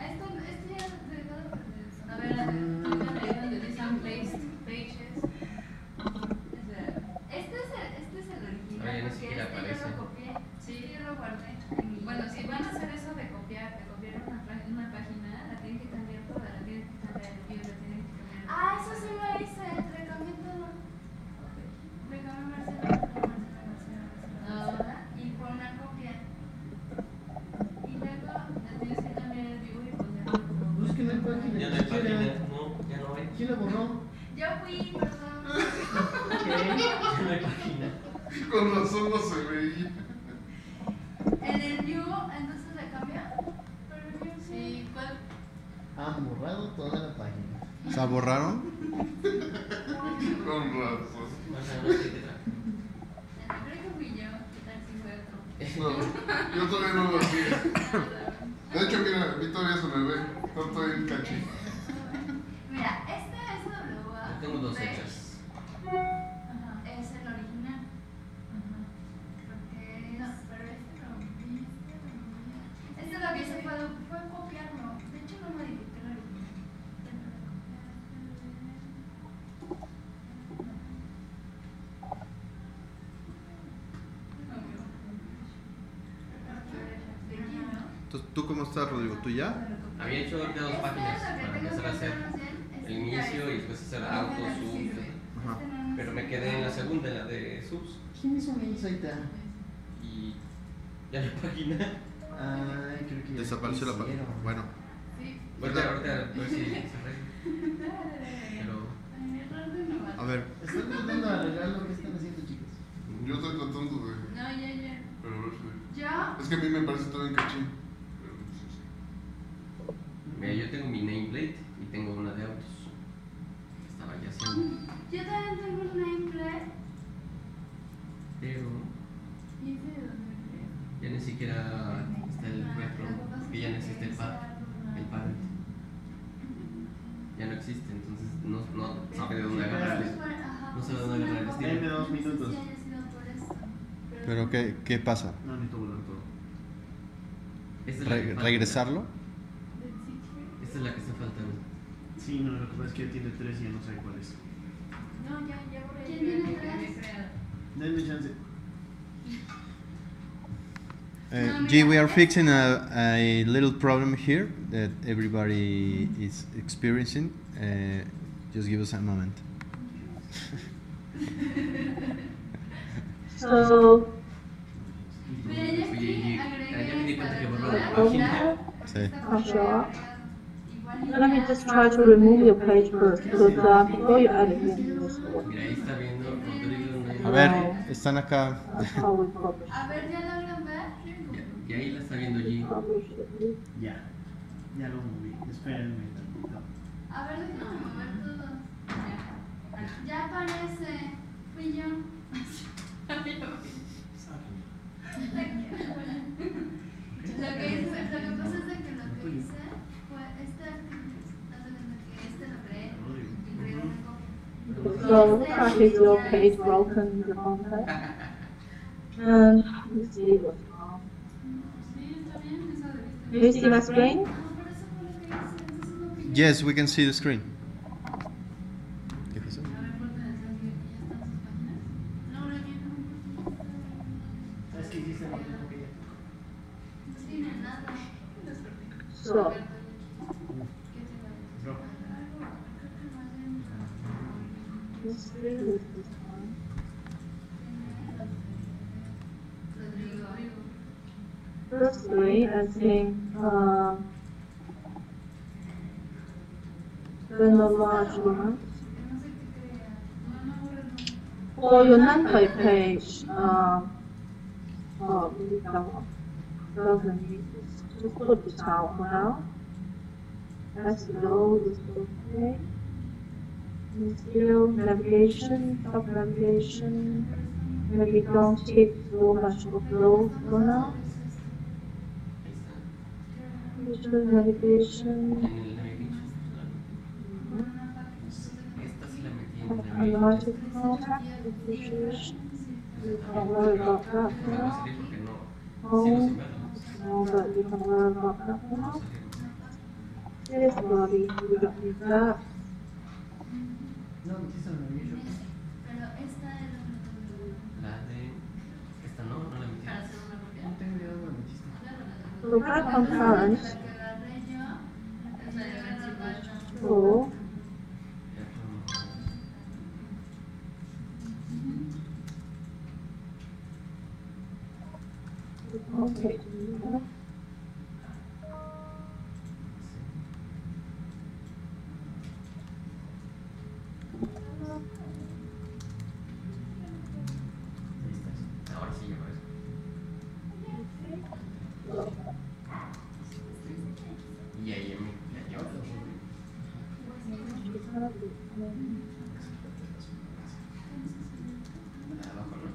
Esto ya es de todo pertenece. A ver, clican ahí donde dicen placed pages. Este es el original. Oye, ni Porque siquiera este aparece. yo lo copié. Sí, yo lo guardé. Bueno, si van a hacer eso de copiar una página, la tienen que cambiar toda, la tienen que cambiar el view, la tienen que cambiar. Ah, eso sí lo hice. Recambié todo. Recambié Marcelo. Y fue una copia. Y luego La tienes que cambiar el view y ponerlo. Es que no hay página. Ya no hay página. No, ya no hay. ¿Quién la borró? yo fui, perdón. Ya no hay página. Con razón no se veía. En el view, entonces le cambia. Pero el view Sí, ¿cuál? Han borrado toda la página. O sea, borraron. Con razón. Más o menos, ¿qué te trae? Creo que fui yo. ¿Qué tal si fue otro? No, yo todavía no lo hacía. De hecho, mira, a mí todavía se me ve. Estoy en cachi. Mira, este es Yo WA. tengo dos hechas. Ajá. Es el original. Porque es. No, pero este lo vi. Este lo que hice fue copiarlo. De hecho, no modifiqué el original. De aquí, ¿no? Entonces, ¿tú cómo estás, Rodrigo? ¿Tú ya? Había hecho ahorita dos páginas para empezar a hacer el inicio y después hacer autos, subs. Ajá. Pero me quedé en la segunda, en la de subs. ¿Quién hizo mi insight? Y ya no hay página. Ay, creo que ya Desapareció la página. hicieron. Bueno, Sí. Ahorita a ver si se arregla. Pero a ver. Están tratando de arreglar lo que están haciendo, chicos. Yo estoy tratando de. No, ya. Pero a ver si. ¿Ya? Es que a mí me parece todo en cachín. Pero no sé si. mira, yo tengo mi nameplate y tengo una de autos. Que estaba ya haciendo. Yo también tengo un nameplate. Pero ¿Y ese de dónde crees? ya ni siquiera está el retro, porque ya no existe el parent. Ya no existe, entonces no sabe de dónde agarrar no sabe de dónde agarrar el Dame estilo. 2 minutos. Sí, haya sido por esto. ¿Pero qué pasa? No, necesito borrar todo. Esta es la que falta. ¿Regresarlo? Esta es la que está faltando. Sí, no, lo que pasa es que ya tiene 3 y ya no sé cuál es. No, ya por ahí. ¿Quién tiene ya había tres? creado. Denme chance. G, we are fixing a little problem here that everybody is experiencing. Just give us a moment. So, Mira, ya Oye, aquí y ya me di agregué cuenta que esta borró la de página. Sí. sure. Igual Let me just try to remove your page first, because before you add it in this one, Mira, ahí está viendo Rodrigo. A ver, están acá. that's how we publish. A ver, ¿ya logran ver? Y ahí la está viendo G. Publish it. Ya. Ya lo moví. Espérenme tantito. A ver, déjame mover todo. Ya aparece. Fui yo. Lo que pasa es de que lo que hice fue este artículo. Este lo creé y creé una copia. So, practice your page broken the content. And let's see what's wrong. Sí, está bien, eso debiste. Do you see my screen? No, por eso fue lo que hice. Entonces lo que Yes, we can see the screen. ¿Qué pasó? A ver, ponte en el sensor que ya están sus páginas. no, lo que no. ¿Sabes qué hiciste? Lo mismo que ya. No tiene nada. So, Let's do this one. Firstly, I think the large one. For your nameplate page, we doesn't need this. Just put it out for now. Let's go this okay. Still navigation, top navigation. Maybe don't hit so much of those for now. Visual navigation. Analytic contact, situation. You can't worry about that for now. Home. No, but you can worry about that for now. This body, we don't need that. No, metiste la navigation. Pero esta es La de. Esta no la metí. No tengo idea dónde la metiste. So back on current. So, okay. Ahora sí, ya parece. Y ahí ya lleva. Abajo, ¿no?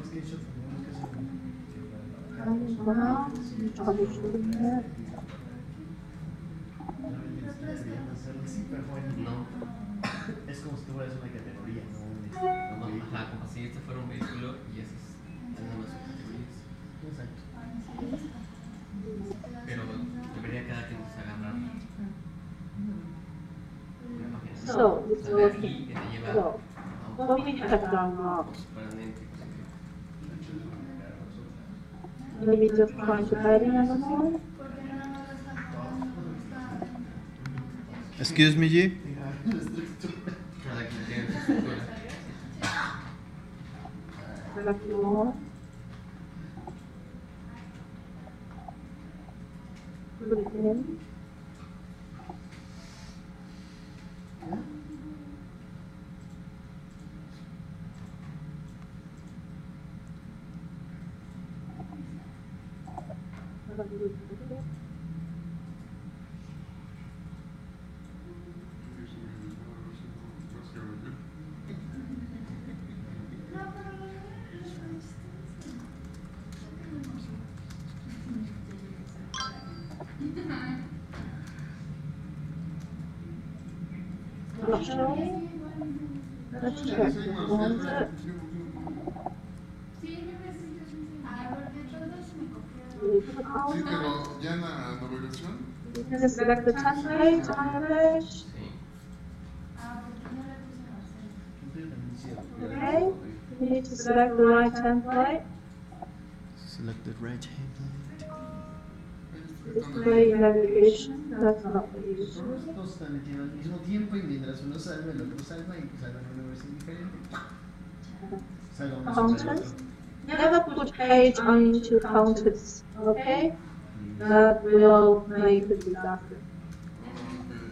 Es que yo tengo que hacer sí, pero bueno. No. Es como si tuvieras una categoría, ¿no? No, ajá, como si este fuera un vehículo y esas nada más son categorías. Exacto. Pero debería cada quien agarrar una página. So, it's La de aquí working. que te lleva So, what we have done wrong. permanente. Maybe just trying to hide it on the phone. Excuse me, G. Cada quien tiene su estructura. Select more. Put it in. Not sure. Let's check this one. Sí, pero ya en la navegación. You can select the template on the page. Sí. Okay. You need to select the right template. Select the right hand. Display navigation. That's not the issue. Todos están metiendo al mismo tiempo y mientras uno salva, el otro salva y salvan una versión diferente. Salva una sobre el Content. otro. Never put page into counters. Okay. That will make a disaster.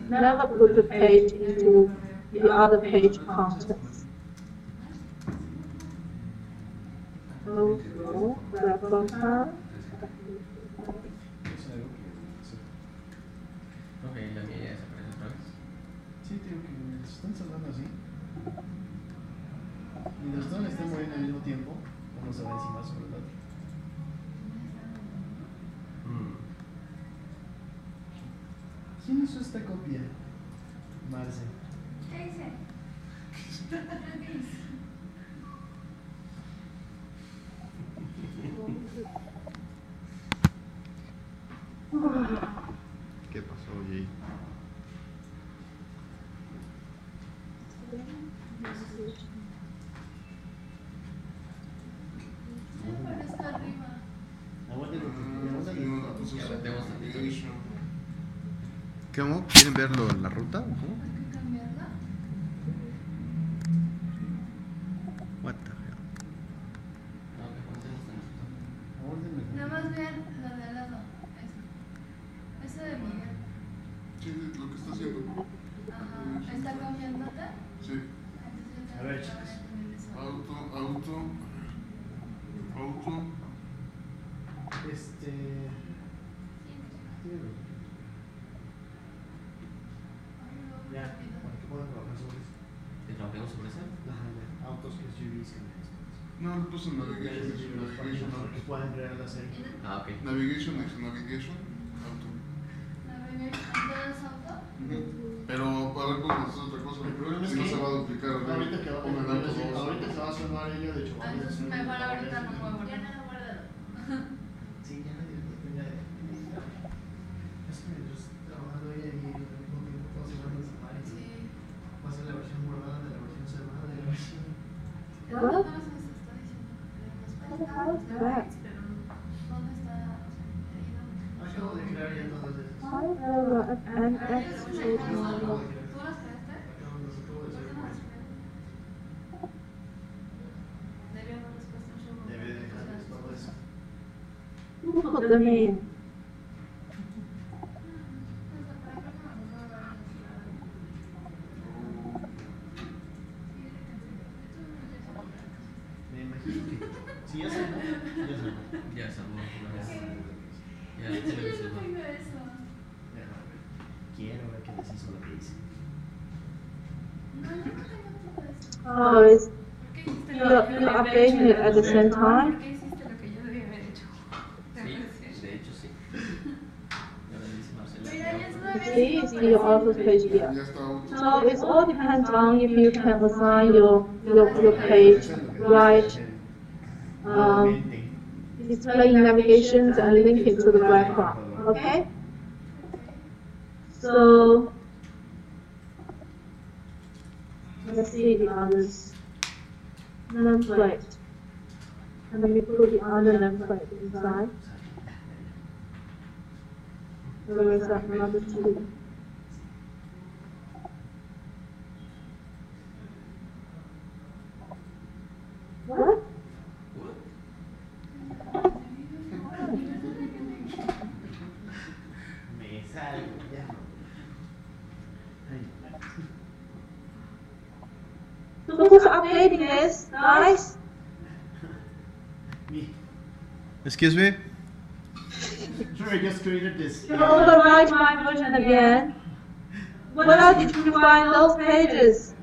Never put the page into the other page contents. Also, grab content. Es algo que sí. Ok, la mía ya desaparece otra vez. Sí, tengo que mientras están salvando así. Mientras todos están moviendo al mismo tiempo, uno se va encima sobre el otro. ¿Quién hizo esta copia? Marce. ¿Qué hice? ¿Qué pasó, G? Pero está arriba. Aguante lo que Ya metemos tantito. ¿Cómo? ¿Quieren verlo en la ruta? ¿O cómo? Hay que cambiarla. Sí, lo que está haciendo. Ajá. ¿Está cambiándote? Sí. A ver, chicos. Auto. Ya, para que puedan trabajar sobre eso. ¿Que trabajemos sobre eso? Ajá, ya. Autos que es UVs que me No, le puse navigation. para que puedan crear la serie. Ah, ok. Navigation, auto. ¿Navigation? ¿Entonces auto? Pero a ver, podemos hacer otra cosa. El problema es Si no que se va a duplicar, ahorita que pongan auto 2. ahorita se va a sumar ello, de hecho. Ah, entonces mejor ahorita no muevo. Ya no lo guardo. Sí, ya nadie lo tenía de. Es que yo estoy trabajando ella y al mismo tiempo puedo hacer varios safari. Sí. Va a ser la versión guardada de la versión cerrada de la versión. No nos está diciendo que queremos pero ¿dónde está? Acabo de crear ya todas esas. And ¿Tú las creaste? Acabo de hacer. Debe haberles puesto un show. Debe dejarles todo eso. put them in. Me imagino que. Si ya se armó, ya se armó. Ya se armó una vez. Ya se me hizo. Tengo eso. Déjame ver. Quiero ver qué les hizo lo que hice. No, yo no tengo todo eso. Oh, it's, ¿Por qué hiciste you're updating it at the same time. ¿Por qué hiciste lo que yo debía haber hecho? Sí, de hecho sí. Ya me dice Marcela. Mira, ya es una vez. See, you see your autos page here. Ya está auto. So it all depends on if you can assign your page right, displaying navigations and link it to the background. Okay? So let's see the others. Nameplate. And then we put the other nameplate inside. There is another two. What? Me salgo, ya. So who's updating this, guys? Me. Excuse me? Sure, I just created this. You overwrite my version again. Where did you find those pages?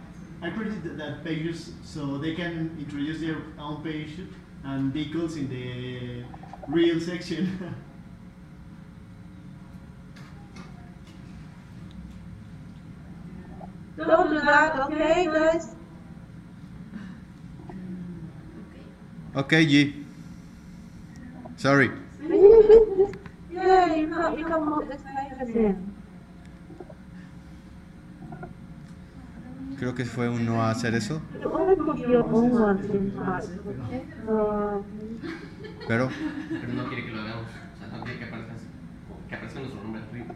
I created that pages so they can introduce their own page and vehicles in the real section. Don't do that, okay, guys? Okay, G. Sorry. Yeah, you can put these pages in. Creo que fue un no a hacer eso, You only put your own ones inside, okay? pero Pero no quiere que lo hagamos. O sea, no quiere que aparezca nuestro nombre arriba.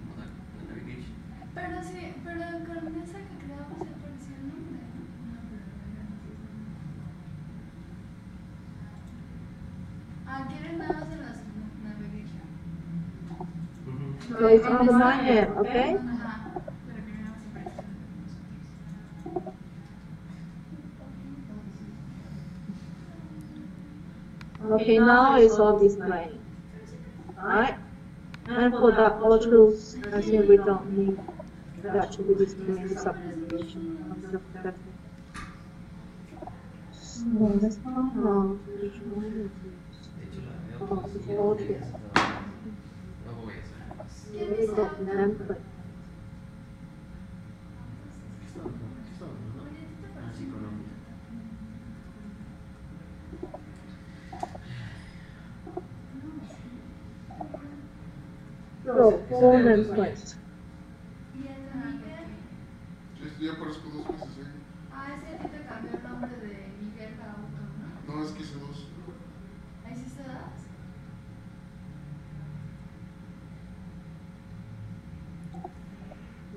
Como tal, en navigation. Pero sí, pero con esa que creamos ya apareció el nombre. Ah, quieren nada más en las navigation. So it's under my name, okay? Ajá. Pero que nada más aparece. Okay, now it's all displaying. Alright? And for the autos, I think we don't need that to be displaying the subnavigation. So let's find out which one it is. De hecho, la de Oh, autos it's sí, all ya here. se trabajó. No voy a hacer más. ¿Quién We've dice got auto? nameplate. ¿Qué está hablando? Ah, sí, Colombia. So, full nameplate. ¿Y el de Miguel? Ya aparezco 2 veces, Ah, ese a ti te cambió el nombre de Miguel a auto, ¿no? No, es que hice 2. ¿Ahí sí se das?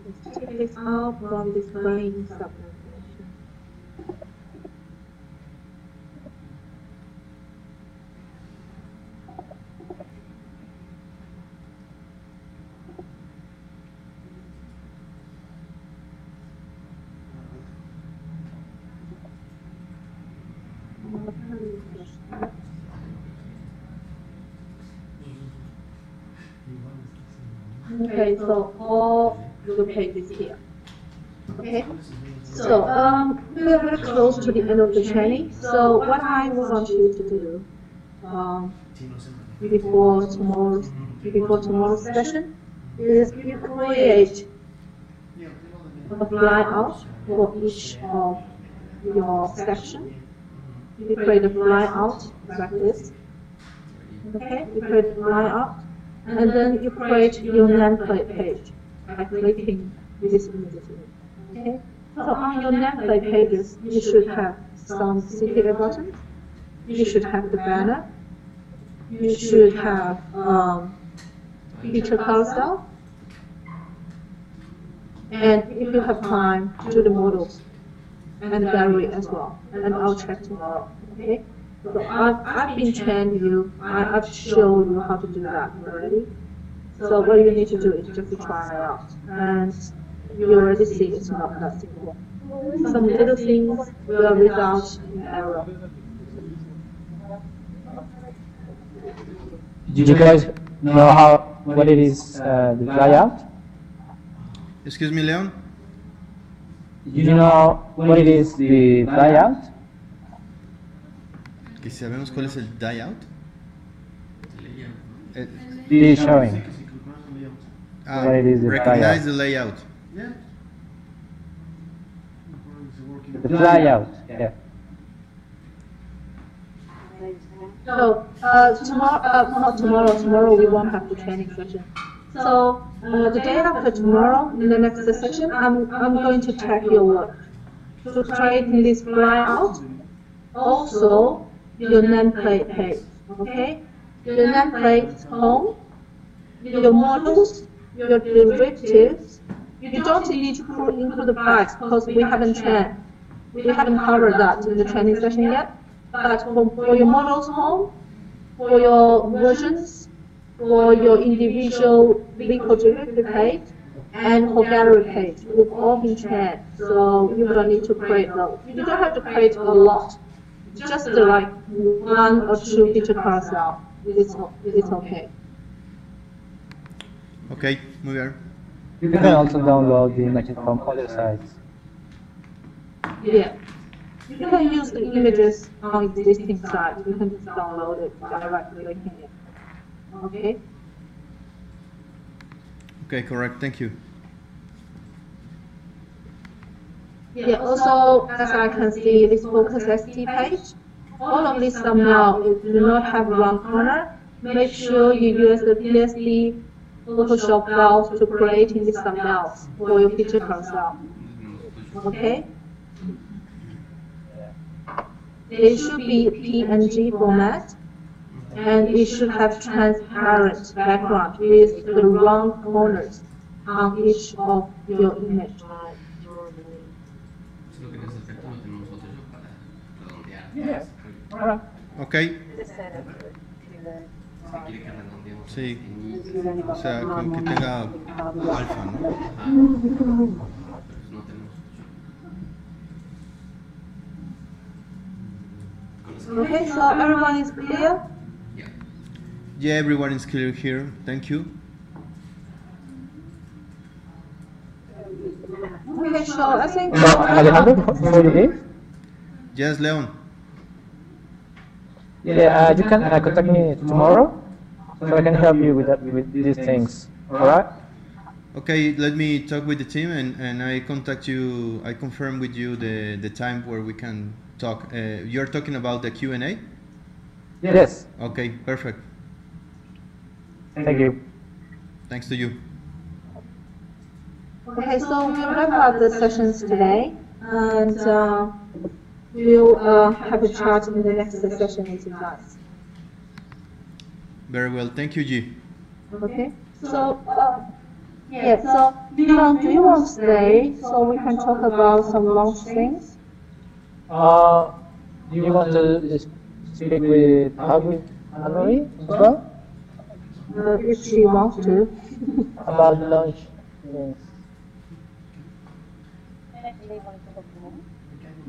Let's take this out from displaying subnavigation. Okay, so all the pages here. Okay, so we're very close to the end of the training. So what I want you to do before tomorrow's session is you create a flyout for each of your section. You create a flyout like this. Okay, you create a flyout, and then you create your nameplate page by clicking this immediately. Okay, so on your nameplate pages, you should have some CTA buttons. You should have the banner. You should have feature carousel. And if you have time, do the models and gallery as well. And I'll check tomorrow. Okay. So I've been training you. I've shown you how to do that already. So what you need to do is just to try it out. And you already see it's not that simple. Some little things will result in error. Did you guys know what it is, the layout? Excuse me, Leon? Did you know what it is, the layout? Que sabemos cuál es el layout. The showing. What it is, the Recognize the layout. Yeah. The layout, yeah. So tomorrow we won't have the training session. So the day after tomorrow, in the next session, I'm going to check your work to create this flyout. Also, your nameplate page. Okay, your nameplate home, your models, your derivatives. You don't need to include the price because we haven't covered that in the training session yet. But for your models home, for your versions, for your individual vehicle derivative page, and for gallery page, we've all been trained. So you will need to create those. You don't have to create a lot. Just like 1 or 2 feature carousel. It's okay. Okay, muy bien. You can also download the images from other sites. Yeah. You can use the images on existing sites. You can just download it directly in here. Okay? Okay, correct. Thank you. Yeah, also, as I can see, this Focus ST page, all of this thumbnail do not have round corner. Make sure you use the PSD Photoshop files to create these thumbnails for your feature carousel. Okay? They should be PNG format, and it should have transparent background with the round corners on each of your image. Yes. Alright. Okay. Sí. O sea, que tenga alfa, ¿no? Okay, so everyone is clear? Yeah, everyone is clear here. Thank you. Okay, so I think... Alejandro, before you leave? Yes, Leon. Yeah, you can contact me tomorrow, so I can help you with these things. Alright? Okay, let me talk with the team and I contact you, I confirm with you the time where we can talk. You're talking about the Q&A? Yes. Okay, perfect. Thank you. Thanks to you. Okay, so we'll wrap up the sessions today, and we'll have a chat in the next session with you guys. Very well, thank you, G. Okay, so yeah, so Leon, do you want to stay so we can talk about some launch things? Do you want to speak with Anne-Marie as well? If she wants to. About the launch things.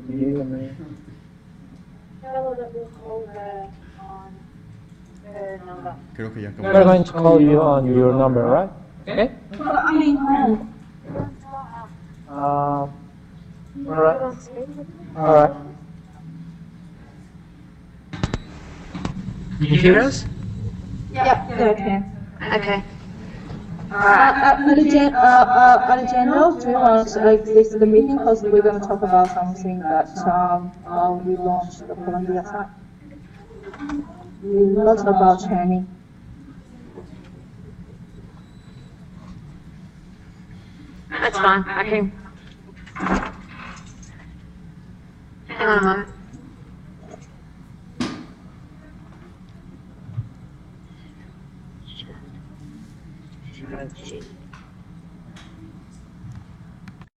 You and me. Creo que ya We're acabó. going to call you on your number, right? Okay? Alright. Alright. You hear us? Yeah, okay. Okay. On the general, do you want to exit the meeting because we're going to talk about something that we launched the Columbia site. Not about training. That's fine. I can. Hang on a moment.